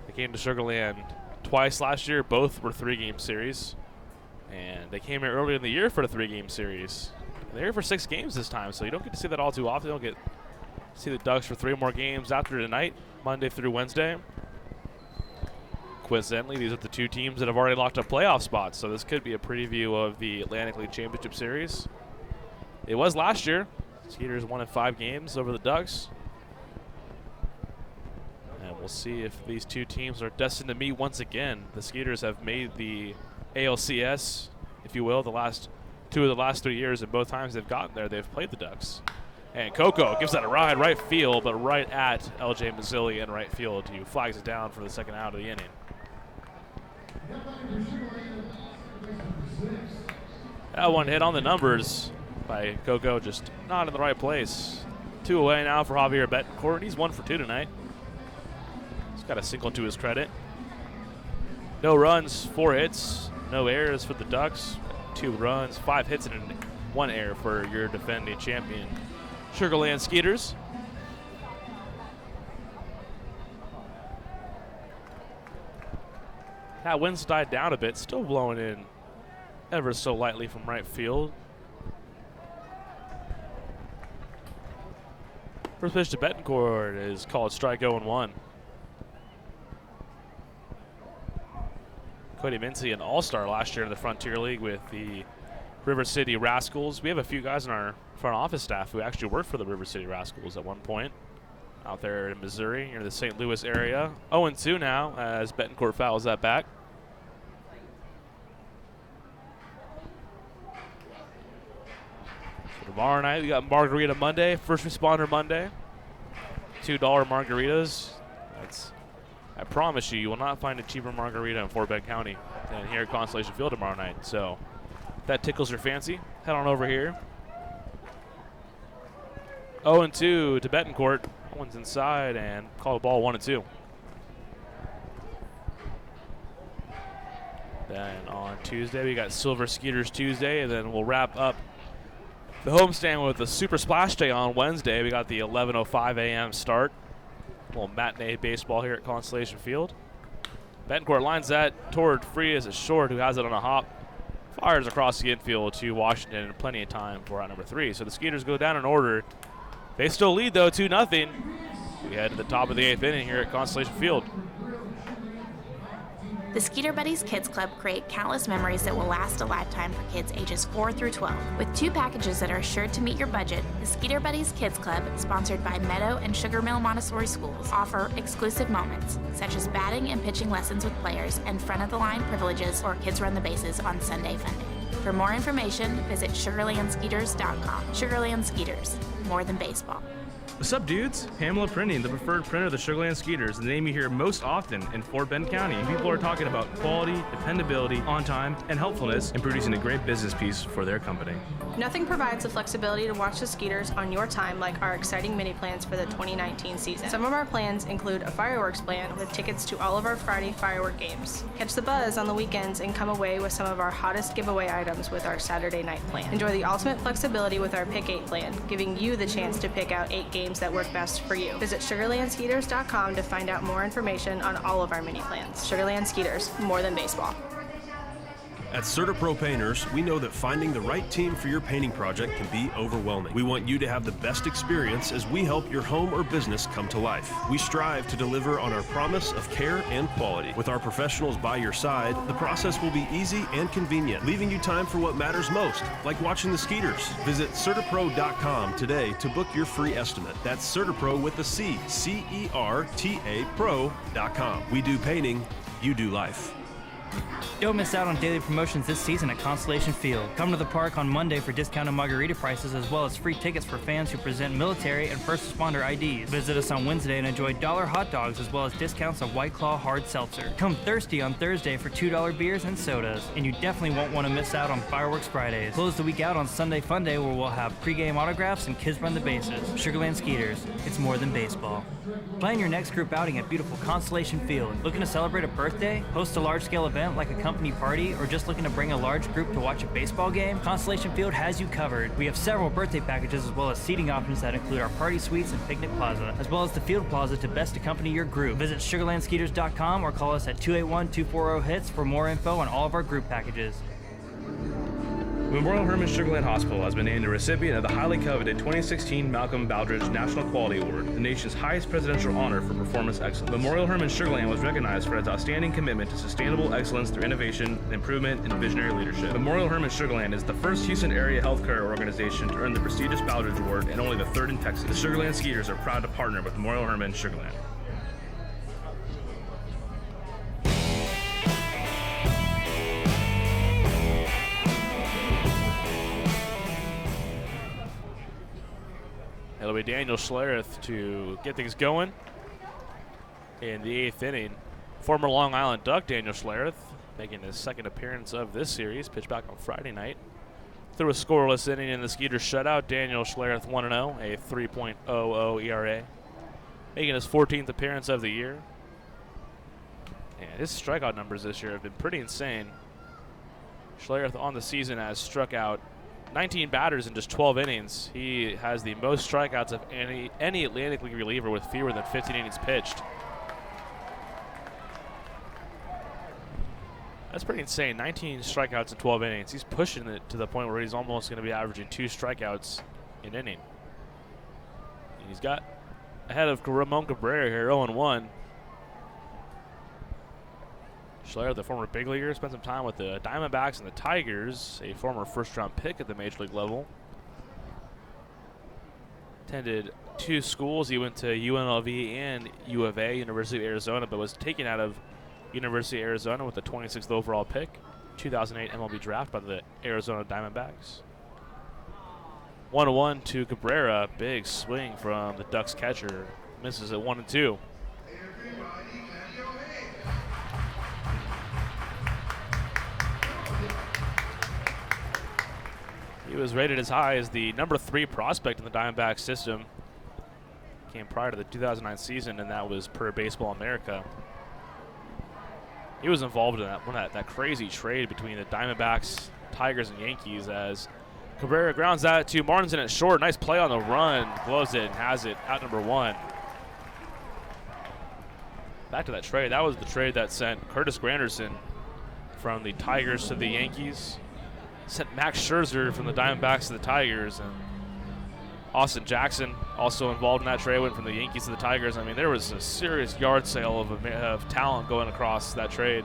They came to Sugar Land twice last year, both were 3-game series, and they came here earlier in the year for the 3-game series. They're here for 6 games this time, so you don't get to see that all too often. You don't get to see the Ducks for 3 more games after tonight, Monday through Wednesday. Coincidentally, these are the 2 teams that have already locked up playoff spots, so this could be a preview of the Atlantic League Championship Series. It was last year. Skeeters won in 5 games over the Ducks. And we'll see if these 2 teams are destined to meet once again. The Skeeters have made the ALCS, if you will, the last 2 of the last 3 years, and both times they've gotten there, they've played the Ducks. And Coco gives that a ride right field, but right at LJ Mazzilli in right field, who flags it down for the second out of the inning. That one hit on the numbers by Coco, just not in the right place. 2 away now for Javier Betancourt. He's 1 for 2 tonight. He's got a single to his credit. No runs, 4 hits, no errors for the Ducks. 2 runs, 5 hits, and 1 error for your defending champion, Sugar Land Skeeters. That wind's died down a bit, still blowing in ever so lightly from right field. First pitch to Betancourt is called strike 0-1. Cody Mincy, an all-star last year in the Frontier League with the River City Rascals. We have a few guys in our front office staff who actually worked for the River City Rascals at one point out there in Missouri, near the St. Louis area. 0-2 now as Betancourt fouls that back. So tomorrow night we got Margarita Monday, First Responder Monday. $2 margaritas. I promise you will not find a cheaper margarita in Fort Bend County than here at Constellation Field tomorrow night. So if that tickles your fancy, head on over here. 0-2 to Betancourt. One's inside and call the ball 1-2. Then on Tuesday we got Silver Skeeters Tuesday, and then we'll wrap up the homestand with the Super Splash Day on Wednesday. We got the 11:05 a.m. start. A little matinee baseball here at Constellation Field. Betancourt lines that toward Free as a short, who has it on a hop. Fires across the infield to Washington, and plenty of time for out number 3. So the Skeeters go down in order. They still lead, though, 2-0. We head to the top of the 8th inning here at Constellation Field. The Skeeter Buddies Kids Club create countless memories that will last a lifetime for kids ages 4 through 12. With 2 packages that are sure to meet your budget, the Skeeter Buddies Kids Club, sponsored by Meadow and Sugar Mill Montessori Schools, offer exclusive moments, such as batting and pitching lessons with players and front-of-the-line privileges or Kids Run the Bases on Sunday Funday. For more information, visit SugarlandSkeeters.com. Sugarland Skeeters, more than baseball. What's up, dudes? Pamela Printing, the preferred printer of the Sugarland Skeeters, the name you hear most often in Fort Bend County. People are talking about quality, dependability, on time, and helpfulness in producing a great business piece for their company. Nothing provides the flexibility to watch the Skeeters on your time like our exciting mini plans for the 2019 season. Some of our plans include a fireworks plan with tickets to all of our Friday firework games. Catch the buzz on the weekends and come away with some of our hottest giveaway items with our Saturday night plan. Enjoy the ultimate flexibility with our Pick 8 plan, giving you the chance to pick out 8 games that work best for you. Visit SugarlandSkeeters.com to find out more information on all of our mini plans. Sugarland Skeeters, more than baseball. At CertaPro Painters, we know that finding the right team for your painting project can be overwhelming. We want you to have the best experience as we help your home or business come to life. We strive to deliver on our promise of care and quality. With our professionals by your side, the process will be easy and convenient, leaving you time for what matters most, like watching the Skeeters. Visit CertaPro.com today to book your free estimate. That's CertaPro with a C, C-E-R-T-A Pro.com. We do painting, you do life. Don't miss out on daily promotions this season at Constellation Field. Come to the park on Monday for discounted margarita prices as well as free tickets for fans who present military and first responder IDs. Visit us on Wednesday and enjoy $1 hot dogs as well as discounts on White Claw hard seltzer. Come thirsty on Thursday for $2 beers and sodas. And you definitely won't want to miss out on Fireworks Fridays. Close the week out on Sunday Fun Day, where we'll have pregame autographs and Kids Run the Bases. Sugarland Skeeters, it's more than baseball. Plan your next group outing at beautiful Constellation Field. Looking to celebrate a birthday, host a large-scale event like a company party, or just looking to bring a large group to watch a baseball game? Constellation Field has you covered. We have several birthday packages as well as seating options that include our party suites and picnic plaza, as well as the field plaza to best accompany your group. Visit SugarlandSkeeters.com or call us at 281-240-HITS for more info on all of our group packages. Memorial Hermann Sugarland Hospital has been named a recipient of the highly coveted 2016 Malcolm Baldrige National Quality Award, the nation's highest presidential honor for performance excellence. Memorial Hermann Sugarland was recognized for its outstanding commitment to sustainable excellence through innovation, improvement, and visionary leadership. Memorial Hermann Sugarland is the first Houston area healthcare organization to earn the prestigious Baldrige Award and only the third in Texas. The Sugarland Skeeters are proud to partner with Memorial Hermann Sugarland. It'll be Daniel Schlereth to get things going in the 8th inning. Former Long Island Duck Daniel Schlereth making his second appearance of this series. Pitched back on Friday night. Through a scoreless inning in the Skeeters shutout, Daniel Schlereth 1-0, a 3.00 ERA. Making his 14th appearance of the year. And his strikeout numbers this year have been pretty insane. Schlereth on the season has struck out 19 batters in just 12 innings. He has the most strikeouts of any Atlantic League reliever with fewer than 15 innings pitched. That's pretty insane. 19 strikeouts in 12 innings. He's pushing it to the point where he's almost going to be averaging 2 strikeouts an inning. And he's got ahead of Ramon Cabrera here, 0-1. Schler, the former big leaguer, spent some time with the Diamondbacks and the Tigers, a former first-round pick at the major league level. Attended 2 schools. He went to UNLV and U of A, University of Arizona, but was taken out of University of Arizona with the 26th overall pick, 2008 MLB draft by the Arizona Diamondbacks. 1-1 to Cabrera. Big swing from the Ducks catcher. Misses at 1-2. He was rated as high as the number 3 prospect in the Diamondbacks system. Came prior to the 2009 season, and that was per Baseball America. He was involved in that crazy trade between the Diamondbacks, Tigers, and Yankees as Cabrera grounds that to Martinson at short. Nice play on the run. Blows it and has it out number 1. Back to that trade. That was the trade that sent Curtis Granderson from the Tigers to the Yankees. Sent Max Scherzer from the Diamondbacks to the Tigers. And Austin Jackson also involved in that trade, went from the Yankees to the Tigers. I mean, there was a serious yard sale of talent going across that trade.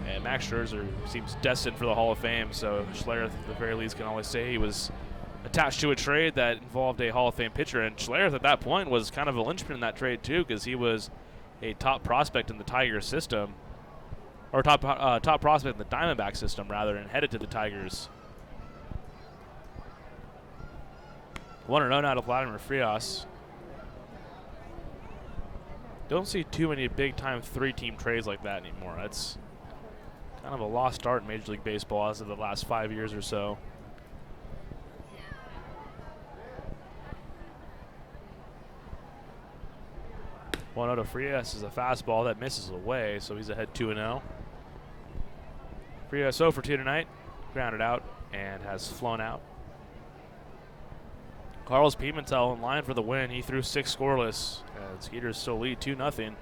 And Max Scherzer seems destined for the Hall of Fame, so Schler, at the very least, can always say he was attached to a trade that involved a Hall of Fame pitcher. And Schler, at that point, was kind of a linchpin in that trade, too, because he was a top prospect in the Tigers system, or top prospect in the Diamondback system, rather, and headed to the Tigers. 1-0 now to Vladimir Frias. Don't see too many big-time 3-team trades like that anymore. That's kind of a lost art in Major League Baseball as of the last 5 years or so. One out of Frias is a fastball that misses away, so he's ahead 2-0. Frias 0 for 2 tonight, grounded out and has flown out. Carlos Pimentel in line for the win. He threw 6 scoreless, and Skeeters still lead 2-0.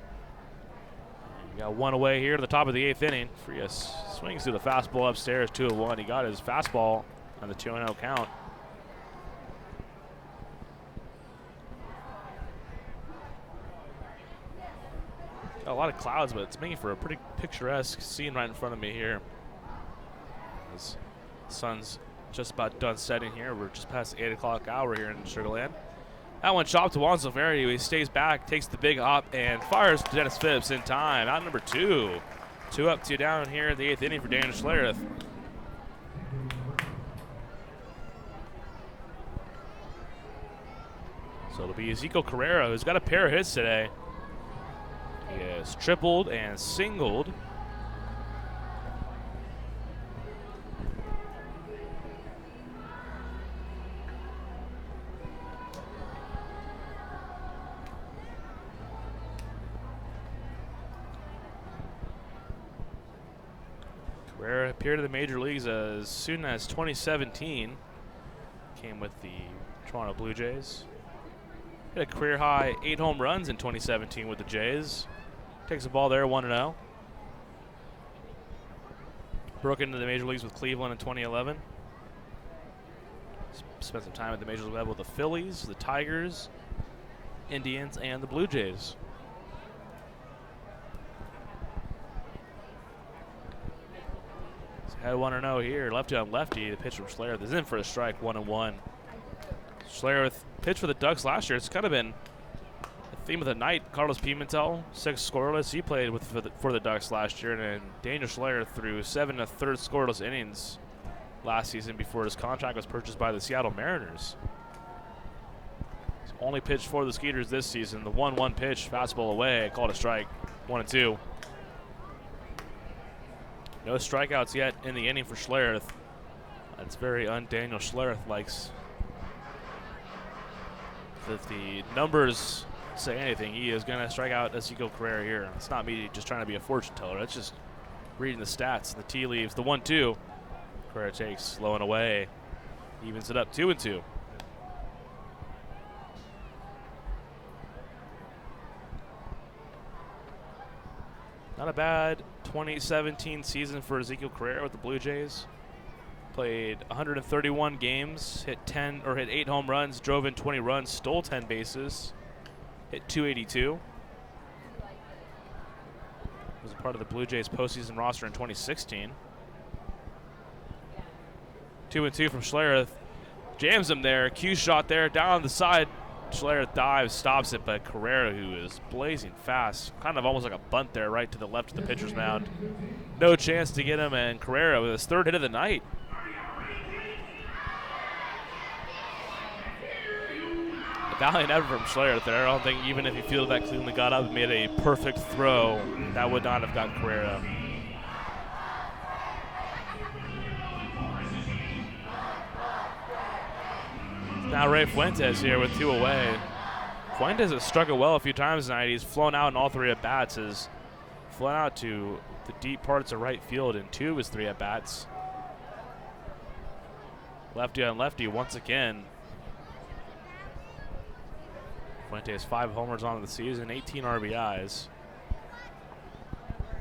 We got 1 away here to the top of the 8th inning. Frias swings through the fastball upstairs, 2-1. He got his fastball on the 2-0 count. Got a lot of clouds, but it's making for a pretty picturesque scene right in front of me here. As the sun's just about done setting here. We're just past the 8 o'clock hour here in Sugar Land. That one chopped to Juan Silverio. He stays back, takes the big hop, and fires Dennis Phipps in time. Out number 2. 2 up, 2 down here in the 8th inning for Daniel Schlereth. So it'll be Ezekiel Carrera, who's got a pair of hits today. He has tripled and singled. Carrera appeared in the major leagues as soon as 2017. Came with the Toronto Blue Jays. Hit a career high 8 home runs in 2017 with the Jays. Takes the ball there, 1-0. Broke into the major leagues with Cleveland in 2011. Spent some time at the major league level with the Phillies, the Tigers, Indians, and the Blue Jays. Had 1-0 here, lefty on lefty. The pitch from Schlereth is in for a strike, 1-1. Schlereth pitched for the Ducks last year. It's kind of been the theme of the night. Carlos Pimentel, 6 scoreless. He played for the Ducks last year, and then Daniel Schlereth threw 7 1/3 scoreless innings last season before his contract was purchased by the Seattle Mariners. He's only pitched for the Skeeters this season. The 1-1 pitch, fastball away, called a strike, 1-2. No strikeouts yet in the inning for Schlereth. That's very un-Daniel Schlereth likes. If the numbers say anything, he is going to strike out Ezekiel Carrera here. It's not me just trying to be a fortune teller. It's just reading the stats, the tea leaves. The 1-2. Carrera takes low and away. Evens it up 2-2. Not a bad 2017 season for Ezekiel Carrera with the Blue Jays. Played 131 games, hit 8 home runs, drove in 20 runs, stole 10 bases, hit .282. Was a part of the Blue Jays postseason roster in 2016. 2-2 from Schlereth. Jams him there. Q shot there down the side. Schlereth dives, stops it, but Carrera, who is blazing fast, kind of almost like a bunt there right to the left of the pitcher's mound. No chance to get him, and Carrera with his third hit of the night. A valiant effort from Schlereth there. I don't think even if he fielded that cleanly, got up and made a perfect throw, that would not have got Carrera. Now Ray Fuentes here with 2 away. Fuentes has struggled well a few times tonight. He's flown out in all 3 at-bats. Has flown out to the deep parts of right field in 2 of his 3 at-bats. Lefty on lefty once again. Fuentes 5 homers on the season, 18 RBIs.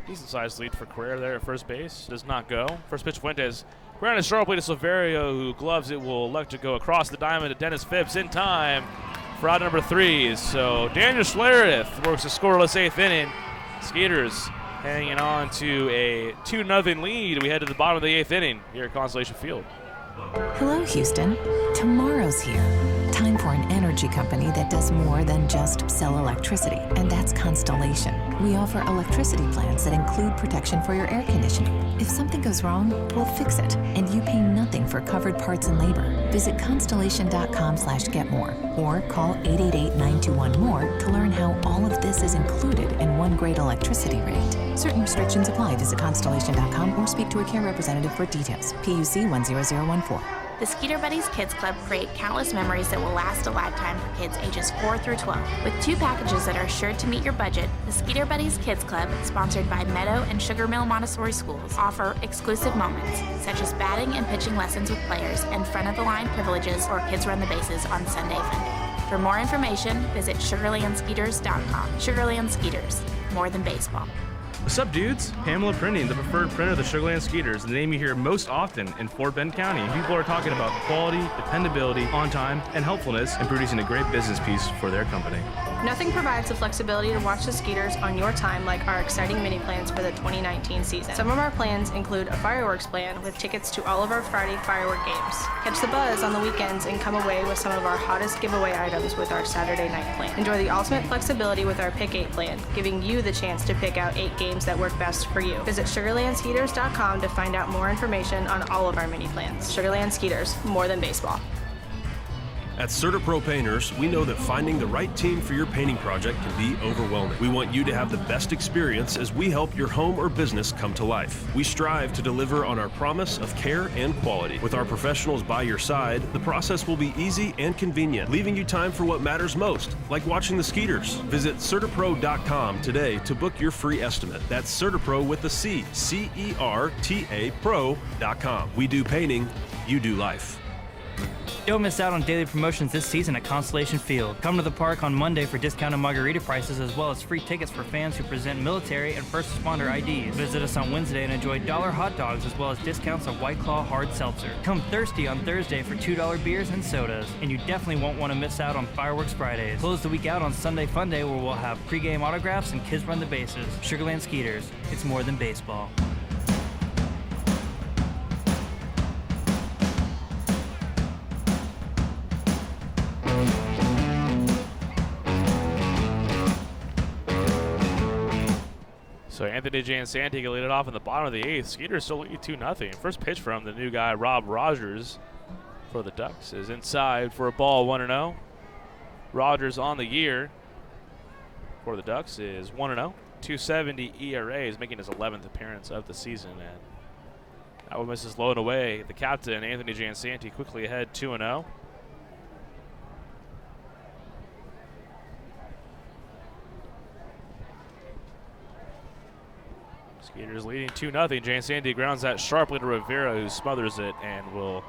Decent sized lead for Carrera there at first base. Does not go. First pitch Fuentes. Grounded sharply to Silverio, who gloves it, will elect to go across the diamond to Dennis Phipps in time for out number 3. So Daniel Schlereth works a scoreless 8th inning. Skeeters hanging on to a 2-0 lead. We head to the bottom of the 8th inning here at Constellation Field. Hello, Houston. Tomorrow's here. Time for an energy company that does more than just sell electricity, and that's Constellation. We offer electricity plans that include protection for your air conditioning. If something goes wrong, we'll fix it, and you pay nothing for covered parts and labor. Visit constellation.com/getmore or call 888-921-MORE to learn how all of this is included in one great electricity rate. Certain restrictions apply. Visit constellation.com or speak to a care representative for details. PUC 10014. The Skeeter Buddies Kids Club create countless memories that will last a lifetime for kids ages 4 through 12. With 2 packages that are sure to meet your budget, the Skeeter Buddies Kids Club, sponsored by Meadow and Sugar Mill Montessori Schools, offer exclusive moments, such as batting and pitching lessons with players and front-of-the-line privileges or kids run the bases on Sunday Funday. For more information, visit sugarlandskeeters.com. Sugarland Skeeters, more than baseball. What's up, dudes? Pamela Printing, the preferred printer of the Sugarland Skeeters, the name you hear most often in Fort Bend County. People are talking about quality, dependability, on time, and helpfulness in producing a great business piece for their company. Nothing provides the flexibility to watch the Skeeters on your time like our exciting mini plans for the 2019 season. Some of our plans include a fireworks plan with tickets to all of our Friday firework games. Catch the buzz on the weekends and come away with some of our hottest giveaway items with our Saturday night plan. Enjoy the ultimate flexibility with our Pick 8 plan, giving you the chance to pick out 8 games that work best for you. Visit sugarlandskeeters.com to find out more information on all of our mini plans. Sugarland Skeeters, more than baseball. At CertaPro Painters, we know that finding the right team for your painting project can be overwhelming. We want you to have the best experience as we help your home or business come to life. We strive to deliver on our promise of care and quality. With our professionals by your side, the process will be easy and convenient, leaving you time for what matters most, like watching the Skeeters. Visit CertaPro.com today to book your free estimate. That's CertaPro with a C, C-E-R-T-A Pro.com. We do painting, you do life. Don't miss out on daily promotions this season at Constellation Field. Come to the park on Monday for discounted margarita prices as well as free tickets for fans who present military and first responder IDs. Visit us on Wednesday and enjoy $1 hot dogs as well as discounts on White Claw hard seltzer. Come thirsty on Thursday for $2 beers and sodas. And you definitely won't want to miss out on Fireworks Fridays. Close the week out on Sunday Funday where we'll have pregame autographs and kids run the bases. Sugarland Skeeters, it's more than baseball. So Anthony Jansanti can lead it off in the bottom of the 8th. Skeeters still lead 2-0. First pitch from the new guy, Rob Rogers, for the Ducks is inside for a ball, 1-0. Rogers on the year for the Ducks is 1-0. 270 ERA, is making his 11th appearance of the season. And that one misses low and away. The captain, Anthony Jansanti, quickly ahead 2-0. Skeeters leading 2-0. Jansanti grounds that sharply to Rivera, who smothers it and will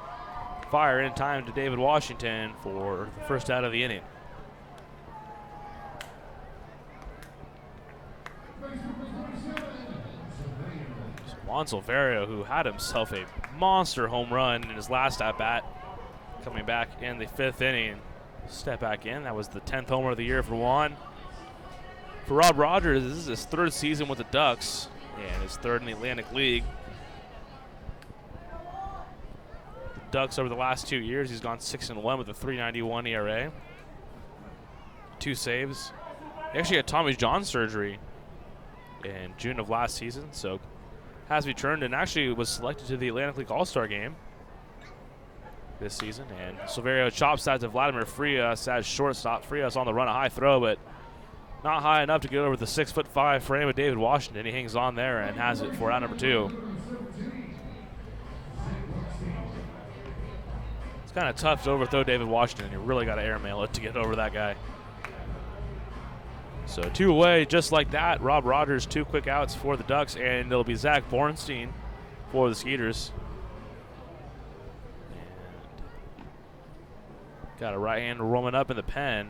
fire in time to David Washington for the first out of the inning. So Juan Silverio, who had himself a monster home run in his last at-bat, coming back in the 5th inning. Step back in. That was the 10th homer of the year for Juan. For Rob Rogers, this is his third season with the Ducks and his third in the Atlantic League. The Ducks over the last 2 years, he's gone 6-1 with a 3.91 ERA. 2 saves. He actually had Tommy John surgery in June of last season, so has returned and actually was selected to the Atlantic League All-Star game this season. And Silverio chops that to Vladimir Frias as shortstop. Frias on the run, a high throw, but not high enough to get over the 6'5" frame of David Washington. He hangs on there and has it for out number 2. It's kind of tough to overthrow David Washington. You really got to airmail it to get over that guy. So 2 away, just like that. Rob Rogers, 2 quick outs for the Ducks, and it'll be Zach Bornstein for the Skeeters. And got a right-hander warming up in the pen.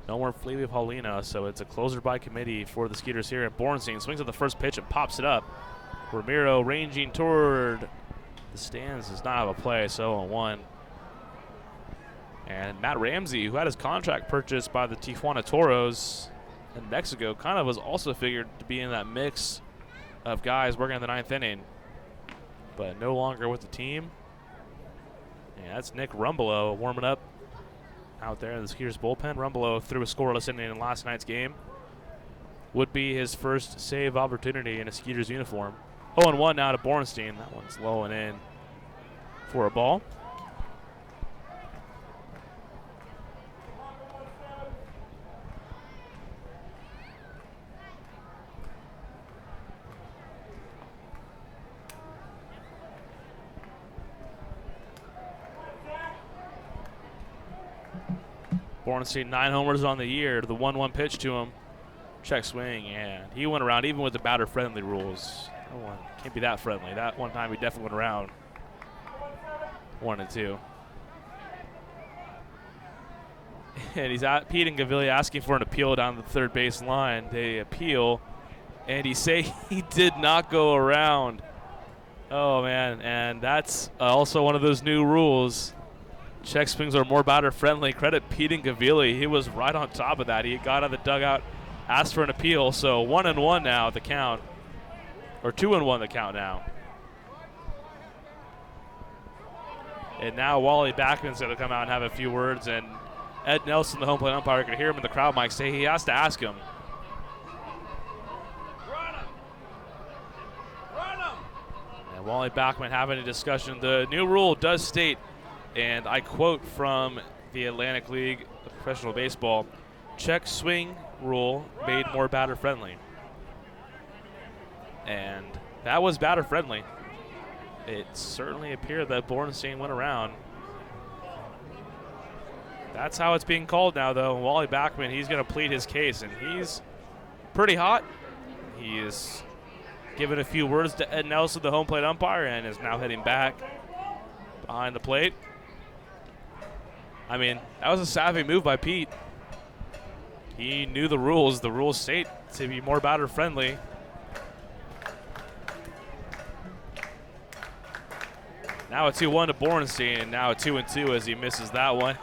No more Felipe Paulino, so it's a closer by committee for the Skeeters here. And Bornstein swings at the first pitch and pops it up. Ramiro ranging toward the stands does not have a play, so 0-1. And Matt Ramsey, who had his contract purchased by the Tijuana Toros in Mexico, kind of was also figured to be in that mix of guys working in the 9th inning, but no longer with the team. And that's Nick Rumbelow warming up out there in the Skeeters bullpen. Rumbelow threw a scoreless inning in last night's game. Would be his first save opportunity in a Skeeters uniform. 0-1 now to Bornstein. That one's low and in for a ball. Bornstein 9 homers on the year. The 1-1 pitch to him. Check swing, and he went around even with the batter-friendly rules. No one can't be that friendly. That one time he definitely went around. 1-2. And he's at Pete and Gavilia asking for an appeal down the third base line. They appeal, and he say he did not go around. Oh, man, and that's also one of those new rules. Check swings are more batter-friendly. Credit Pete and Gavilia. He was right on top of that. He got out of the dugout, asked for an appeal. So 1-1 now the count, or 2-1 the count now. And now Wally Backman's going to come out and have a few words. And Ed Nelson, the home plate umpire, could hear him in the crowd mic say he has to ask him. And Wally Backman having a discussion. The new rule does state, and I quote from the Atlantic League of Professional Baseball, check swing rule made more batter friendly. And that was batter friendly. It certainly appeared that Bornstein went around. That's how it's being called now, though. Wally Backman, he's going to plead his case, and he's pretty hot. He is giving a few words to Ed Nelson, the home plate umpire, and is now heading back behind the plate. I mean, that was a savvy move by Pete. He knew the rules. The rules state to be more batter friendly. Now a 2-1 to Bornstein, and now a 2-2 as he misses that one.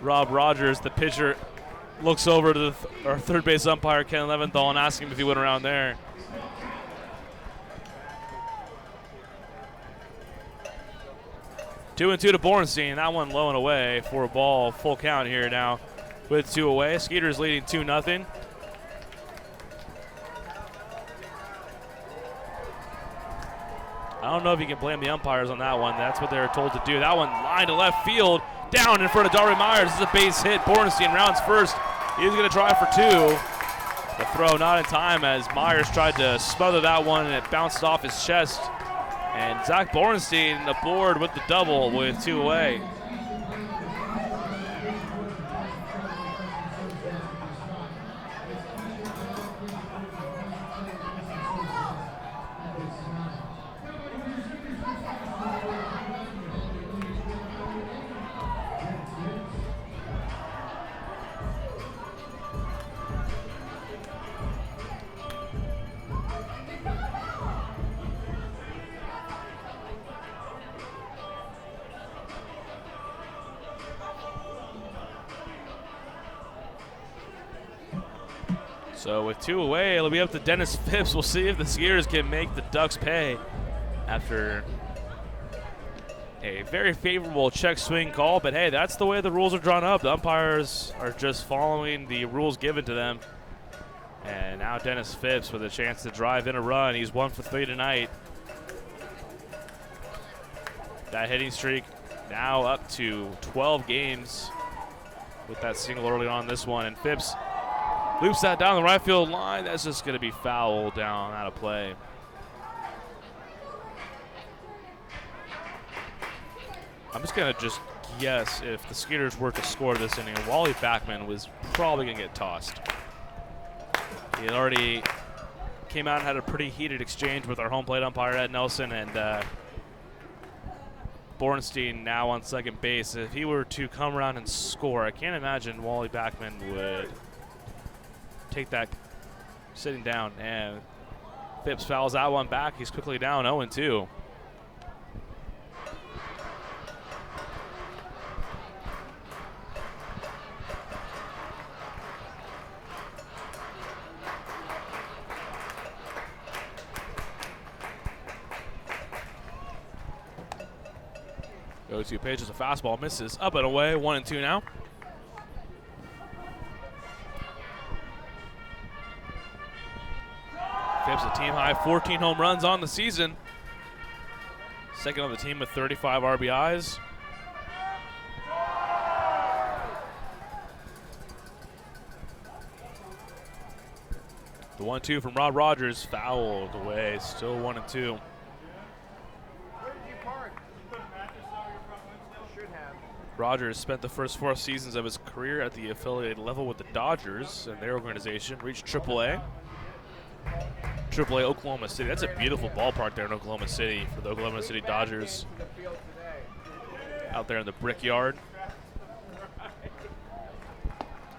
Rob Rogers, the pitcher, looks over to our third base umpire, Ken Leventhal, and asks him if he went around there. Two and two to Bornstein. That one low and away for a ball. Full count here now with 2 away. Skeeters leading 2-0. I don't know if you can blame the umpires on that one. That's what they were told to do. That one line to left field, down in front of Darby Myers. This is a base hit. Bornstein rounds first. He's going to try for 2. The throw not in time as Myers tried to smother that one, and it bounced off his chest. And Zach Bornstein aboard with the double with 2 away. So with 2 away, it'll be up to Dennis Phipps. We'll see if the Skeeters can make the Ducks pay after a very favorable check swing call. But hey, that's the way the rules are drawn up. The umpires are just following the rules given to them. And now Dennis Phipps with a chance to drive in a run. He's 1 for 3 tonight. That hitting streak now up to 12 games with that single early on this one. And Phipps loops that down the right field line. That's just going to be foul down out of play. I'm just going to guess if the Skeeters were to score this inning, Wally Backman was probably going to get tossed. He had already came out and had a pretty heated exchange with our home plate umpire, Ed Nelson, and Bornstein now on second base. If he were to come around and score, I can't imagine Wally Backman would take that sitting down. And Phipps fouls that one back. He's quickly down 0-2. Go-to pitch is a fastball, misses up and away, 1-2 now. Phipps a team high 14 home runs on the season. Second on the team with 35 RBIs. The 1-2 from Rob Rogers, fouled away, still 1-2. Rogers spent the first 4 seasons of his career at the affiliated level with the Dodgers and their organization, reached AAA. AAA Oklahoma City. That's a beautiful ballpark there in Oklahoma City for the Oklahoma City Dodgers. Out there in the Brickyard.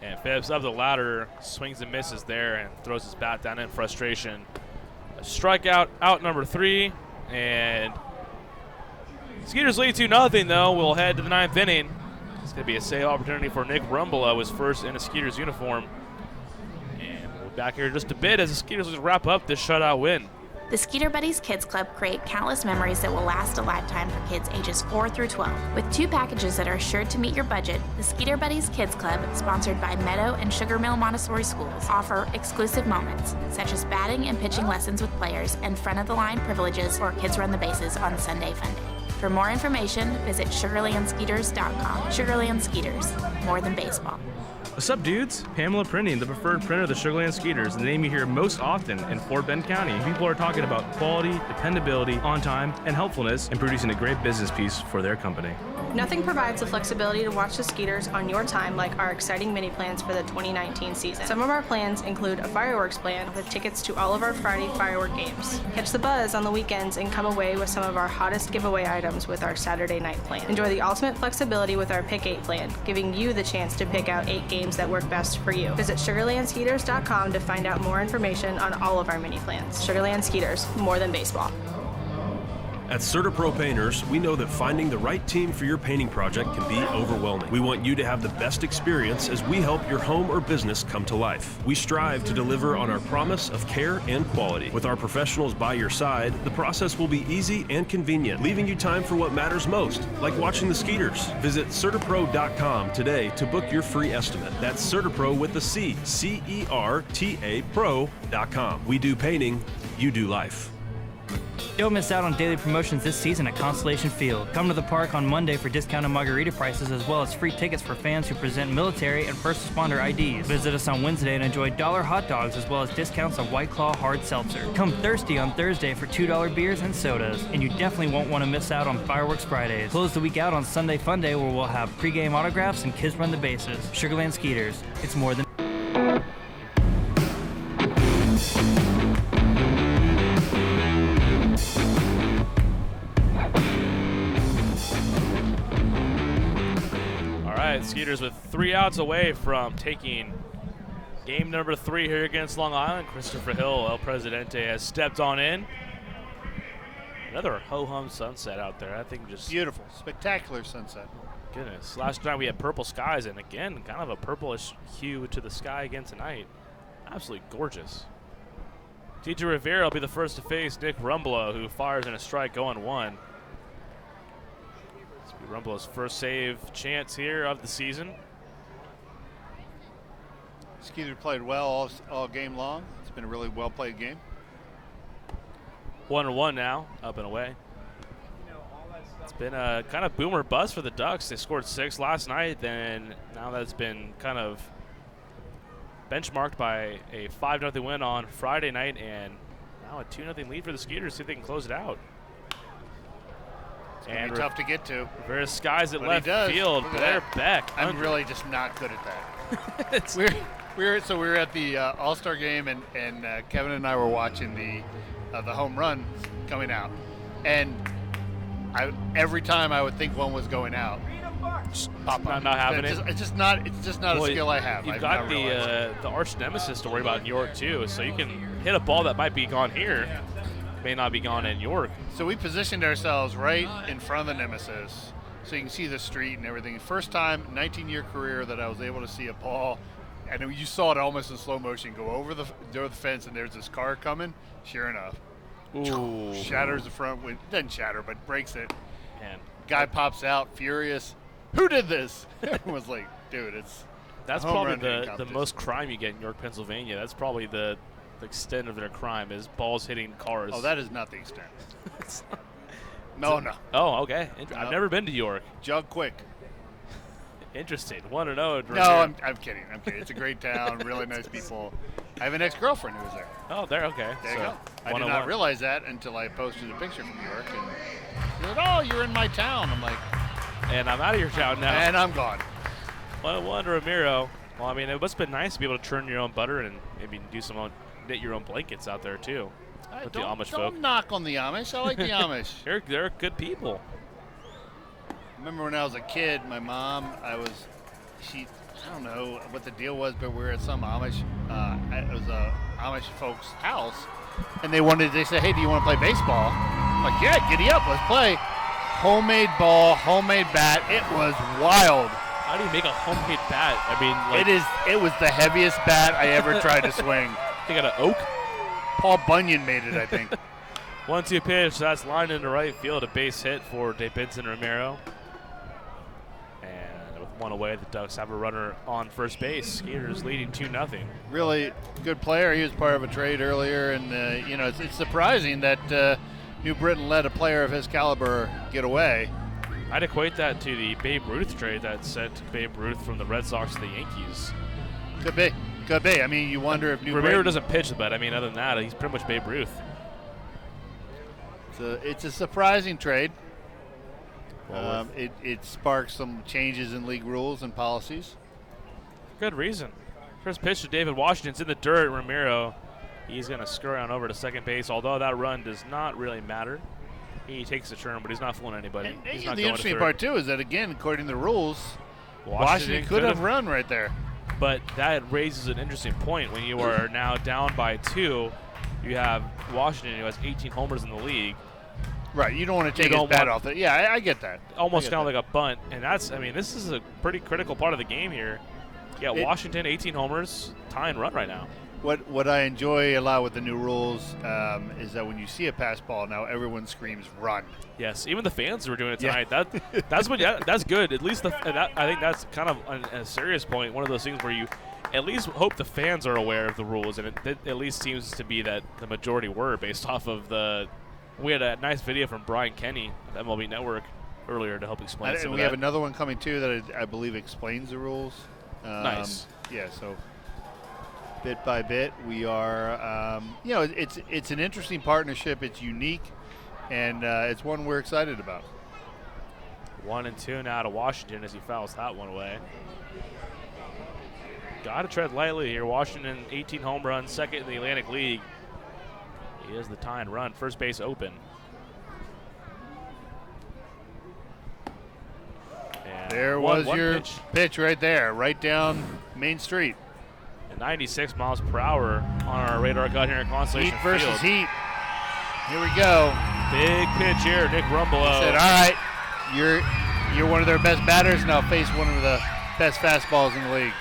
And Phipps up the ladder, swings and misses there and throws his bat down in frustration. A strikeout, out number 3, and Skeeters lead 2-0 though. We'll head to the 9th inning. It's going to be a save opportunity for Nick Rumbelow, his first in a Skeeters uniform. And we'll be back here just a bit as the Skeeters will wrap up this shutout win. The Skeeter Buddies Kids Club create countless memories that will last a lifetime for kids ages 4 through 12. With 2 packages that are sure to meet your budget, the Skeeter Buddies Kids Club, sponsored by Meadow and Sugar Mill Montessori Schools, offer exclusive moments, such as batting and pitching lessons with players and front-of-the-line privileges or kids run the bases on Sunday Fun Day. For more information, visit sugarlandskeeters.com. Sugarland Skeeters, more than baseball. What's up, dudes? Pamela Printing, the preferred printer of the Sugarland Skeeters, the name you hear most often in Fort Bend County. People are talking about quality, dependability, on time, and helpfulness in producing a great business piece for their company. Nothing provides the flexibility to watch the Skeeters on your time like our exciting mini plans for the 2019 season. Some of our plans include a fireworks plan with tickets to all of our Friday firework games. Catch the buzz on the weekends and come away with some of our hottest giveaway items with our Saturday night plan. Enjoy the ultimate flexibility with our Pick 8 plan, giving you the chance to pick out 8 games that work best for you. Visit sugarlandskeeters.com to find out more information on all of our mini plans. Sugarland Skeeters, more than baseball. At CertaPro Painters, we know that finding the right team for your painting project can be overwhelming. We want you to have the best experience as we help your home or business come to life. We strive to deliver on our promise of care and quality. With our professionals by your side, the process will be easy and convenient, leaving you time for what matters most, like watching the Skeeters. Visit CertaPro.com today to book your free estimate. That's CertaPro with the C, C-E-R-T-A Pro.com. We do painting, you do life. Don't miss out on daily promotions this season at Constellation Field. Come to the park on Monday for discounted margarita prices as well as free tickets for fans who present military and first responder IDs. Visit us on Wednesday and enjoy $1 hot dogs as well as discounts on White Claw hard seltzer. Come thirsty on Thursday for $2 beers and sodas. And you definitely won't want to miss out on Fireworks Fridays. Close the week out on Sunday Fun Day where we'll have pregame autographs and kids run the bases. Sugarland Skeeters. It's more than... Skeeters with 3 outs away from taking game number 3 here against Long Island. Christopher Hill, El Presidente, has stepped on in. Another ho-hum sunset out there. I think just beautiful, spectacular sunset. Goodness. Last night we had purple skies, and again, kind of a purplish hue to the sky again tonight. absolutely gorgeous. DJ Rivera will be the first to face Nick Rumbolo, who fires in a strike 0-1. This will be Rumbolo's first save chance here of the season. Skeeter played well all game long. It's been a really well-played game. 1-1 now, up and away. It's been a kind of boomer bust for the Ducks. They scored 6 last night, then now that's been kind of benchmarked by a 5-0 win on Friday night, and now a 2-0 lead for the Skeeters. See if they can close it out. It's going to be tough to get to. Rivera skies at But left he does. field. Look at Blair that. Beck. I'm really just not good at that. we were at the All-Star game, and Kevin and I were watching the home run coming out, and every time I would think one was going out, just pop up. Not happening. It's just not a skill I have. You've I've got not the arch nemesis to worry about in York too, so you can hit a ball that might be gone here, may not be gone in York. So we positioned ourselves right in front of the nemesis, so you can see the street and everything. First time, 19-year career, that I was able to see a ball, and you saw it almost in slow motion go over the fence, and there's this car coming. Sure enough, ooh, shatters the front window. Doesn't shatter, but breaks it. Man. Guy pops out, furious. Who did this? Everyone's like, dude, that's probably the most crime you get in York, Pennsylvania. That's probably the extent of their crime is balls hitting cars. Oh, that is not the extent. No. Oh, okay. I've No. never been to York. Jug quick. Interesting. 1-0. No, I'm kidding. It's a great town, really nice people. I have an ex-girlfriend who was there. Oh, there, okay. There you So, go. I did not realize that until I posted a picture from New York. And she was like, oh, you're in my town. I'm like, and I'm out of your town now. and I'm gone. 1-1 Ramiro. Well, I mean, it must have been nice to be able to churn your own butter and maybe knit your own blankets out there, too. With the Amish folk. Don't knock on the Amish. I like the Amish. They're good people. Remember when I was a kid, my mom, I don't know what the deal was, but we were at some Amish, it was a Amish folks' house, and they said, hey, do you want to play baseball? I'm like, yeah, giddy up, let's play. Homemade ball, homemade bat, it was wild. How do you make a homemade bat? I mean, it was the heaviest bat I ever tried to swing. They got an oak? Paul Bunyan made it, I think. 1-2 pitch, that's lined into right field, a base hit for DeBenson Romero. And with one away, the Ducks have a runner on first base. Skeeters leading 2-0. Really good player. He was part of a trade earlier, and it's surprising that New Britain let a player of his caliber get away. I'd equate that to the Babe Ruth trade that sent Babe Ruth from the Red Sox to the Yankees. Could be. I mean, you wonder if New Romero Britain doesn't pitch, but I mean, other than that, he's pretty much Babe Ruth. It's a surprising trade. Well, it sparks some changes in league rules and policies. Good reason. First pitch to David Washington's in the dirt. Romero, he's going to scurry on over to second base, although that run does not really matter. He takes the turn, but he's not fooling anybody. He's not The going interesting to third. part, too, is that, again, according to the rules, Washington could have run right there. But that raises an interesting point. When you are now down by 2, you have Washington, who has 18 homers in the league. Right, you don't want to take his bat off there. Yeah, I get that. Almost kind of like a bunt, and this is a pretty critical part of the game here. Yeah, Washington, 18 homers, tie and run right now. What I enjoy a lot with the new rules is that when you see a pass ball, now everyone screams run. Yes, even the fans were doing it tonight. Yeah. That's good. At least I think that's kind of a serious point. One of those things where you at least hope the fans are aware of the rules, and it at least seems to be that the majority were based off of the. We had a nice video from Brian Kenny of MLB Network earlier to help explain some of that. We have another one coming too that I believe explains the rules. Nice. Yeah, so bit by bit we are, it's an interesting partnership. It's unique, and it's one we're excited about. 1-2 now to Washington as he fouls that one away. Got to tread lightly here. Washington, 18 home runs, second in the Atlantic League. He is the tie and run. First base open. And there was your pitch right there, right down Main Street. And 96 miles per hour on our radar cut here at Constellation Heat versus Field. heat. Here we go. Big pitch here, Nick Rumbolo. He said, all right, you're one of their best batters, now face one of the best fastballs in the league.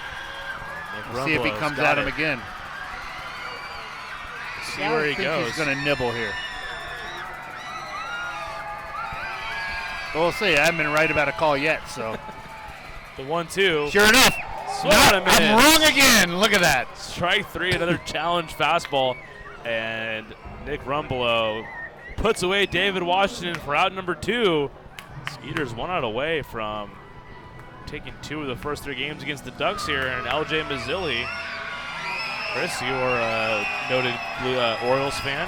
Nick See if he comes at him again. see where he goes. He's going to nibble here. We'll see. I haven't been right about a call yet, so. The 1-2. Sure enough. I'm wrong again. Look at that. Strike 3, another challenge fastball. And Nick Rumbelow puts away David Washington for out number 2. Skeeters 1 out away from taking 2 of the first 3 games against the Ducks here. And LJ Mazzilli. Chris, you are a noted Orioles fan.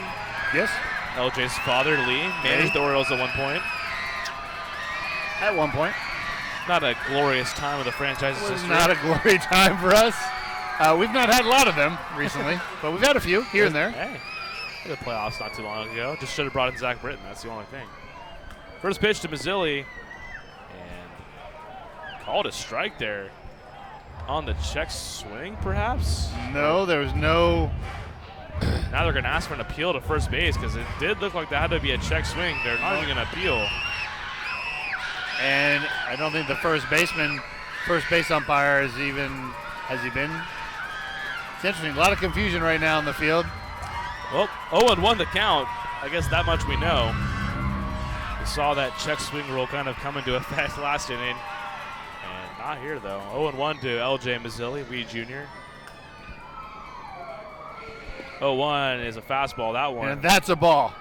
Yes. LJ's father, Lee, managed the Orioles at one point. At one point. Not a glorious time of the franchise's It was history. not a glory time for us. We've not had a lot of them recently, but we've had a few here and there. Hey, the playoffs not too long ago. Just should have brought in Zach Britton. That's the only thing. First pitch to Mazzilli, and called a strike there on the check swing, perhaps? No, there was no. Now they're going to ask for an appeal to first base because it did look like that had to be a check swing. They're not even going to appeal. And I don't think the first base umpire has he been? It's interesting. A lot of confusion right now in the field. Well, 0-1 the count. I guess that much we know. We saw that check swing rule kind of come into effect last inning. And not here, though. 0-1 to LJ Mazzilli, Weed Jr. 0-1 is a fastball, that one. And that's a ball.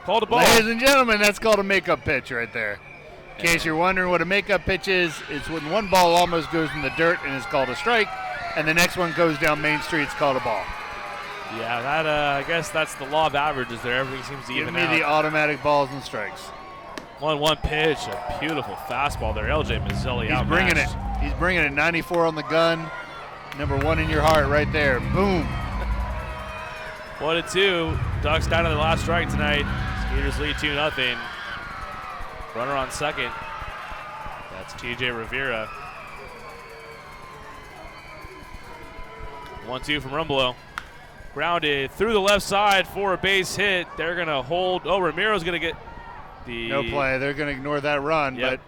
Called a ball. Ladies and gentlemen, that's called a makeup pitch right there. In case you're wondering what a makeup pitch is, it's when one ball almost goes in the dirt and is called a strike, and the next one goes down Main Street, it's called a ball. Yeah, that I guess that's the law of averages there. Everything seems to even out. Give me the automatic balls and strikes. 1-1 pitch, a beautiful fastball there. LJ Mazzilli He's bringing it. He's bringing it. 94 on the gun. Number 1 in your heart right there. Boom. 1-2. Ducks down to the last strike tonight. Skeeters lead 2-0. Runner on second. That's TJ Rivera. 1-2 from Rumbelow. Grounded through the left side for a base hit. They're going to hold. Oh, Ramiro's going to get the. No play. They're going to ignore that run, but.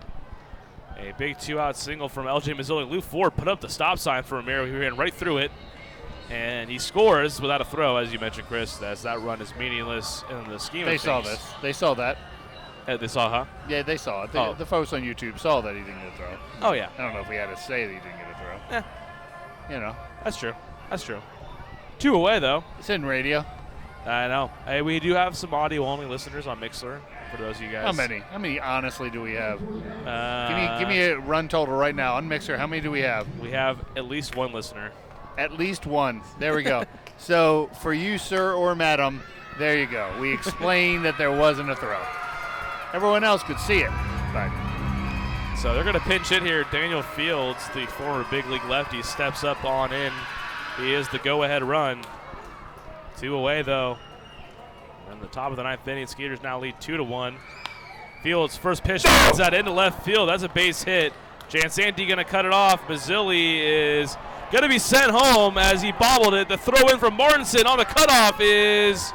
A big 2-out single from LJ Mazzilli. Lou Ford put up the stop sign for Ramiro. He ran right through it. And he scores without a throw, as you mentioned, Chris, as that run is meaningless in the scheme of things. They saw this. They saw that. They saw, huh? Yeah, they saw it. The folks on YouTube saw that he didn't get a throw. Oh, yeah. I don't know if we had to say that he didn't get a throw. Yeah. You know. That's true. That's true. 2 away, though. It's in radio. I know. Hey, we do have some audio-only listeners on Mixler, for those of you guys. How many? How many, honestly, do we have? Give me a run total right now on Mixer. How many do we have? We have at least 1 listener. At least 1. There we go. So, for you, sir or madam, there you go. We explained that there wasn't a throw. Everyone else could see it. But. So they're going to pinch hit here. Daniel Fields, the former big league lefty, steps up on in. He is the go-ahead run. 2 away, though. In the top of the 9th inning, Skeeters now lead 2-1. Fields' first pitch finds that into left field. That's a base hit. Jansanti going to cut it off. Mazzilli is going to be sent home as he bobbled it. The throw in from Martinson on the cutoff is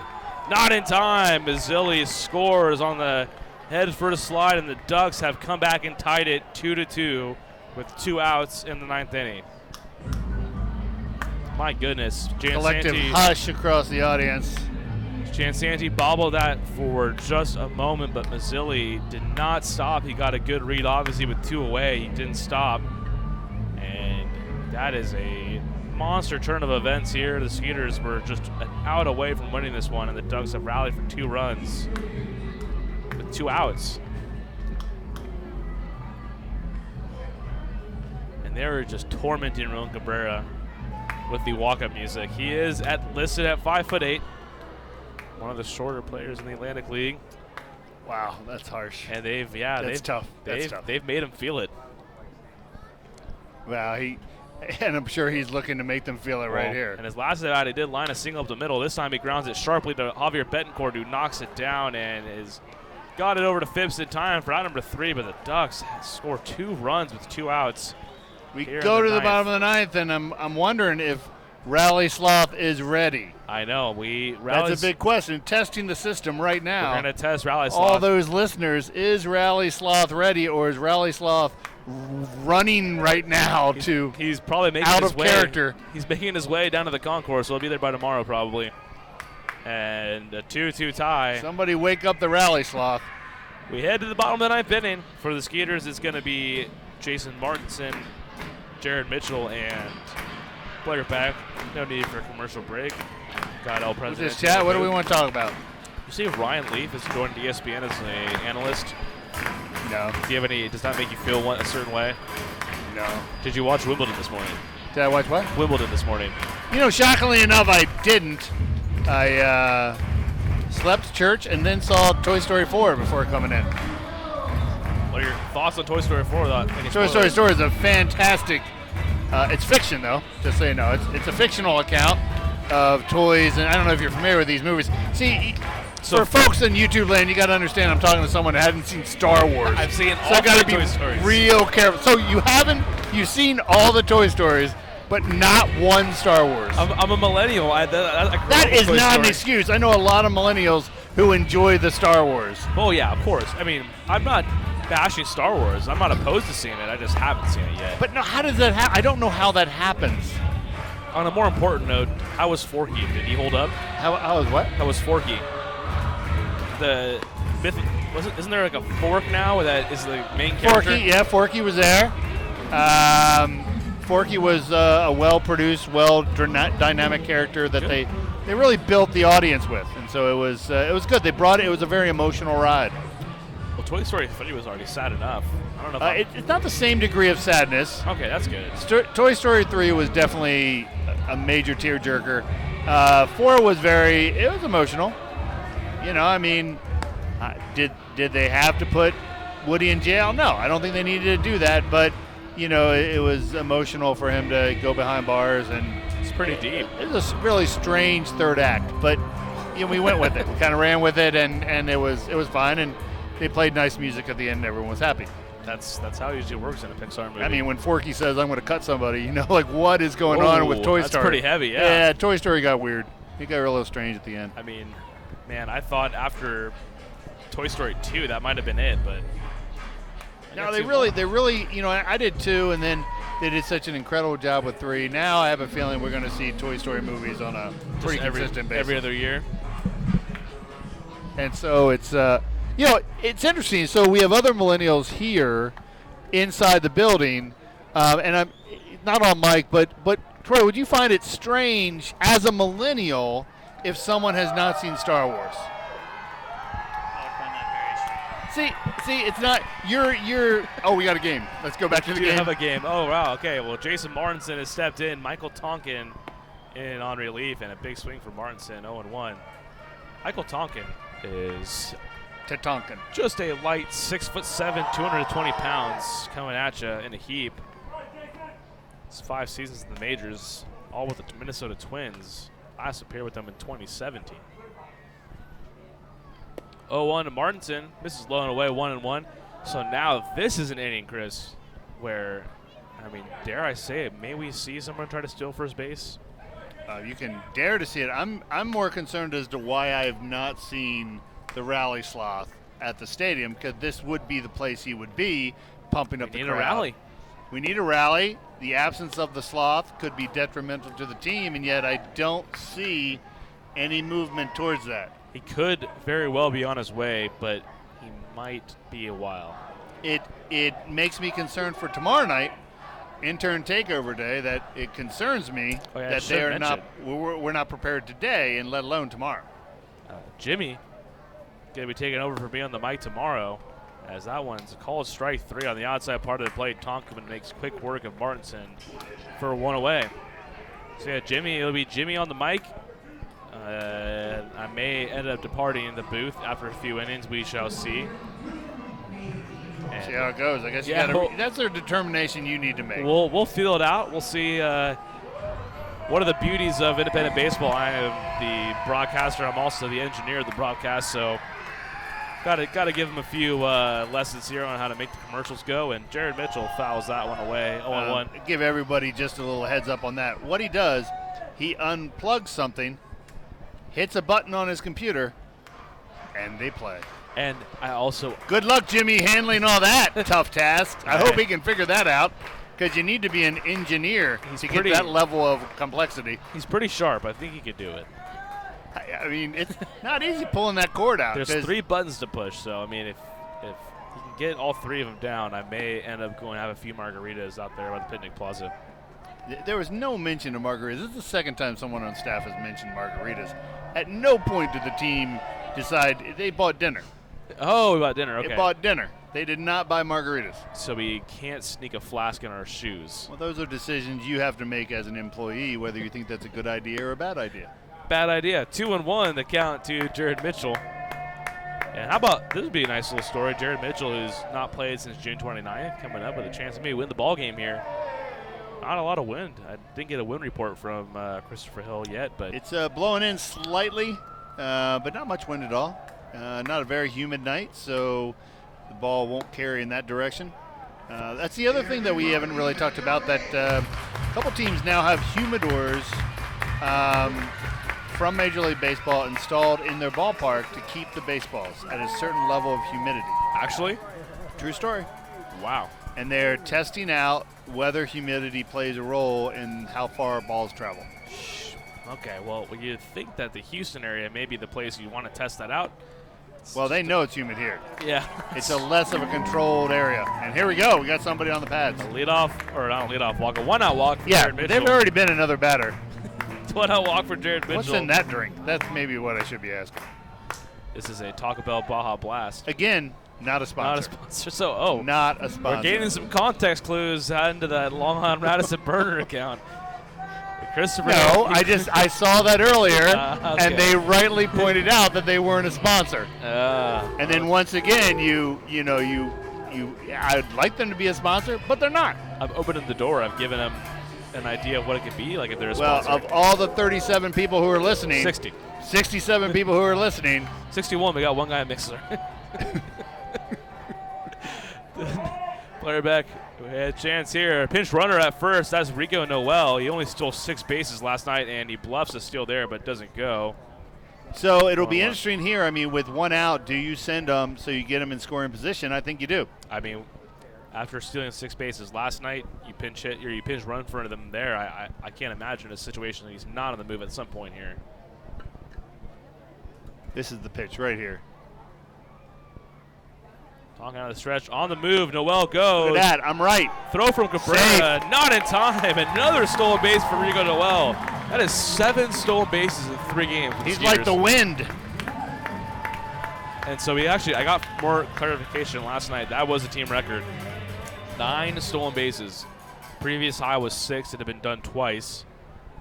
not in time. Mazzilli scores on the head first slide, and the Ducks have come back and tied it 2-2 with 2 outs in the 9th inning. My goodness. Collective hush across the audience. Jansanti bobbled that for just a moment, but Mazzilli did not stop. He got a good read, obviously, with 2 away. He didn't stop. And that is a monster turn of events here. The Skeeters were just an out away from winning this one, and the Ducks have rallied for 2 runs with 2 outs. And they were just tormenting Ron Cabrera with the walk-up music. He is listed at 5'8", one of the shorter players in the Atlantic League. Wow, that's harsh. And that's tough. They've made him feel it. Wow, and I'm sure he's looking to make them feel it right here. And his last at bat, he did line a single up the middle. This time he grounds it sharply to Javier Betancourt, who knocks it down and got it over to Phipps in time for out number 3. But the Ducks score 2 runs with 2 outs. We go to the bottom of the 9th, and I'm wondering if Rally Sloth is ready. I know. That's a big question. Testing the system right now. We're going to test Rally Sloth. All those listeners, is Rally Sloth ready, or is Rally Sloth running right now he's probably making out his of way. character? He's making his way down to the concourse, so he'll be there by tomorrow probably. And a 2-2 tie. Somebody wake up the rally sloth. We head to the bottom of the 9th inning. For the Skeeters, it's going to be Jason Martinson, Jared Mitchell, and player back. No need for a commercial break. Got El President. Just chat. What do we want to talk about? You see if Ryan Leaf has joined ESPN as an analyst? No. Do you have any? Does that make you feel a certain way? No. Did you watch Wimbledon this morning? Did I watch what? Wimbledon this morning. You know, shockingly enough, I didn't. I slept church and then saw Toy Story 4 before coming in. What are your thoughts on Toy Story 4? Toy Story 4 is a fantastic. It's fiction, though. Just so you know, it's a fictional account of toys, and I don't know if you're familiar with these movies. See, for folks in YouTube land, you got to understand I'm talking to someone who hasn't seen Star Wars. I've seen all so I got to the Toy be Stories. real careful. So you've seen all the Toy Stories, but not one Star Wars. I'm a millennial. That is not an excuse. I know a lot of millennials who enjoy the Star Wars. Oh yeah, of course. I mean, I'm not bashing Star Wars. I'm not opposed to seeing it. I just haven't seen it yet. But no, how does that happen? I don't know how that happens. On a more important note, how was Forky? Did he hold up? How was what? How was Forky? The myth, isn't there like a fork now that is the main character? Forky, yeah, Forky was there. Forky was a well-produced, dynamic character that they really built the audience with, and so it was good. They brought it. It was a very emotional ride. Well, Toy Story 3 was already sad enough. I don't know. It's not the same degree of sadness. Okay, that's good. Toy Story 3 was definitely a major tearjerker. 4 was it was emotional. You know, I mean, did they have to put Woody in jail? No, I don't think they needed to do that. But you know, it was emotional for him to go behind bars, and it's pretty deep. It was a really strange third act, but you know, we went with it. We kind of ran with it, and it was fine. And they played nice music at the end, and everyone was happy. That's how it usually works in a Pixar movie. I mean, when Forky says, "I'm going to cut somebody," you know, like what is going on with Toy Story? That's pretty heavy, yeah. Yeah, Toy Story got weird. It got a little strange at the end. I mean, man, I thought after Toy Story 2 that might have been it, but no, they really, you know, I did 2, and then they did such an incredible job with 3. Now I have a feeling we're going to see Toy Story movies on a pretty consistent basis. Every other year. And so it's, you know, it's interesting. So we have other millennials here inside the building, and I'm not on mic, but Troy, would you find it strange as a millennial if someone has not seen Star Wars? See, it's not. You're. Oh, we got a game. Let's go back to the game. We have a game. Oh, wow. Okay. Well, Jason Martinson has stepped in. Michael Tonkin in on relief, and a big swing for Martinson. 0-1. Michael Tonkin is just a light 6'7", 220 pounds, coming at you in a heap. It's 5 seasons in the majors, all with the Minnesota Twins. Last appeared with them in 2017. 0-1 to Martinson. Misses low and away, 1-1. So now this is an inning, Chris, where, I mean, dare I say it, may we see someone try to steal first base? You can dare to see it. I'm more concerned as to why I have not seen the rally sloth at the stadium, because this would be the place he would be, pumping up the crowd. We need a rally. We need a rally. The absence of the sloth could be detrimental to the team, and yet I don't see any movement towards that. He could very well be on his way, but he might be a while. It makes me concerned for tomorrow night, intern takeover day, that it concerns me that they are not. We're not prepared today, and let alone tomorrow. Jimmy going to be taking over for me on the mic tomorrow, as that one's a called strike 3 on the outside part of the plate. Tonkin makes quick work of Martinson for 1 away. So yeah, it'll be Jimmy on the mic. I may end up departing the booth after a few innings. We shall see. See how it goes. I guess that's a determination you need to make. We'll feel it out. We'll see. One of the beauties of independent baseball, I am the broadcaster. I'm also the engineer of the broadcast, so got to give him a few lessons here on how to make the commercials go. And Jared Mitchell fouls that one away, 0-1. Give everybody just a little heads up on that. What he does, he unplugs something, hits a button on his computer, and they play. And I also... Good luck, Jimmy, handling all that tough task. I hope he can figure that out, because you need to be an engineer to get that level of complexity. He's pretty sharp. I think he could do it. I mean, it's not easy pulling that cord out. There's 3 buttons to push, so I mean, if you can get all 3 of them down, I may end up going to have a few margaritas out there by the picnic plaza. There was no mention of margaritas. This is the second time someone on staff has mentioned margaritas. At no point did the team decide they bought dinner. Oh, we bought dinner. Okay. They bought dinner. They did not buy margaritas. So we can't sneak a flask in our shoes. Well, those are decisions you have to make as an employee, whether you think that's a good idea or a bad idea. Bad idea. 2-1 the count to Jared Mitchell. And how about, this would be a nice little story. Jared Mitchell, who's not played since June 29th, coming up with a chance to maybe win the ball game here. Not a lot of wind. I didn't get a wind report from Christopher Hill yet, but it's blowing in slightly, but not much wind at all. Not a very humid night, so the ball won't carry in that direction. That's the other thing that we haven't really talked about, that a couple teams now have humidors from Major League Baseball installed in their ballpark to keep the baseballs at a certain level of humidity. Actually? True story. Wow. And they're testing out whether humidity plays a role in how far balls travel. Okay, well, you'd think that the Houston area may be the place you want to test that out. Well, they know it's humid here. Yeah. It's a less of a controlled area. And here we go. We got somebody on the pads. A leadoff, or not a leadoff walk, a 1-out walk for yeah, Jared Mitchell. they've already been another batter. It's 1-out walk for Jared Mitchell. What's in that drink? That's maybe what I should be asking. This is a Taco Bell Baja Blast. Again, not a sponsor. Not a sponsor. So, not a sponsor. We're gaining some context clues into that Long Island Radisson burner account. Christopher. No, I saw that earlier, okay. And they rightly pointed out that they weren't a sponsor. And then once again, I'd like them to be a sponsor, but they're not. I've opened the door. I've given them an idea of what it could be, like if they're a sponsor. Well, of all the 37 people who are listening, 67 people who are listening. 61. We got one guy in mixer. Player back. We had a chance here. Pinch runner at first. That's Rico Noel. He only stole 6 bases last night, and he bluffs a steal there, but doesn't go. So it'll be interesting here. I mean, with 1 out, do you send them so you get them in scoring position? I think you do. I mean, after stealing 6 bases last night, you pinch hit or you pinch run for them there. I can't imagine a situation that he's not on the move at some point here. This is the pitch right here. Talking out of the stretch, on the move, Noel goes. Look at that, I'm right. Throw from Cabrera, not in time. Another stolen base for Rico Noel. That is 7 stolen bases in 3 games. He's like the wind. And so I got more clarification last night. That was a team record. 9 stolen bases. Previous high was 6. It had been done twice,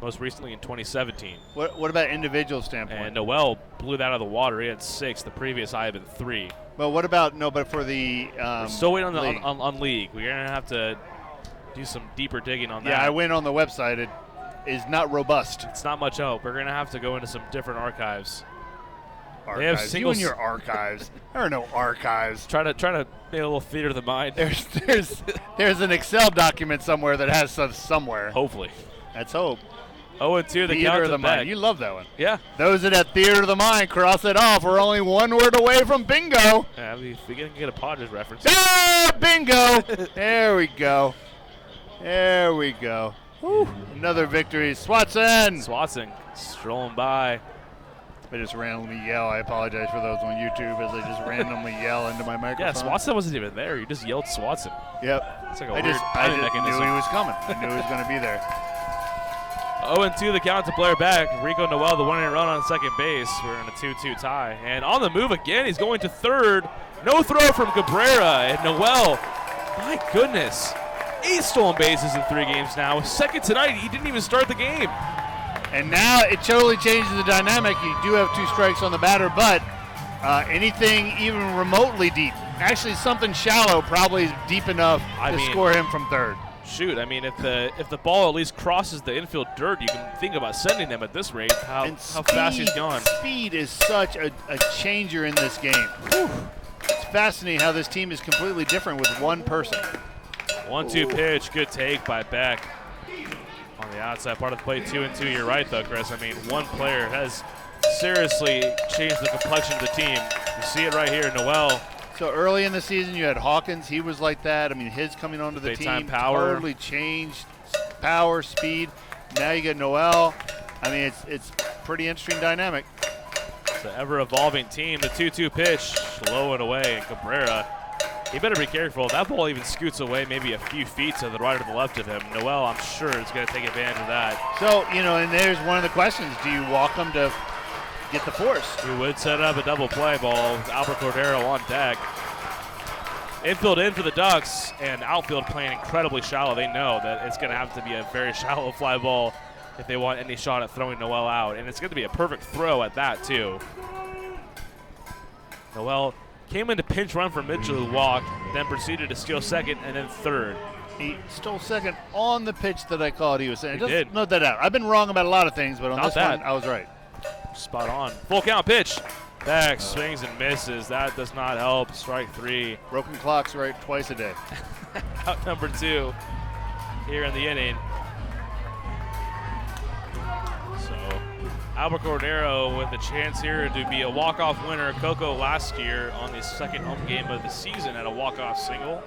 most recently in 2017. What about individual standpoint? And Noel blew that out of the water. He had 6. The previous high had been 3. Well, what about but for the we're still waiting on league. on league. We're gonna have to do some deeper digging on that. Yeah, I went on the website. It is not robust. It's not much help. We're gonna have to go into some different archives. They have you and your archives. There are no archives. Try to make a little theater of the mind. There's an Excel document somewhere that has stuff somewhere. Hopefully. Let's hope. 0-2, the Theater count of the back. mind. You love that one. Yeah. Those that have theater of the mind, cross it off. We're only 1 word away from bingo. Yeah, we can get a Padres reference. Ah, bingo. There we go. There we go. Whew. Another victory. Swatson strolling by. I just randomly yell. I apologize for those on YouTube as I just randomly yell into my microphone. Yeah, Swatson wasn't even there. You just yelled Swatson. Yep. It's like I just knew he was coming. I knew he was going to be there. 0-2 the count to Blair back. Rico Noel, the winning run on second base. We're in a 2-2 tie. And on the move again, he's going to third. No throw from Cabrera. And Noel, my goodness, 8 stolen bases in 3 games now. Second tonight, he didn't even start the game. And now it totally changes the dynamic. You do have 2 strikes on the batter, but anything even remotely deep, actually something shallow, probably is deep enough to score him from third. Shoot, I mean, if the ball at least crosses the infield dirt, you can think about sending them at this rate, how fast he's gone. Speed is such a changer in this game. Whew. It's fascinating how this team is completely different with one person. 1-2 pitch, good take by Beck. On the outside part of the plate, 2-2. You're right, though, Chris. I mean, one player has seriously changed the complexion of the team. You see it right here, Noel. So early in the season, you had Hawkins. He was like that. I mean, his coming onto the team power. Totally changed power, speed. Now you get Noel. I mean, it's pretty interesting dynamic. It's an ever-evolving team. The 2-2 pitch, low and away, and Cabrera, he better be careful. That ball even scoots away maybe a few feet to the right or the left of him. Noel, I'm sure, is going to take advantage of that. So, and there's one of the questions. Do you walk him to get the force? We would set up a double play ball with Albert Cordero on deck. Infield in for the Ducks, and outfield playing incredibly shallow. They know that it's going to have to be a very shallow fly ball if they want any shot at throwing Noel out. And it's going to be a perfect throw at that, too. Noel came in to pinch run for Mitchell, who walked, then proceeded to steal second and then third. He stole second on the pitch that I called he was saying. He did. Note that out. I've been wrong about a lot of things, but on Not this that. one, I was right. Spot on. Full count pitch. Back, swings and misses. That does not help. Strike 3. Broken clocks right twice a day. Out number 2 here in the inning. So Albert Cordero with a chance here to be a walk-off winner. Coco last year on the second home game of the season at a walk-off single.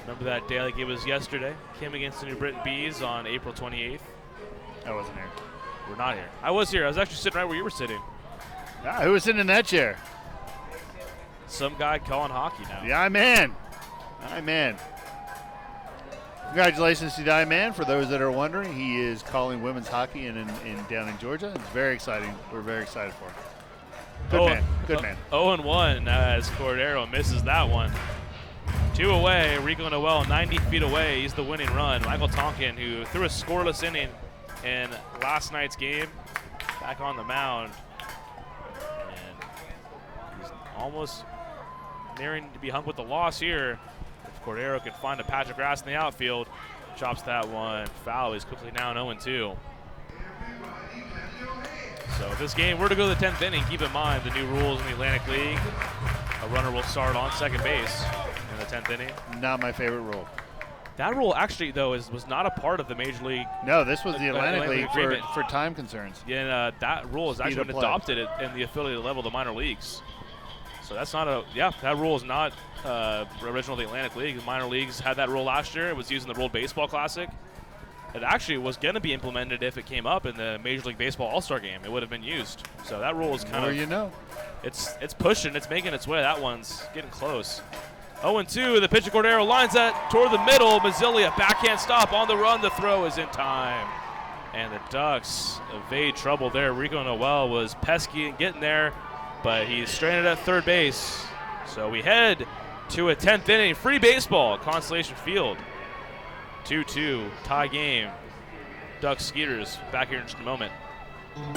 Remember that Daily gave us yesterday? Came against the New Britain Bees on April 28th. I wasn't here. We're not here. I was here. I was actually sitting right where you were sitting. Who was sitting in that chair? Some guy calling hockey now. The I-Man. I-Man. Congratulations to the I-Man. For those that are wondering, he is calling women's hockey down in Georgia. It's very exciting. We're very excited for him. Good man. Good man. 0-1 as Cordero misses that one. 2 away. Rico Noel 90 feet away. He's the winning run. Michael Tonkin, who threw a scoreless inning in last night's game, back on the mound. And he's almost nearing to be hung with the loss here. If Cordero can find a patch of grass in the outfield, chops that one foul. He's quickly now 0-2. So if this game were to go to the 10th inning, keep in mind the new rules in the Atlantic League. A runner will start on second base in the 10th inning. Not my favorite rule. That rule actually, though, was not a part of the Major League. No, this was the Atlantic League agreement for time concerns. Yeah, and that rule has actually been adopted in the affiliate level, the minor leagues. So that's not that rule is not original to the Atlantic League. The minor leagues had that rule last year. It was used in the World Baseball Classic. It actually was going to be implemented if it came up in the Major League Baseball All-Star Game. It would have been used. So that rule is kind of. It's pushing. It's making its way. That one's getting close. 0-2, the pitch of Cordero lines that toward the middle. Mazzilli, a backhand stop on the run. The throw is in time. And the Ducks evade trouble there. Rico Noel was pesky and getting there, but he's stranded at third base. So we head to a 10th inning. Free baseball, Constellation Field. 2-2, tie game. Ducks Skeeters back here in just a moment.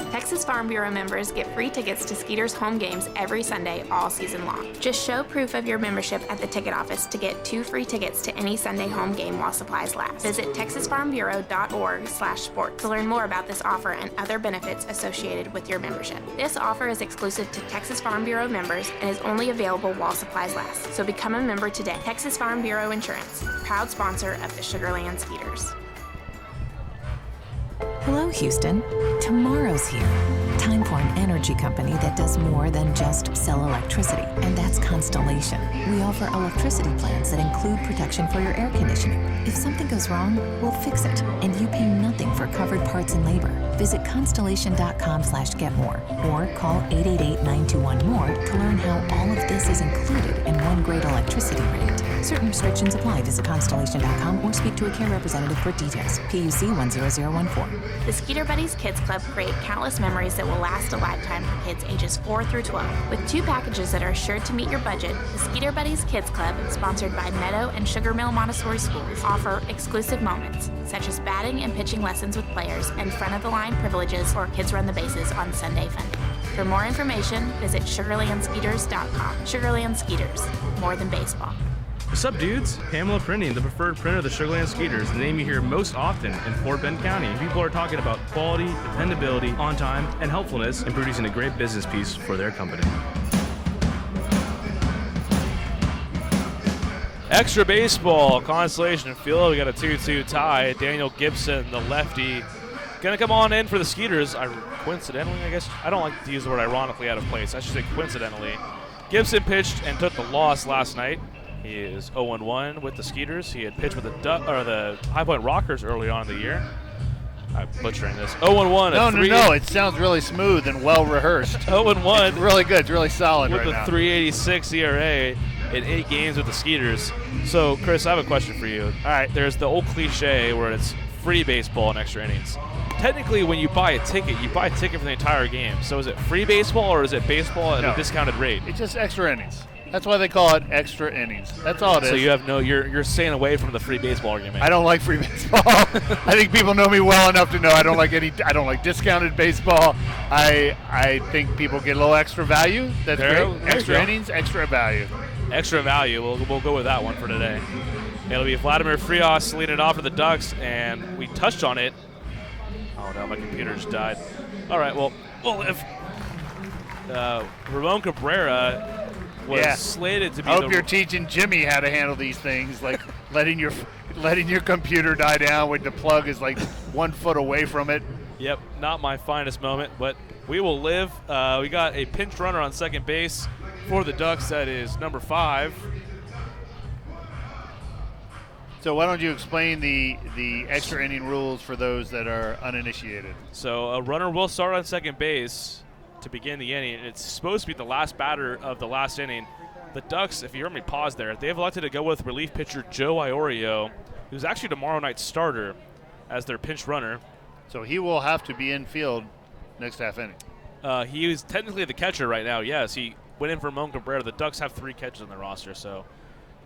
Texas Farm Bureau members get free tickets to Skeeters home games every Sunday all season long. Just show proof of your membership at the ticket office to get 2 free tickets to any Sunday home game while supplies last. Visit texasfarmbureau.org/sports to learn more about this offer and other benefits associated with your membership. This offer is exclusive to Texas Farm Bureau members and is only available while supplies last. So become a member today. Texas Farm Bureau Insurance, proud sponsor of the Sugarland Skeeters. Hello, Houston. Tomorrow's here. Time for an energy company that does more than just sell electricity, and that's Constellation. We offer electricity plans that include protection for your air conditioning. If something goes wrong, we'll fix it, and you pay nothing for covered parts and labor. Visit constellation.com/getmore or call 888-921-MORE to learn how all of this is included in one great electricity rate. Certain restrictions apply. Visit constellation.com or speak to a care representative for details. PUC 10014. The Skeeter Buddies Kids Club create countless memories that will last a lifetime for kids ages 4 through 12. With 2 packages that are sure to meet your budget, the Skeeter Buddies Kids Club, sponsored by Meadow and Sugar Mill Montessori Schools, offer exclusive moments, such as batting and pitching lessons with players and front-of-the-line privileges or kids run the bases on Sunday fun day. For more information, visit sugarlandskeeters.com. Sugarland Skeeters, more than baseball. What's up, dudes? Pamela Printing, the preferred printer of the Sugarland Skeeters, the name you hear most often in Fort Bend County. People are talking about quality, dependability, on time, and helpfulness in producing a great business piece for their company. Extra baseball, Constellation Field. We got a 2-2 tie. Daniel Gibson, the lefty, gonna come on in for the Skeeters. Coincidentally, I guess. I don't like to use the word ironically out of place. I should say coincidentally. Gibson pitched and took the loss last night. He is 0-1 with the Skeeters. He had pitched with the High Point Rockers early on in the year. I'm butchering this. 0-1. No. It sounds really smooth and well rehearsed. 0-1. It's really good. It's really solid with right a now. 3.86 ERA in 8 games with the Skeeters. So, Chris, I have a question for you. All right, there's the old cliche where it's free baseball in extra innings. Technically, when you buy a ticket for the entire game. So is it free baseball or is it baseball at a discounted rate? It's just extra innings. That's why they call it extra innings. That's all it is. So you have you're staying away from the free baseball argument. I don't like free baseball. I think people know me well enough to know I don't like discounted baseball. I think people get a little extra value. That's great. Extra innings, extra value. Extra value. We'll go with that one for today. It'll be Vladimir Frias leading it off for the Ducks, and we touched on it. Oh no, my computer just died. All right, well, if Ramon Cabrera was slated to be. I hope you're teaching Jimmy how to handle these things, like letting your computer die down when the plug is like 1 foot away from it. Yep, not my finest moment, but we will live. We got a pinch runner on second base for the Ducks. That is number 5. So why don't you explain the extra inning rules for those that are uninitiated? So a runner will start on second base to begin the inning. It's supposed to be the last batter of the last inning. The Ducks, if you heard me pause there, they have elected to go with relief pitcher Joe Iorio, who's actually tomorrow night's starter as their pinch runner. So he will have to be in field next half inning. He is technically the catcher right now, yes. He went in for Ramon Cabrera. The Ducks have 3 catches on their roster, so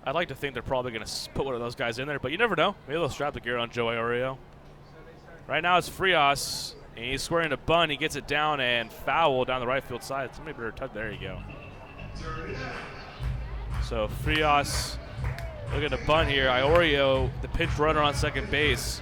I'd like to think they're probably going to put one of those guys in there, but you never know. Maybe they'll strap the gear on Joe Iorio. Right now it's Frias, and he's squaring a bunt. He gets it down and foul down the right field side. Somebody better tug. There you go. So Frias looking to bunt here. Iorio, the pinch runner on second base.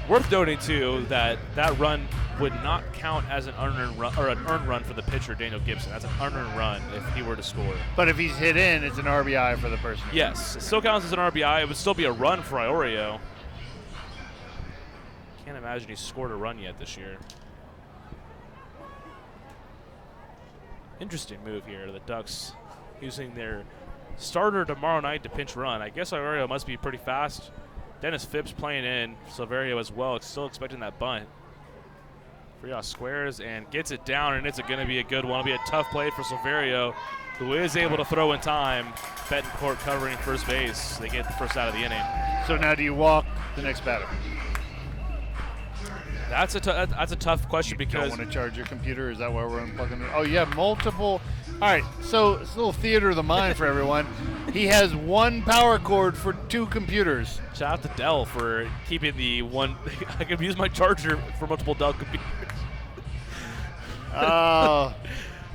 Worth noting, too, that run would not count as an unearned run, or an earned run for the pitcher, Daniel Gibson. That's an unearned run if he were to score. But if he's hit in, it's an RBI for the person. Yes, it still counts as an RBI. It would still be a run for Iorio. Can't imagine he's scored a run yet this year. Interesting move here. The Ducks using their starter tomorrow night to pinch run. I guess Iorio must be pretty fast. Dennis Phipps playing in. Silverio as well. Still expecting that bunt. Frias squares and gets it down, and it's going to be a good one. It'll be a tough play for Silverio, who is able to throw in time. Betancourt covering first base. They get the first out of the inning. So now do you walk the next batter? That's a tough question because you don't want to charge your computer. Is that why we're unplugging it? Oh, you have multiple. All right, so it's a little theater of the mind for everyone. He has 1 power cord for 2 computers. Shout out to Dell for keeping the one. I can use my charger for multiple Dell computers. Oh.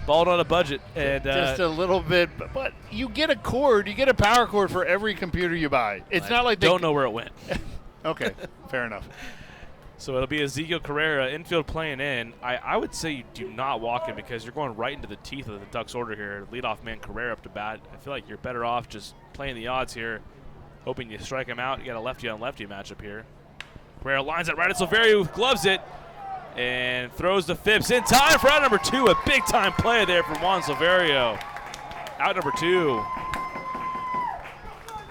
Balled on a budget. And just a little bit. But you get a cord, you get a power cord for every computer you buy. It's not like they don't know where it went. Okay, fair enough. So it'll be Ezekiel Carrera, infield playing in. I would say you do not walk him because you're going right into the teeth of the Ducks order here. Leadoff man Carrera up to bat. I feel like you're better off just playing the odds here, hoping you strike him out. You got a lefty-on-lefty matchup here. Carrera lines it right at Silverio, who gloves it, and throws the Phipps in time for out number 2. A big-time play there from Juan Silverio. Out number 2.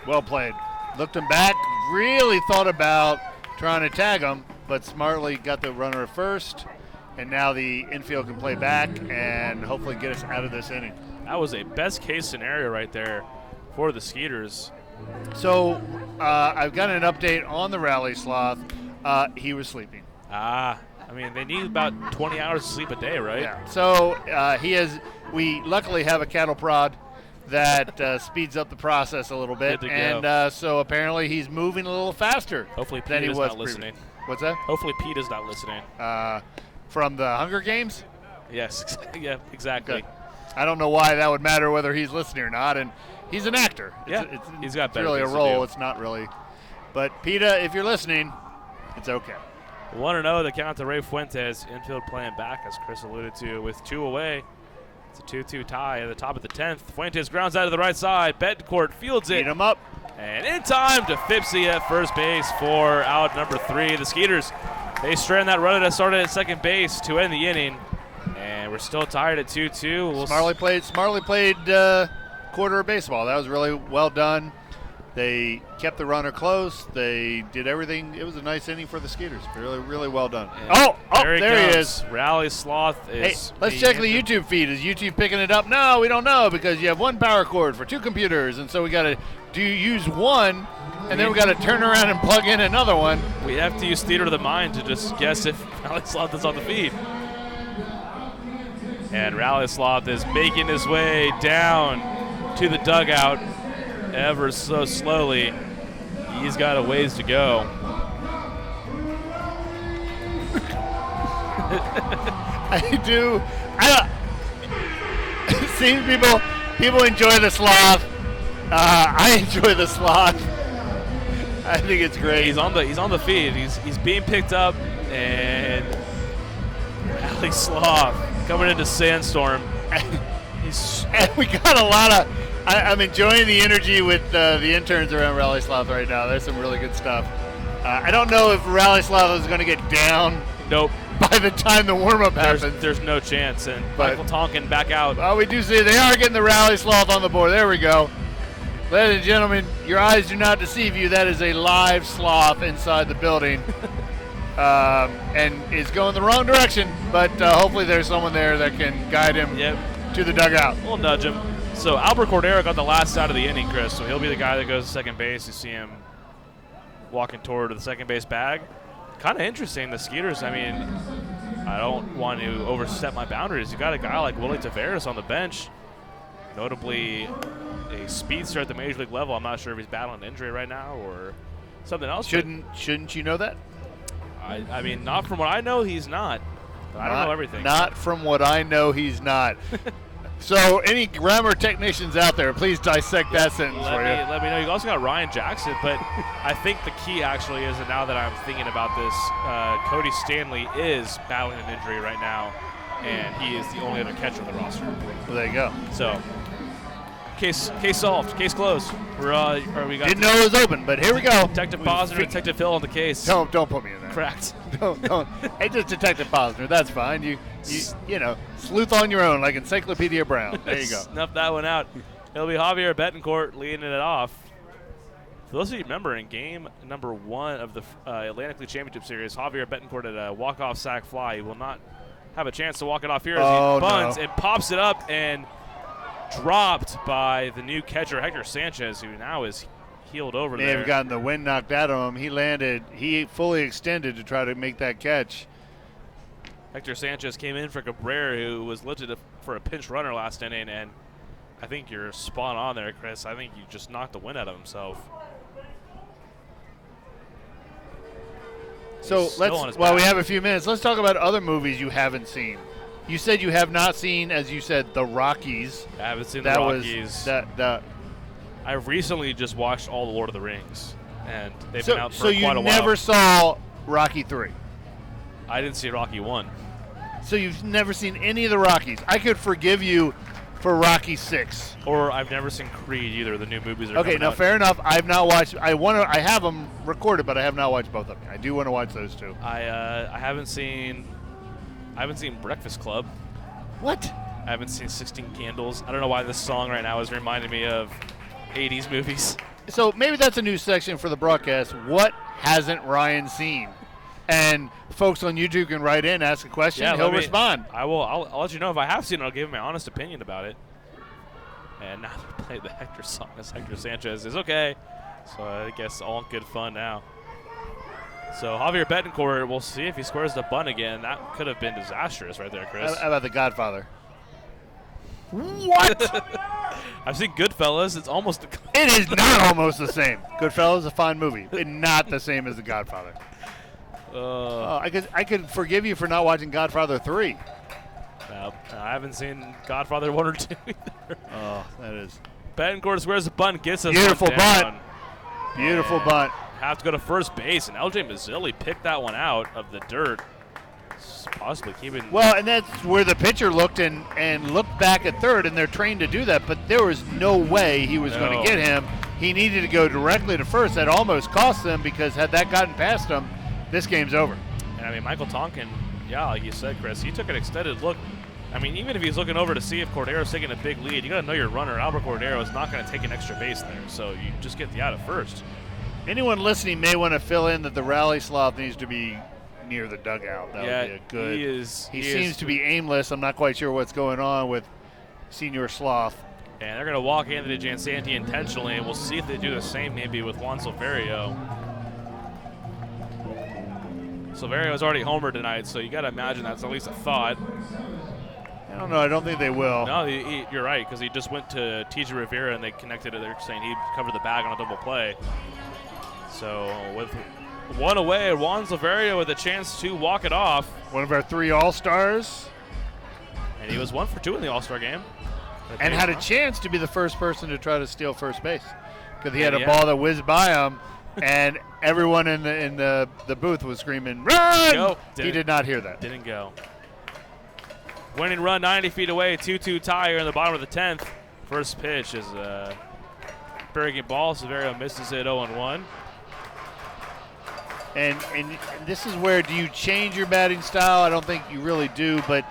Well played. Looked him back, really thought about trying to tag him, but smartly got the runner at first, and now the infield can play back and hopefully get us out of this inning. That was a best-case scenario right there for the Skeeters. So I've got an update on the Rally Sloth. He was sleeping. I mean, they need about 20 hours of sleep a day, right? Yeah. So we luckily have a cattle prod that speeds up the process a little bit, and so apparently he's moving a little faster. Hopefully than he Pete is was not listening. What's that? Hopefully Pete is not listening. From the Hunger Games? Yes, yeah, exactly. Okay. I don't know why that would matter whether he's listening or not, and he's an actor. He's got better really a things to role. do. It's not really. But PETA, if you're listening, it's okay. 1-0 the count to Ray Fuentes. Infield playing back, as Chris alluded to, with 2 away. It's a 2-2 tie at the top of the 10th. Fuentes grounds out to the right side. Betancourt fields it. Beat him up. And in time to Phipsy at first base for out number 3. The Skeeters, they strand that runner that started at second base to end the inning. And we're still tied at 2-2. Smartly played quarter of baseball. That was really well done. They kept the runner close. They did everything. It was a nice inning for the Skeeters. Really, really well done. And there he comes. is. Rally Sloth Hey, is. let's check the YouTube feed. Is YouTube picking it up? No, we don't know because you have one power cord for 2 computers, and so we got to use one, and then we got to turn around and plug in another one. We have to use theater of the mind to just guess if Rally Sloth is on the feed. And Rally Sloth is making his way down to the dugout ever so slowly. He's got a ways to go. Seeing people enjoy the sloth. I enjoy the sloth. I think it's great. He's on the feed. He's being picked up, and Rally Sloth coming into Sandstorm. And we got a lot of. I'm enjoying the energy with the interns around Rally Sloth right now. There's some really good stuff. I don't know if Rally Sloth is going to get down. Nope. By the time the warm-up happens. There's no chance. And Michael Tonkin back out. Well, we do see they are getting the Rally Sloth on the board. There we go. Ladies and gentlemen, your eyes do not deceive you. That is a live sloth inside the building. And is going the wrong direction, but hopefully there's someone there that can guide him to the dugout. We'll nudge him. So Albert Cordero got the last out of the inning, Chris, so he'll be the guy that goes to second base. You see him walking toward the second base bag. Kind of interesting, the Skeeters. I mean, I don't want to overstep my boundaries. You got a guy like Willie Taveras on the bench, notably a speedster at the major league level. I'm not sure if he's battling an injury right now or something else. Shouldn't you know that? I mean, not from what I know, he's not. But I don't know everything. Not from what I know, he's not. So, any grammar technicians out there, please dissect that sentence for you. Let me know. You also got Ryan Jackson, but I think the key actually is, and now that I'm thinking about this, Cody Stanley is battling an injury right now, and he is the only other catcher on the roster. Well, there you go. So, case solved, case closed. We didn't know it was open, but here we go. Detective Posner, Detective Phil on the case. Don't put me in there. Correct. Don't. Hey, just Detective Posner. That's fine. You know, sleuth on your own like Encyclopedia Brown. There you go. Snuff that one out. It'll be Javier Betancourt leading it off. For those of you remember, in game number 1 of the Atlantic League Championship Series, Javier Betancourt had a walk-off sac fly. He will not have a chance to walk it off here as he bunts and pops it up and dropped by the new catcher, Hector Sanchez, who now is healed over there. May have gotten the wind knocked out of him. He fully extended to try to make that catch. Hector Sanchez came in for Cabrera, who was lifted for a pinch runner last inning, and I think you're spot on there, Chris. I think you just knocked the wind out of himself. So while we have a few minutes, let's talk about other movies you haven't seen. You said you have not seen, as you said, The Rockies. I haven't seen The Rockies. I recently just watched all the Lord of the Rings, and they've been out for quite a while. So you never saw Rocky 3? I didn't see Rocky 1. So you've never seen any of the Rockies? I could forgive you for Rocky 6. Or I've never seen Creed either. The new movies are okay. Now, fair enough. I've not watched. I have them recorded, but I have not watched both of them. I do want to watch those two. I haven't seen Breakfast Club. What? I haven't seen 16 Candles. I don't know why this song right now is reminding me of 80s movies. So maybe that's a new section for the broadcast. What hasn't Ryan seen? And folks on YouTube can write in, ask a question, and he'll respond. I'll let you know if I have seen it. I'll give him my honest opinion about it. And now to play the Hector song as Hector Sanchez is okay. So I guess all good fun now. So Javier Betancourt, we'll see if he squares the bunt again. That could have been disastrous right there, Chris. How about The Godfather? What? I've seen Goodfellas. It's almost. It is not almost the same. Goodfellas is a fine movie, but not the same as The Godfather. I could forgive you for not watching Godfather 3. No, I haven't seen Godfather 1 or 2 either. Oh, that is. Betancourt squares the bunt, gets us beautiful down. bunt. Beautiful bunt. Have to go to first base, and LJ Mazzilli picked that one out of the dirt. Possibly keeping. Well, and that's where the pitcher looked and looked back at third, and they're trained to do that, but there was no way he was going to get him. He needed to go directly to first. That almost cost them, because had that gotten past him, this game's over. And I mean, Michael Tonkin, yeah, like you said, Chris, he took an extended look I mean, even if he's looking over to see if Cordero's taking a big lead, you got to know your runner. Albert Cordero is not going to take an extra base there, so you just get the out at first. Anyone listening may want to fill in that the rally sloth needs to be near the dugout. That would be a good. He seems to be aimless. I'm not quite sure what's going on with Senior Sloth. And they're going to walk Anthony Jansanti intentionally, and we'll see if they do the same maybe with Juan Silverio. Silverio's already homered tonight, so you got to imagine that's at least a thought. I don't know. I don't think they will. No, you're right, because he just went to TJ Rivera and they connected it. They're saying he covered the bag on a double play. So with one away, Juan Silverio with a chance to walk it off. One of our 3 All-Stars. And he was 1 for 2 in the All-Star game. And had a chance to be the first person to try to steal first base. Because he had a ball that whizzed by him, and everyone in the booth was screaming, "Run!" He did not hear that. Didn't go. Winning run 90 feet away, 2-2 tie here in the bottom of the 10th. First pitch is a breaking ball. Silverio misses it 0-1. And this is where, do you change your batting style? I don't think you really do, but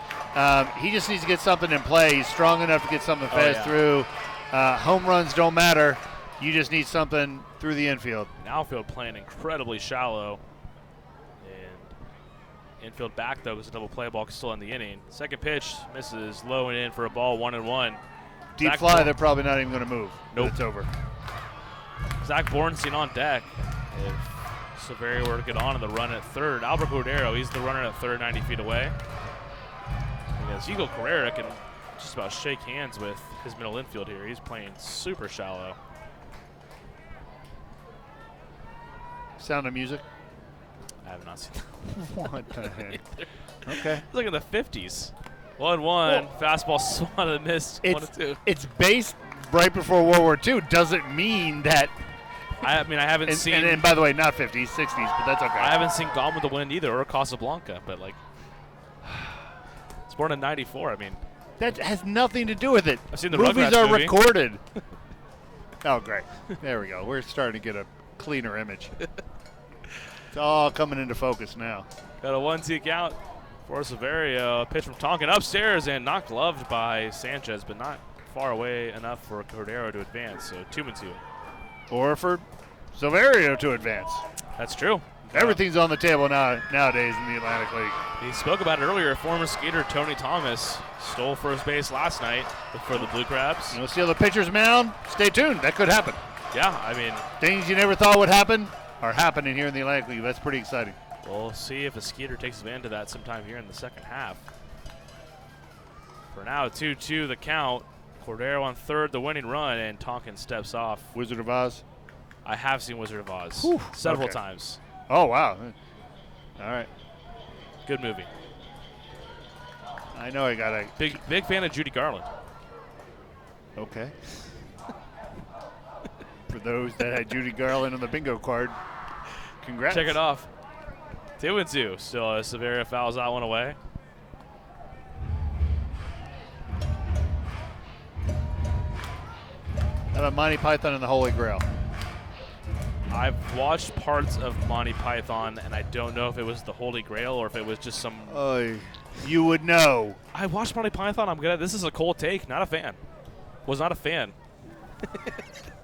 he just needs to get something in play. He's strong enough to get something fast through. Home runs don't matter. You just need something through the infield. Outfield playing incredibly shallow. Infield back, though, because a double play ball still in the inning. Second pitch misses low and in for a ball, 1-1. Deep fly, they're probably not even going to move. Nope. It's over. Zach Bornstein on deck. If Silverio were to get on in the run at third, Albert Cordero, he's the runner at third, 90 feet away. Because Eagle Carrera can just about shake hands with his middle infield here. He's playing super shallow. Sound of Music? I have not seen that. What the heck? Okay. Look at the 50s. 1-1. Fastball swatted and missed. 1-2. It's based right before World War II. Doesn't mean that. I mean, I haven't seen. And by the way, not 50s, 60s, but that's okay. I haven't seen Gone with the Wind either, or Casablanca, but like, it's born in '94. I mean, that has nothing to do with it. I've seen the movies Rugrats are movie. recorded. Oh, great. There we go. We're starting to get a cleaner image. It's all coming into focus now. Got a 1-2 count for Silverio. A pitch from Tonkin upstairs and not gloved by Sanchez, but not far away enough for Cordero to advance. So 2-2. Or for Silverio to advance. That's true. Everything's on the table nowadays in the Atlantic League. He spoke about it earlier. Former Skeeter Tony Thomas stole first base last night for the Blue Crabs. You want to steal the pitcher's mound? Stay tuned. That could happen. Yeah, I mean, things you never thought would happen are happening here in the Atlantic League. That's pretty exciting. We'll see if a Skeeter takes advantage of that sometime here in the second half. For now, 2-2 the count. Cordero on third, the winning run, and Tonkin steps off. Wizard of Oz? I have seen Wizard of Oz several times. Oh, wow. All right. Good movie. I know I got a... Big fan of Judy Garland. Okay. For those that had Judy Garland on the bingo card, congrats. Check it off. 2-2. Still, Silverio fouls that one away. How about Monty Python and the Holy Grail? I've watched parts of Monty Python, and I don't know if it was the Holy Grail or if it was just some... you would know. I watched Monty Python. I'm good at this. Is a cold take. Not a fan. Was not a fan.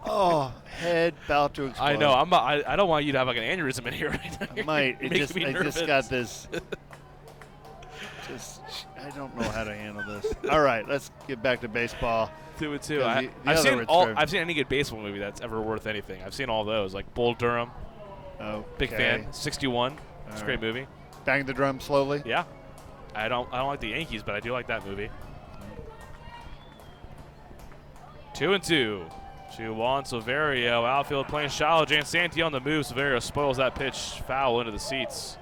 Oh, head about to explode. I know. I don't want you to have like an aneurysm in here right now. I might. I just got this. I don't know how to handle this. All right, let's get back to baseball. 2-2. I've seen any good baseball movie that's ever worth anything. I've seen all those, like Bull Durham. Oh, big fan. 61. It's a great movie. Bang the Drum Slowly. Yeah. I don't like the Yankees, but I do like that movie. 2-2. To Juan Silverio, outfield playing shallow. Jansanti on the move. Silverio spoils that pitch, foul into the seats.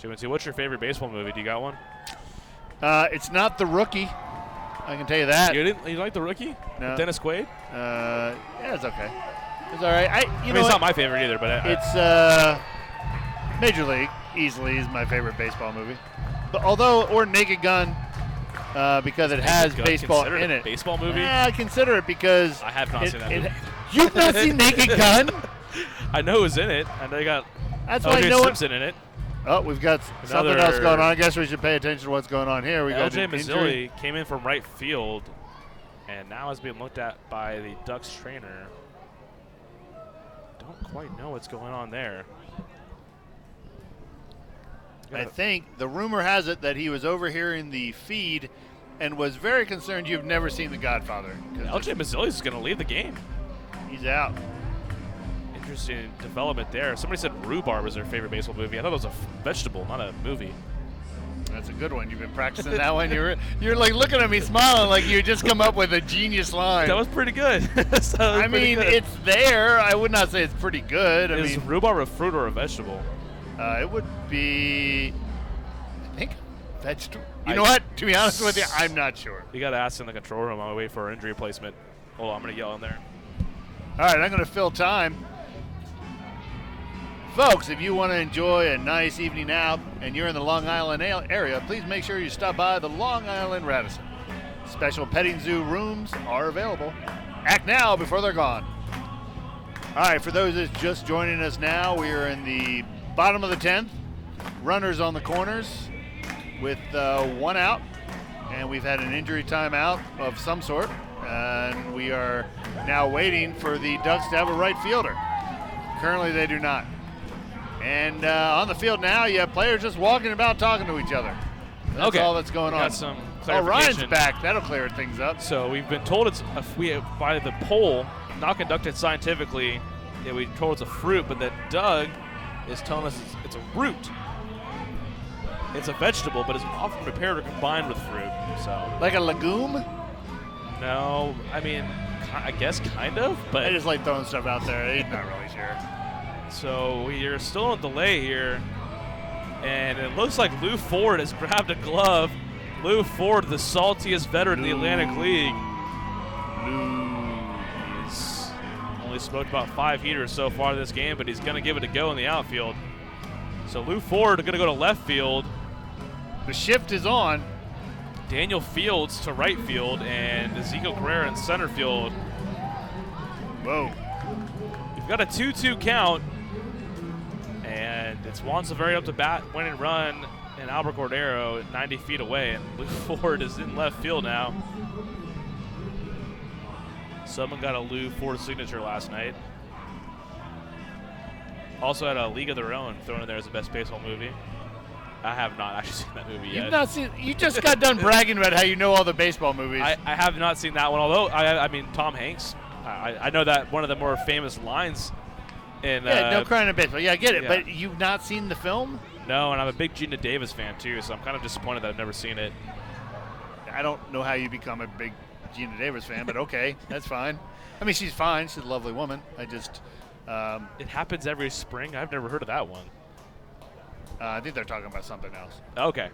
2-2. What's your favorite baseball movie? Do you got one? It's not The Rookie. I can tell you that. You like The Rookie? No. With Dennis Quaid? Yeah, it's okay. It's all right. It's not my favorite either, but it's Major League easily is my favorite baseball movie. But or Naked Gun. Because it has baseball in it. Baseball movie? I consider it because I have not seen that movie. You've not seen Naked Gun? I know who's in it. I know they got O.J. Simpson in it. Oh, we've got something else going on. I guess we should pay attention to what's going on here. We got LJ an injury. Mazzilli came in from right field and now is being looked at by the Ducks trainer. Don't quite know what's going on there. I think the rumor has it that he was overhearing the feed and was very concerned you've never seen The Godfather. LJ Mazzilli is going to leave the game. He's out. Interesting development there. Somebody said rhubarb was their favorite baseball movie. I thought it was a vegetable, not a movie. That's a good one. You've been practicing that one. You're like looking at me smiling like you just come up with a genius line. That was pretty good. I mean, it's there. I would not say it's pretty good. Is rhubarb a fruit or a vegetable? It would be, I think, vegetable. You know what? To be honest with you, I'm not sure. You got to ask in the control room while we wait for our injury replacement. Hold on, I'm going to yell in there. All right, I'm going to fill time. Folks, if you want to enjoy a nice evening out and you're in the Long Island area, please make sure you stop by the Long Island Radisson. Special petting zoo rooms are available. Act now before they're gone. All right, for those that's just joining us now, we are in the bottom of the 10th. Runners on the corners with 1 out, and we've had an injury timeout of some sort, and we are now waiting for the Ducks to have a right fielder. Currently, they do not. And on the field now, you have players just walking about talking to each other. That's all that's going on. Got some clarification. Ryan's back. That'll clear things up. So we've been told it's by the poll, not conducted scientifically, that we told it's a fruit, but that Doug is telling us it's a root. It's a vegetable, but it's often prepared or combined with fruit. So like a legume? No, I mean, I guess kind of, but I just like throwing stuff out there. He's not really sure. So we're still on delay here, and it looks like Lou Ford has grabbed a glove. Lou Ford, the saltiest veteran in the Atlantic League. He's only smoked about 5 heaters so far this game, but he's going to give it a go in the outfield. So Lou Ford going to go to left field. The shift is on. Daniel Fields to right field, and Ezekiel Carrera in center field. Whoa. We've got a 2-2 count. And it's Juan Silverio up to bat, winning run, and Albert Cordero 90 feet away. And Lou Ford is in left field now. Someone got a Lou Ford signature last night. Also had a League of Their Own thrown in there as the best baseball movie. I have not actually seen that movie yet. You've not seen? You just got done bragging about how you know all the baseball movies. I have not seen that one, although, I mean, Tom Hanks. I know that one of the more famous lines in no crying in baseball. Yeah, I get it. Yeah. But you've not seen the film? No, and I'm a big Gina Davis fan too, so I'm kind of disappointed that I've never seen it. I don't know how you become a big Gina Davis fan, but okay, that's fine. I mean, she's fine. She's a lovely woman. I just it happens every spring. I've never heard of that one. I think they're talking about something else. Okay.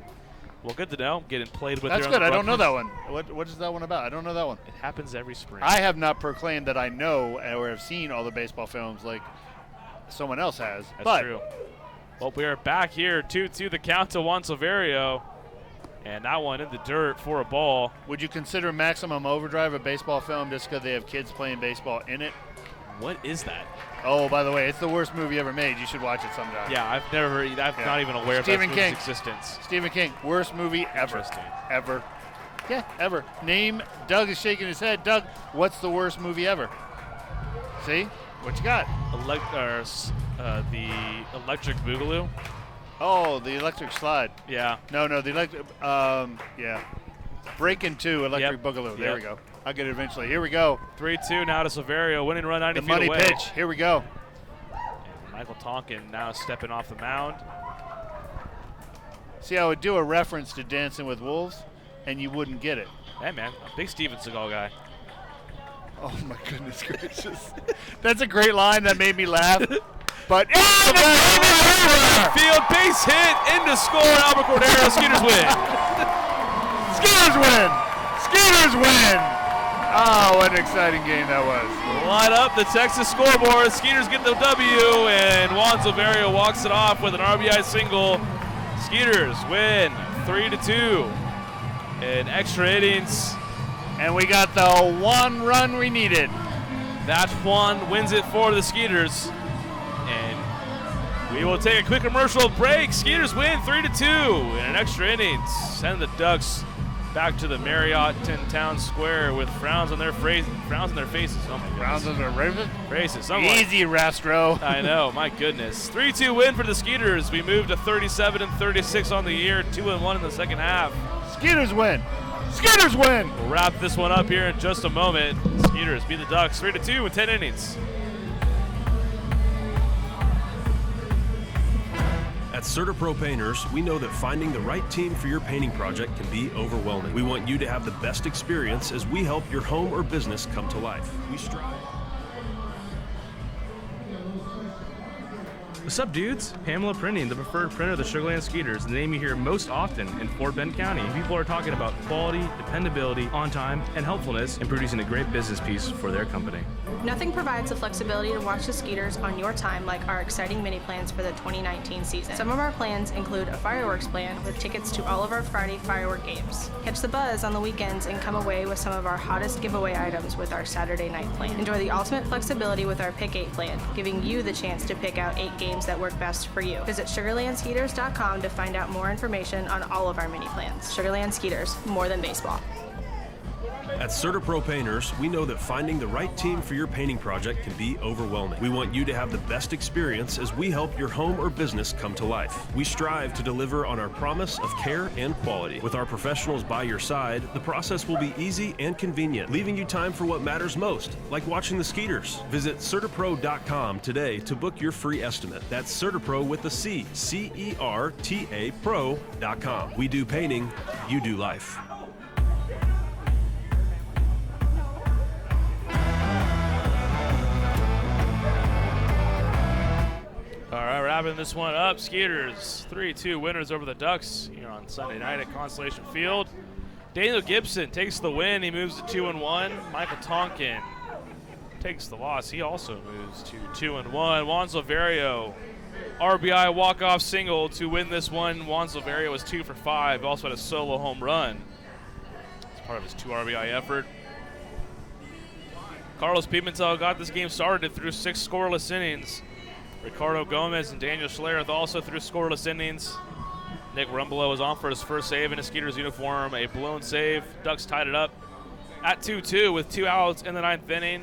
Well, good to know. Getting played with. That's good. I don't know that one. What is that one about? I don't know that one. It happens every spring. I have not proclaimed that I know or have seen all the baseball films like someone else has. That's true. Well, we are back here. 2-2 the count to Juan Silverio. And that one in the dirt for a ball. Would you consider Maximum Overdrive a baseball film just because they have kids playing baseball in it? What is that? Oh, by the way, it's the worst movie ever made. You should watch it sometime. Yeah, I'm not even aware of that movie's existence. Stephen King, worst movie ever. Ever. Yeah, ever. Name, Doug is shaking his head. Doug, what's the worst movie ever? See? What you got? The Electric Boogaloo. Oh, the Electric Slide. Yeah. No, the Electric, yeah. Breaking 2, Electric Boogaloo. There we go. I'll get it eventually. Here we go. 3-2 now to Silverio. Winning run 90 feet away. The money pitch. Here we go. And Michael Tonkin now stepping off the mound. See, I would do a reference to Dancing with Wolves, and you wouldn't get it. Hey, man. A big Steven Seagal guy. Oh, my goodness gracious. That's a great line that made me laugh. But field base hit into score. Albert Cordero. Skeeters win. Skeeters win. Skeeters win. Oh, what an exciting game that was. Line up the Texas scoreboard. Skeeters get the W, and Juan Silverio walks it off with an RBI single. Skeeters win 3-2 in extra innings. And we got the one run we needed. That one wins it for the Skeeters. And We will take a quick commercial break. Skeeters win 3-2 in an extra innings. Send the Ducks back to the Marriott in Town Square with frowns on their faces. Oh my Frowns on their faces. Easy, Rastro. I know, my goodness. 3-2 win for the Skeeters. We moved to 37-36 on the year, 2-1 in the second half. Skeeters win. Skeeters win. We'll wrap this one up here in just a moment. Skeeters beat the Ducks 3-2 with 10 innings. At CertaPro Painters, we know that finding the right team for your painting project can be overwhelming. We want you to have the best experience as we help your home or business come to life. We strive. What's up, dudes? Pamela Printing, the preferred printer of the Sugarland Skeeters, the name you hear most often in Fort Bend County. People are talking about quality, dependability, on time, and helpfulness in producing a great business piece for their company. Nothing provides the flexibility to watch the Skeeters on your time like our exciting mini plans for the 2019 season. Some of our plans include a fireworks plan with tickets to all of our Friday firework games. Catch the buzz on the weekends and come away with some of our hottest giveaway items with our Saturday night plan. Enjoy the ultimate flexibility with our Pick 8 plan, giving you the chance to pick out 8 games that work best for you. Visit SugarlandSkeeters.com to find out more information on all of our mini plans. Sugarland Skeeters, more than baseball. At CertaPro Painters, we know that finding the right team for your painting project can be overwhelming. We want you to have the best experience as we help your home or business come to life. We strive to deliver on our promise of care and quality. With our professionals by your side, the process will be easy and convenient, leaving you time for what matters most, like watching the Skeeters. Visit CertaPro.com today to book your free estimate. That's CertaPro with a C, C-E-R-T-A Pro.com. We do painting, you do life. All right, wrapping this one up. Skeeters 3-2 winners over the Ducks here on Sunday night at Constellation Field. Daniel Gibson takes the win. He moves to 2-1. Michael Tonkin takes the loss. He also moves to 2-1. Juan Silverio, RBI walk-off single to win this one. Juan Silverio was 2 for 5. Also had a solo home run as part of his 2 RBI effort. Carlos Pimentel got this game started through 6 scoreless innings. Ricardo Gomez and Daniel Schlereth also threw scoreless innings. Nick Rumbelow was on for his first save in a Skeeters uniform, a blown save. Ducks tied it up at 2-2 with 2 outs in the 9th inning.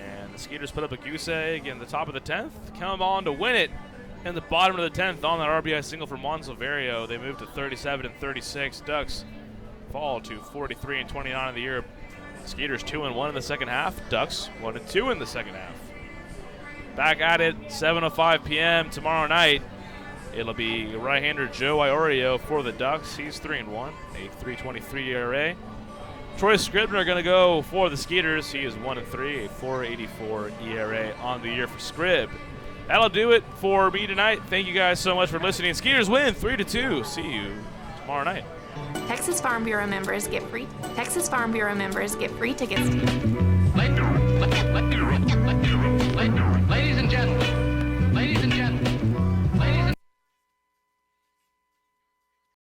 And the Skeeters put up a goose egg in the top of the 10th. Come on to win it in the bottom of the 10th on that RBI single from Juan Silverio. They moved to 37-36. Ducks fall to 43-29 on the year. Skeeters 2-1 in the second half. Ducks 1-2 in the second half. Back at it, 7:05 p.m. tomorrow night. It'll be right-hander Joe Iorio for the Ducks. He's 3-1, a 3.23 ERA. Troy Scribner going to go for the Skeeters. He is 1-3, a 4.84 ERA on the year for Scrib. That'll do it for me tonight. Thank you guys so much for listening. Skeeters win 3-2. See you tomorrow night. Texas Farm Bureau members get free tickets.